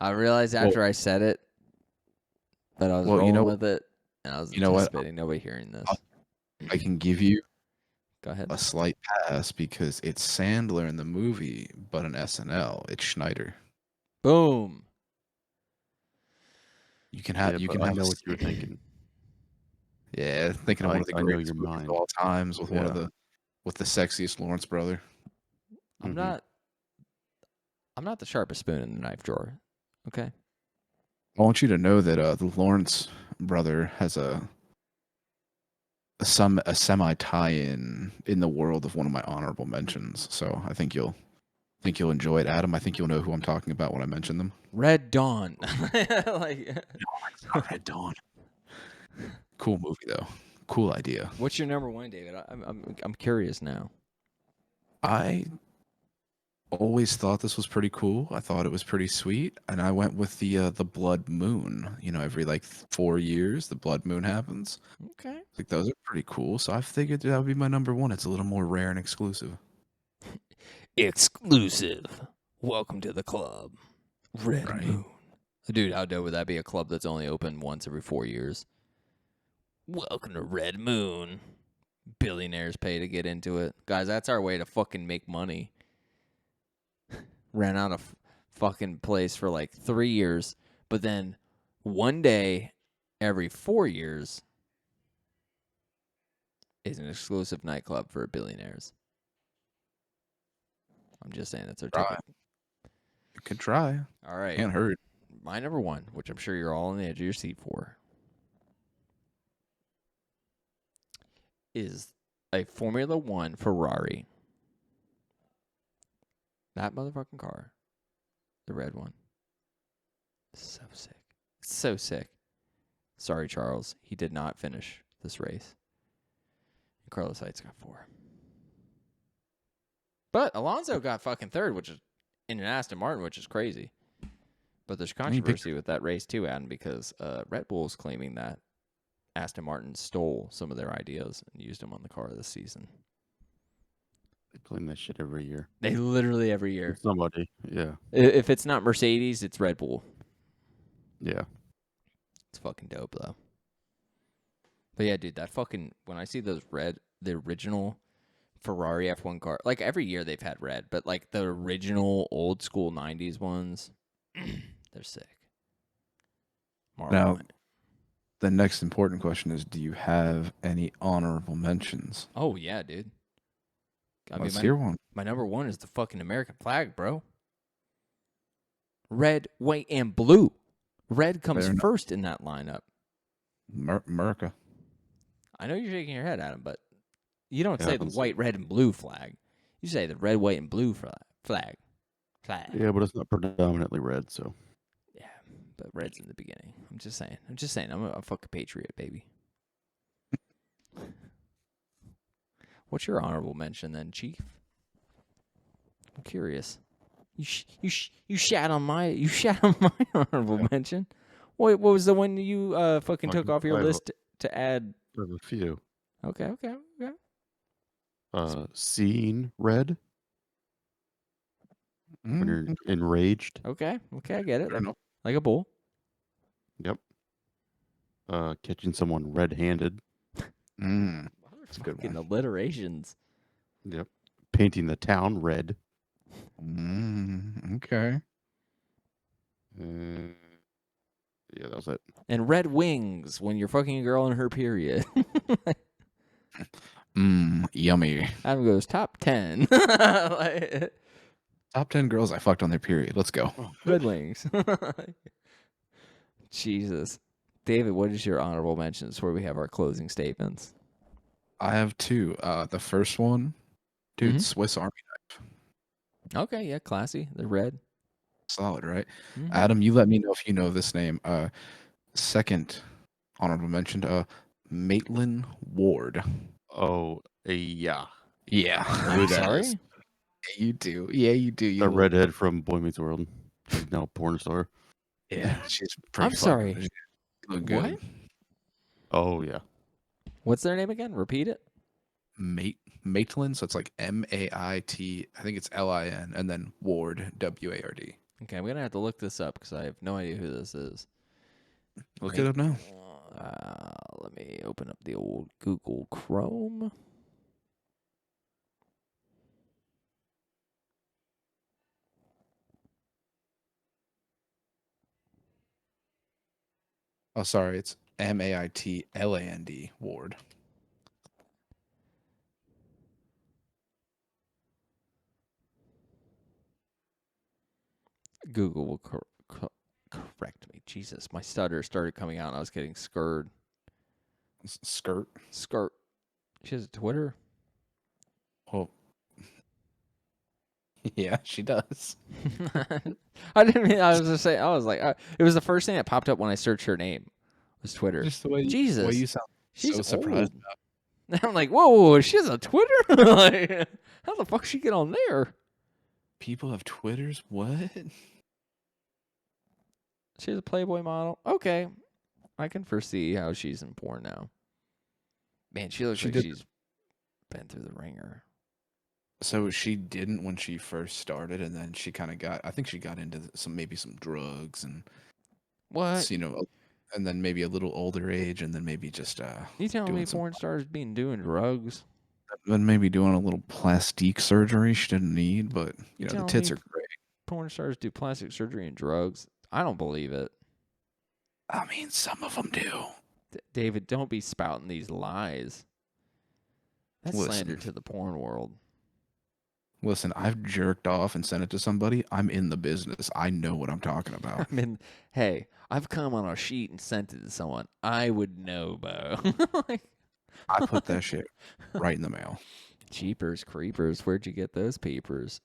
I realized after I said it that I was Well, you rolling know- with it, and I was you know what? anticipating nobody hearing this. I can give you Go ahead. a slight pass because it's Sandler in the movie, but in SNL, it's Schneider. Boom. You can have. Yeah, you but can I have. know what you were thinking. Yeah, thinking of one of the I know greatest your movies mind. of all times with one of Yeah. with the sexiest Lawrence brother. I'm Mhm. not the sharpest spoon in the knife drawer. Okay. I want you to know that the Lawrence brother has a semi tie-in in the world of one of my honorable mentions. So I think you'll enjoy it, Adam. I think you'll know who I'm talking about when I mention them. Red Dawn. Like, Red Dawn. Cool movie though. Cool idea. what's your number one, David? I'm curious now. I always thought this was pretty cool. I thought it was pretty sweet, and I went with the blood moon. You know, every like 4 years, the blood moon happens. Okay. Like those are pretty cool. So I figured that would be my number one. It's a little more rare and exclusive. Exclusive. Welcome to the club. Red Right. Moon. Dude, how dope would that be? A club that's only open once every 4 years. Welcome to Red Moon. Billionaires pay to get into it. Guys, that's our way to fucking make money. Rent out a fucking place for like 3 years, but then one day every 4 years is an exclusive nightclub for billionaires. I'm just saying that's our Try. ticket. You could try. All right. Can't hurt. My number one, which I'm sure you're all on the edge of your seat for, is a Formula One Ferrari. That motherfucking car. The red one. So sick. So sick. Sorry, Charles. He did not finish this race. And Carlos Sainz got 4. But Alonso got fucking 3rd, which is in an Aston Martin, which is crazy. But there's controversy with that race too, Adam, because Red Bull's claiming that Aston Martin stole some of their ideas and used them on the car this season. They claim that shit every year. They literally every year. Somebody. Yeah. If it's not Mercedes, it's Red Bull. Yeah. It's fucking dope though. But yeah, dude, that fucking when I see those the original Ferrari F1 car. Like every year they've had red, but like the original old school 90s ones, they're sick. Marvel Now, Knight. the next important question is, do you have any honorable mentions? Oh yeah, dude. I mean, Let's hear one. my number one is the fucking American flag, bro. Red, white, and blue. Red comes Fair enough. first in that lineup. America. I know you're shaking your head at him, but you don't say the Happens. white, red, and blue flag. You say the red, white, and blue flag. Yeah, but it's not predominantly red, so. Yeah, but red's in the beginning. I'm just saying. I'm a fucking patriot, baby. What's your honorable mention then, Chief? I'm curious. You shat on my honorable mention. What was the one you fucking took Fucking off your five. list to add? I have a few. Okay. Seeing red when you're enraged. Okay, I get it. Fair enough. Like a bull. Yep. Catching someone red-handed. That's a good Fucking one. alliterations. Yep. Painting the town red. Okay. Yeah, that was it. And red wings when you're fucking a girl in her period. Yummy. Adam goes top 10. Like, Top 10 girls I fucked on their period. Let's go. red wings. Jesus. David, what is your honorable mentions where we have our closing statements? I have two. The first one, dude, Mhm. Swiss Army. Okay, yeah, classy. The red. Solid, right? Mhm. Adam, you let me know if you know this name. Second honorable mention, Maitland Ward. Oh, yeah. Yeah. Who that Sorry? is. You do. Yeah, you do. You The little- redhead from Boy Meets World. She's now a porn star. Yeah, she's pretty I'm sorry. She look good. What? Oh, yeah. What's their name again? Repeat it. Maitland, so it's like M-A-I-T, I think it's L-I-N, and then Ward, W-A-R-D. Okay, I'm going to have to look this up because I have no idea who this is. Look it up now. Let me open up the old Google Chrome. Oh, sorry, it's M-A-I-T-L-A-N-D, Ward. Google will correct me. Jesus, my stutter started coming out and I was getting scared. Skirt. Skirt. She has a Twitter? Oh. Yeah, she does. I didn't mean, I was just saying, I was like, it was the first thing that popped up when I searched her name was Twitter. Just the way Jesus. you sound She's so surprised. old. And I'm like, whoa, she has a Twitter? Like, how the fuck she get on there? People have Twitters? What? She's a Playboy model. Okay. I can foresee how she's in porn now. Man, she looks like she's been through the ringer. So she didn't when she first started, and then she kind of I think she got into maybe some drugs and, What? you know, and then maybe a little older age, and then maybe just, You telling me doing some- porn stars doing drugs? then maybe doing a little plastic surgery she didn't need, but, you know, the telling tits me are great. Porn stars do plastic surgery and drugs? I don't believe it. I mean, some of them do. David, don't be spouting these lies. That's slander Listen. to the porn world. Listen, I've jerked off and sent it to somebody. I'm in the business. I know what I'm talking about. I mean, hey, I've come on a sheet and sent it to someone. I would know, Bo. Like, I put that shit right in the mail. Jeepers creepers, where'd you get those papers?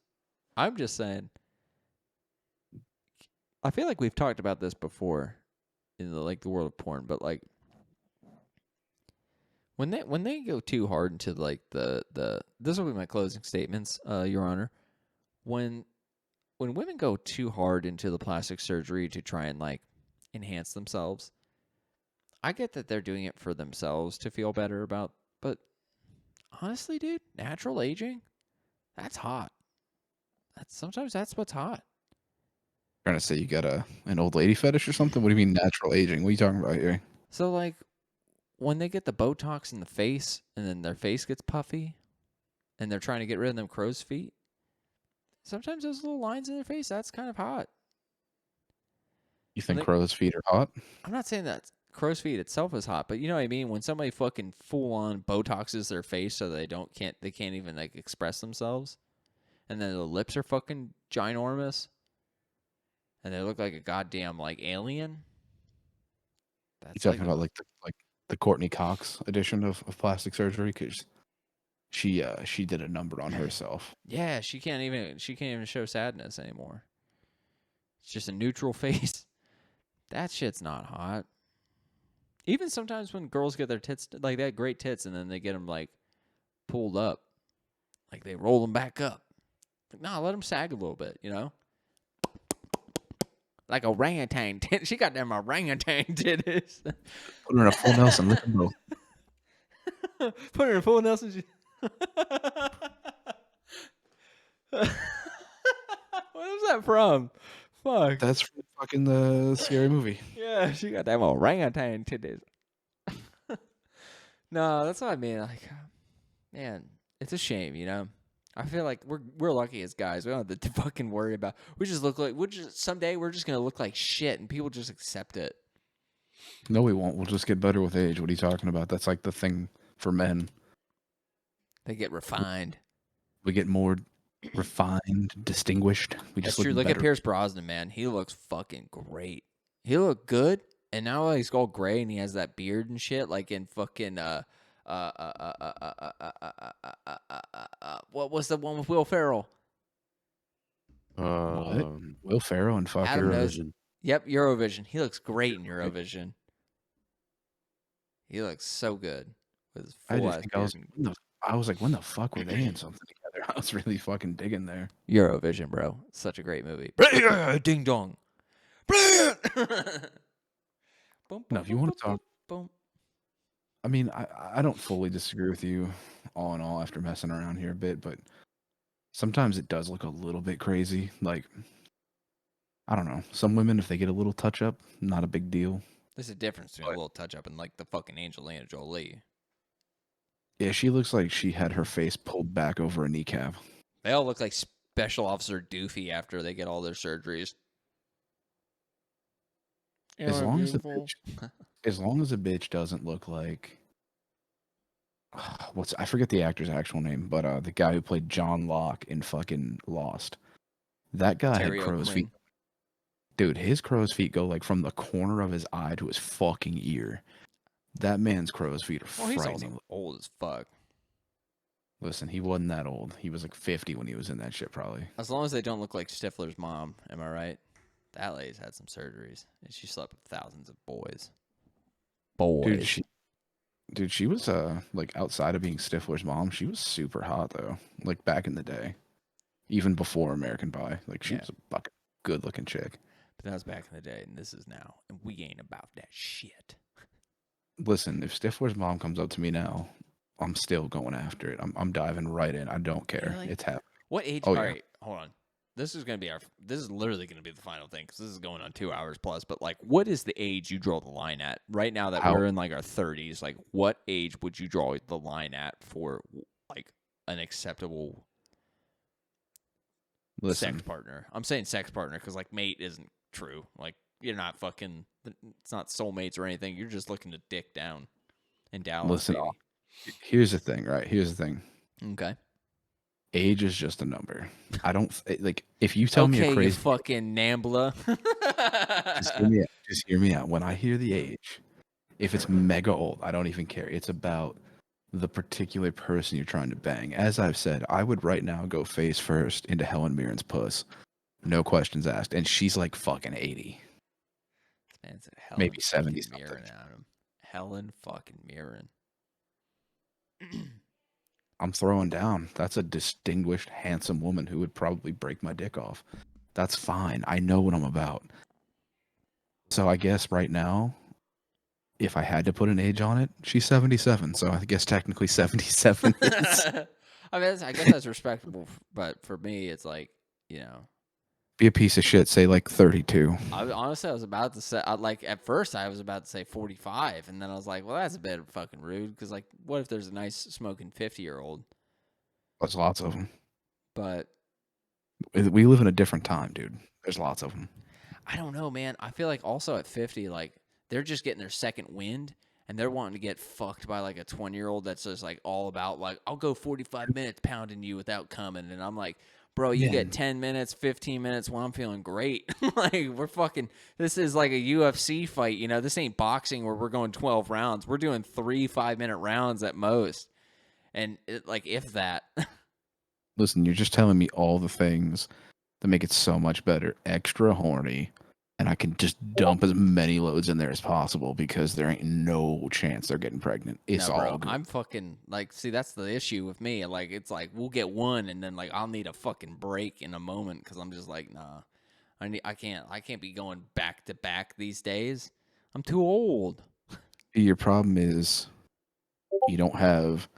I'm just saying. I feel like we've talked about this before in the world of porn, but like when they go too hard into like the this will be my closing statements, Your Honor. When women go too hard into the plastic surgery to try and like enhance themselves, I get that they're doing it for themselves to feel better about, but honestly, dude, natural aging, that's hot. Sometimes that's what's hot. Trying to say you got an old lady fetish or something? What do you mean natural aging? What are you talking about here? So like when they get the Botox in the face and then their face gets puffy, and they're trying to get rid of them crow's feet. Sometimes those little lines in their face, that's kind of hot. You think they- crow's feet are hot? I'm not saying that crow's feet itself is hot, but you know what I mean? When somebody fucking full on Botoxes their face so they can't even like express themselves, and then the lips are fucking ginormous, and they look like a goddamn like alien. You That's talking about like the Courtney Cox edition of plastic surgery? Because she did a number on herself. yeah, she can't even show sadness anymore. It's just a neutral face. That shit's not hot. Even sometimes when girls get their tits like that, great tits, and then they get them like pulled up, like they roll them back up. Like, nah, let them sag a little bit, you know. Like orangutan tit. She got them orangutan titties. Put her in a full Nelson. Look at both. Put her in a full Nelson. What was that from? Fuck. That's from fucking the scary movie. Yeah, she got them orangutan titties. No, that's what I mean. Like, man, it's a shame, you know. I feel like we're lucky as guys. We don't have to fucking worry about. We just look like someday we're just gonna look like shit, and people just accept it. No, we won't. We'll just get better with age. What are you talking about? That's like the thing for men. They get refined. We get more refined, distinguished. We That's just true. look Look at better. Pierce Brosnan, man. He looks fucking great. He looked good, and now he's all gray and he has that beard and shit, like in fucking what was the one with Will Ferrell? Will Ferrell and fucking Adam knows. Eurovision. Yep, Eurovision. He looks great in Eurovision. He looks so good with his I full just ass think beard. I was like, when the fuck were they in something together? I was really fucking digging there. Eurovision, bro. Such a great movie. Ding dong. Brilliant. No, if you want to talk, boom. I mean, I don't fully disagree with you all in all after messing around here a bit, but sometimes it does look a little bit crazy. Like, I don't know. Some women, if they get a little touch up, not a big deal. There's a difference between a little touch up and like the fucking Angelina Jolie. Yeah, she looks like she had her face pulled back over a kneecap. They all look like Special Officer Doofy after they get all their surgeries. As long as a bitch doesn't look like I forget the actor's actual name, but the guy who played John Locke in fucking Lost. That guy Terry had crow's O'Quinn. feet. Dude, his crow's feet go like from the corner of his eye to his fucking ear. That man's crow's feet are Well, he's frightening. also old as fuck. Listen, he wasn't that old. He was like 50 when he was in that shit, probably. As long as they don't look like Stifler's mom, am I right? That lady's had some surgeries, and she slept with thousands of boys. Dude, she was like outside of being Stifler's mom, she was super hot though. Like back in the day, even before American Pie, like she was a fucking good looking chick. But that was back in the day, and this is now, and we ain't about that shit. Listen, if Stifler's mom comes up to me now, I'm still going after it. I'm diving right in. I don't care. Really? It's happening. What age? Oh, All yeah. right, hold on. This is literally gonna be the final thing because this is going on 2 hours plus. But like, what is the age you draw the line at right now that we're in like our 30s? Like, what age would you draw the line at for like an acceptable Listen, sex partner? I'm saying sex partner because like mate isn't true. Like, you're not fucking. It's not soulmates or anything. You're just looking to dick down in Dallas. listen. Baby. Here's the thing, right? Here's the thing. Okay. Age is just a number. I don't like if you tell me Okay, a you crazy. fucking Nambla. Just hear me out. When I hear the age, if it's mega old, I don't even care. It's about the particular person you're trying to bang. As I've said, I would right now go face first into Helen Mirren's puss. No questions asked. And she's like fucking 80. Man, it's Helen Maybe 70 fucking something. Mirren, Adam. Helen fucking Mirren. I'm throwing down. That's a distinguished, handsome woman who would probably break my dick off. That's fine. I know what I'm about. So I guess right now, if I had to put an age on it, she's 77. So I guess technically 77 is. I mean, I guess that's respectable, but for me, it's like, you know. Be a piece of shit. Say like 32. Honestly, I was about to say, like, at first I was about to say 45, and then I was like, well, that's a bit fucking rude, because, like, what if there's a nice smoking 50-year-old? There's lots of them. But We live in a different time, dude. There's lots of them. I don't know, man. I feel like also at 50, like they're just getting their second wind and they're wanting to get fucked by like a 20-year-old that's just like all about like, I'll go 45 minutes pounding you without coming. And I'm like, bro, you get Man. 10 minutes, 15 minutes when I'm feeling great. Like we're fucking, this is like a UFC fight. You know, this ain't boxing where we're going 12 rounds. We're doing 3 5-minute rounds at most. And like, if that. Listen, you're just telling me all the things that make it so much better. Extra horny, and I can just dump as many loads in there as possible because there ain't no chance they're getting pregnant. It's No, bro, all good. I'm fucking like, see, that's the issue with me. Like, it's like we'll get one, and then like I'll need a fucking break in a moment because I'm just like, nah, I can't be going back to back these days. I'm too old. Your problem is you don't have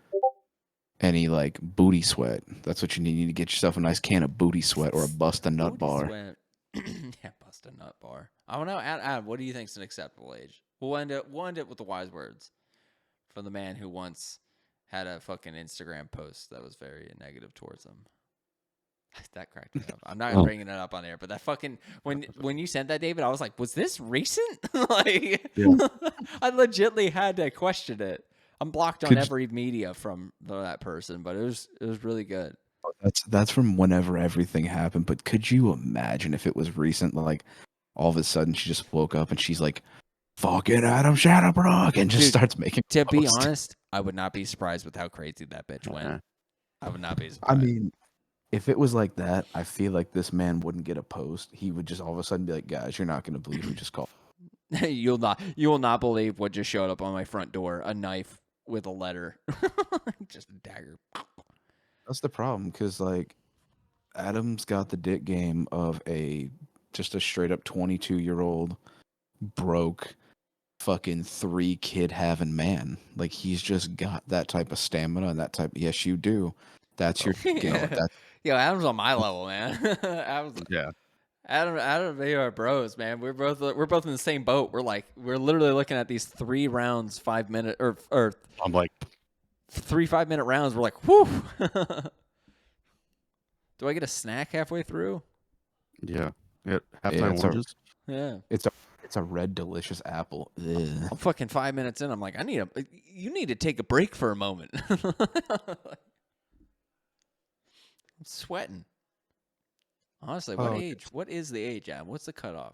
any like booty sweat. That's what you need. You need to get yourself a nice can of booty sweat or a bust a nut Booty bar. sweat. Yeah, bust a nut bar. I don't know. Adam, what do you think's an acceptable age? We'll end it with the wise words from the man who once had a fucking Instagram post that was very negative towards him. That cracked me up. I'm not bringing it up on air, but that fucking when you sent that, David, I was like, was this recent? Like, I legitly had to question it. I'm blocked on Could- every media from that person, but it was really good. That's from whenever everything happened. But could you imagine if it was recent? Like all of a sudden she just woke up and she's like, "Fucking Adam Shadowbrook," and just Dude, starts making. To be posts. honest, I would not be surprised with how crazy that bitch went. I would not be I surprised. mean, if it was like that, I feel like this man wouldn't get a post. He would just all of a sudden be like, "Guys, you're not going to believe who just called." You will not believe what just showed up on my front door. A knife with a letter. Just a dagger. That's the problem, because like Adam's got the dick game of just a straight up 22-year-old broke fucking 3 kid having man. Like he's just got that type of stamina and that type. Yes, you do. That's your that's Yo, Adam's on my level, man. Yeah. Adam and me are bros, man. We're both in the same boat. We're literally looking at these 3 rounds, 5 minute or I'm like, 3 5-minute rounds. We're like, whew. Do I get a snack halfway through? yeah. Yeah. Yeah, Halftime it's a- oranges. Yeah. it's a red delicious apple. Ugh. I'm fucking 5 minutes in. I'm like, you need to take a break for a moment. I'm sweating. Honestly, what Oh, age? What is the age, Adam? What's the cutoff?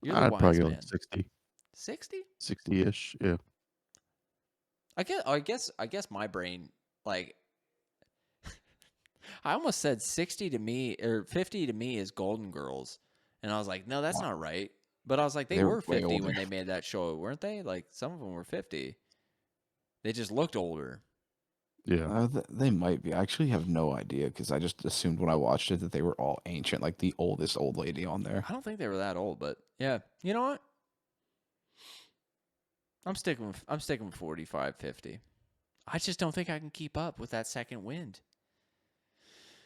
You're the I'd probably wise go man. like 60, 60? 60-ish. Yeah. I guess my brain, like, I almost said 60 to me or 50 to me is Golden Girls, and I was like, no, that's not right. But I was like, they They were were way 50 when older. they made that show, weren't they? Like, some of them were 50. They just looked older. Yeah. They might be. I actually have no idea because I just assumed when I watched it that they were all ancient, like the oldest old lady on there. I don't think they were that old, but yeah, you know what? I'm sticking with 45, 50. I just don't think I can keep up with that second wind.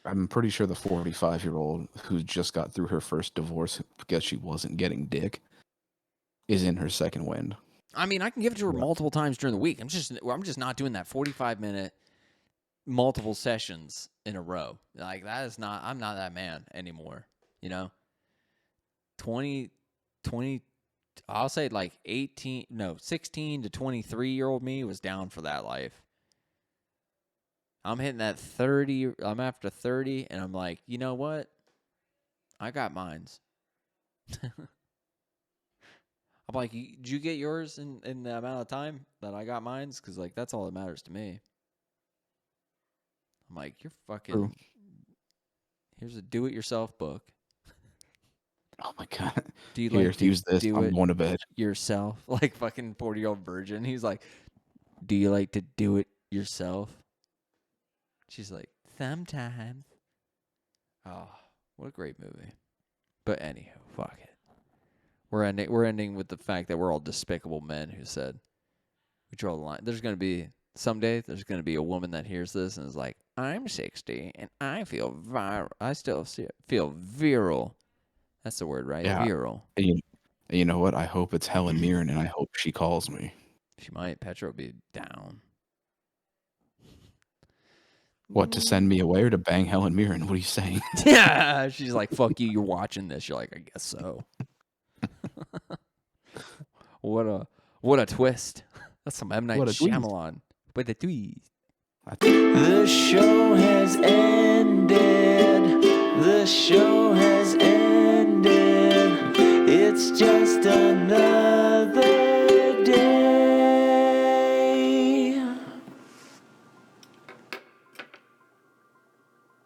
I'm pretty sure the 45-year-old who just got through her first divorce because she wasn't getting dick is in her second wind. I mean, I can give it to her multiple times during the week. I'm just not doing that 45-minute multiple sessions in a row. Like I'm not that man anymore, you know? 20 I'll say like 16 to 23-year-old me was down for that life. I'm hitting that 30, I'm after 30 and I'm like, "You know what? I got mines." I'm like, "Did you get yours in the amount of time that I got mines? Cuz like that's all that matters to me." I'm like, "You're fucking True. Here's a do-it-yourself book. Oh my god! Do you Here, like to use this. do I'm it going to bed. yourself?" Like fucking 40-year-old virgin. He's like, "Do you like to do it yourself?" She's like, "Sometimes." Oh, what a great movie. But anywho, fuck it. We're ending with the fact that we're all despicable men who said we draw the line. Someday there's gonna be a woman that hears this and is like, "I'm 60 and I feel viral. I still feel virile." That's the word, right? Yeah. Virile. And you know what? I hope it's Helen Mirren, and I hope she calls me. She might. Petra will be down. What, to send me away or to bang Helen Mirren? What are you saying? Yeah, she's like, "Fuck you, you're watching this." You're like, "I guess so." What a twist! That's some M Night What a twist. Shyamalan with a twist. The show has ended. The show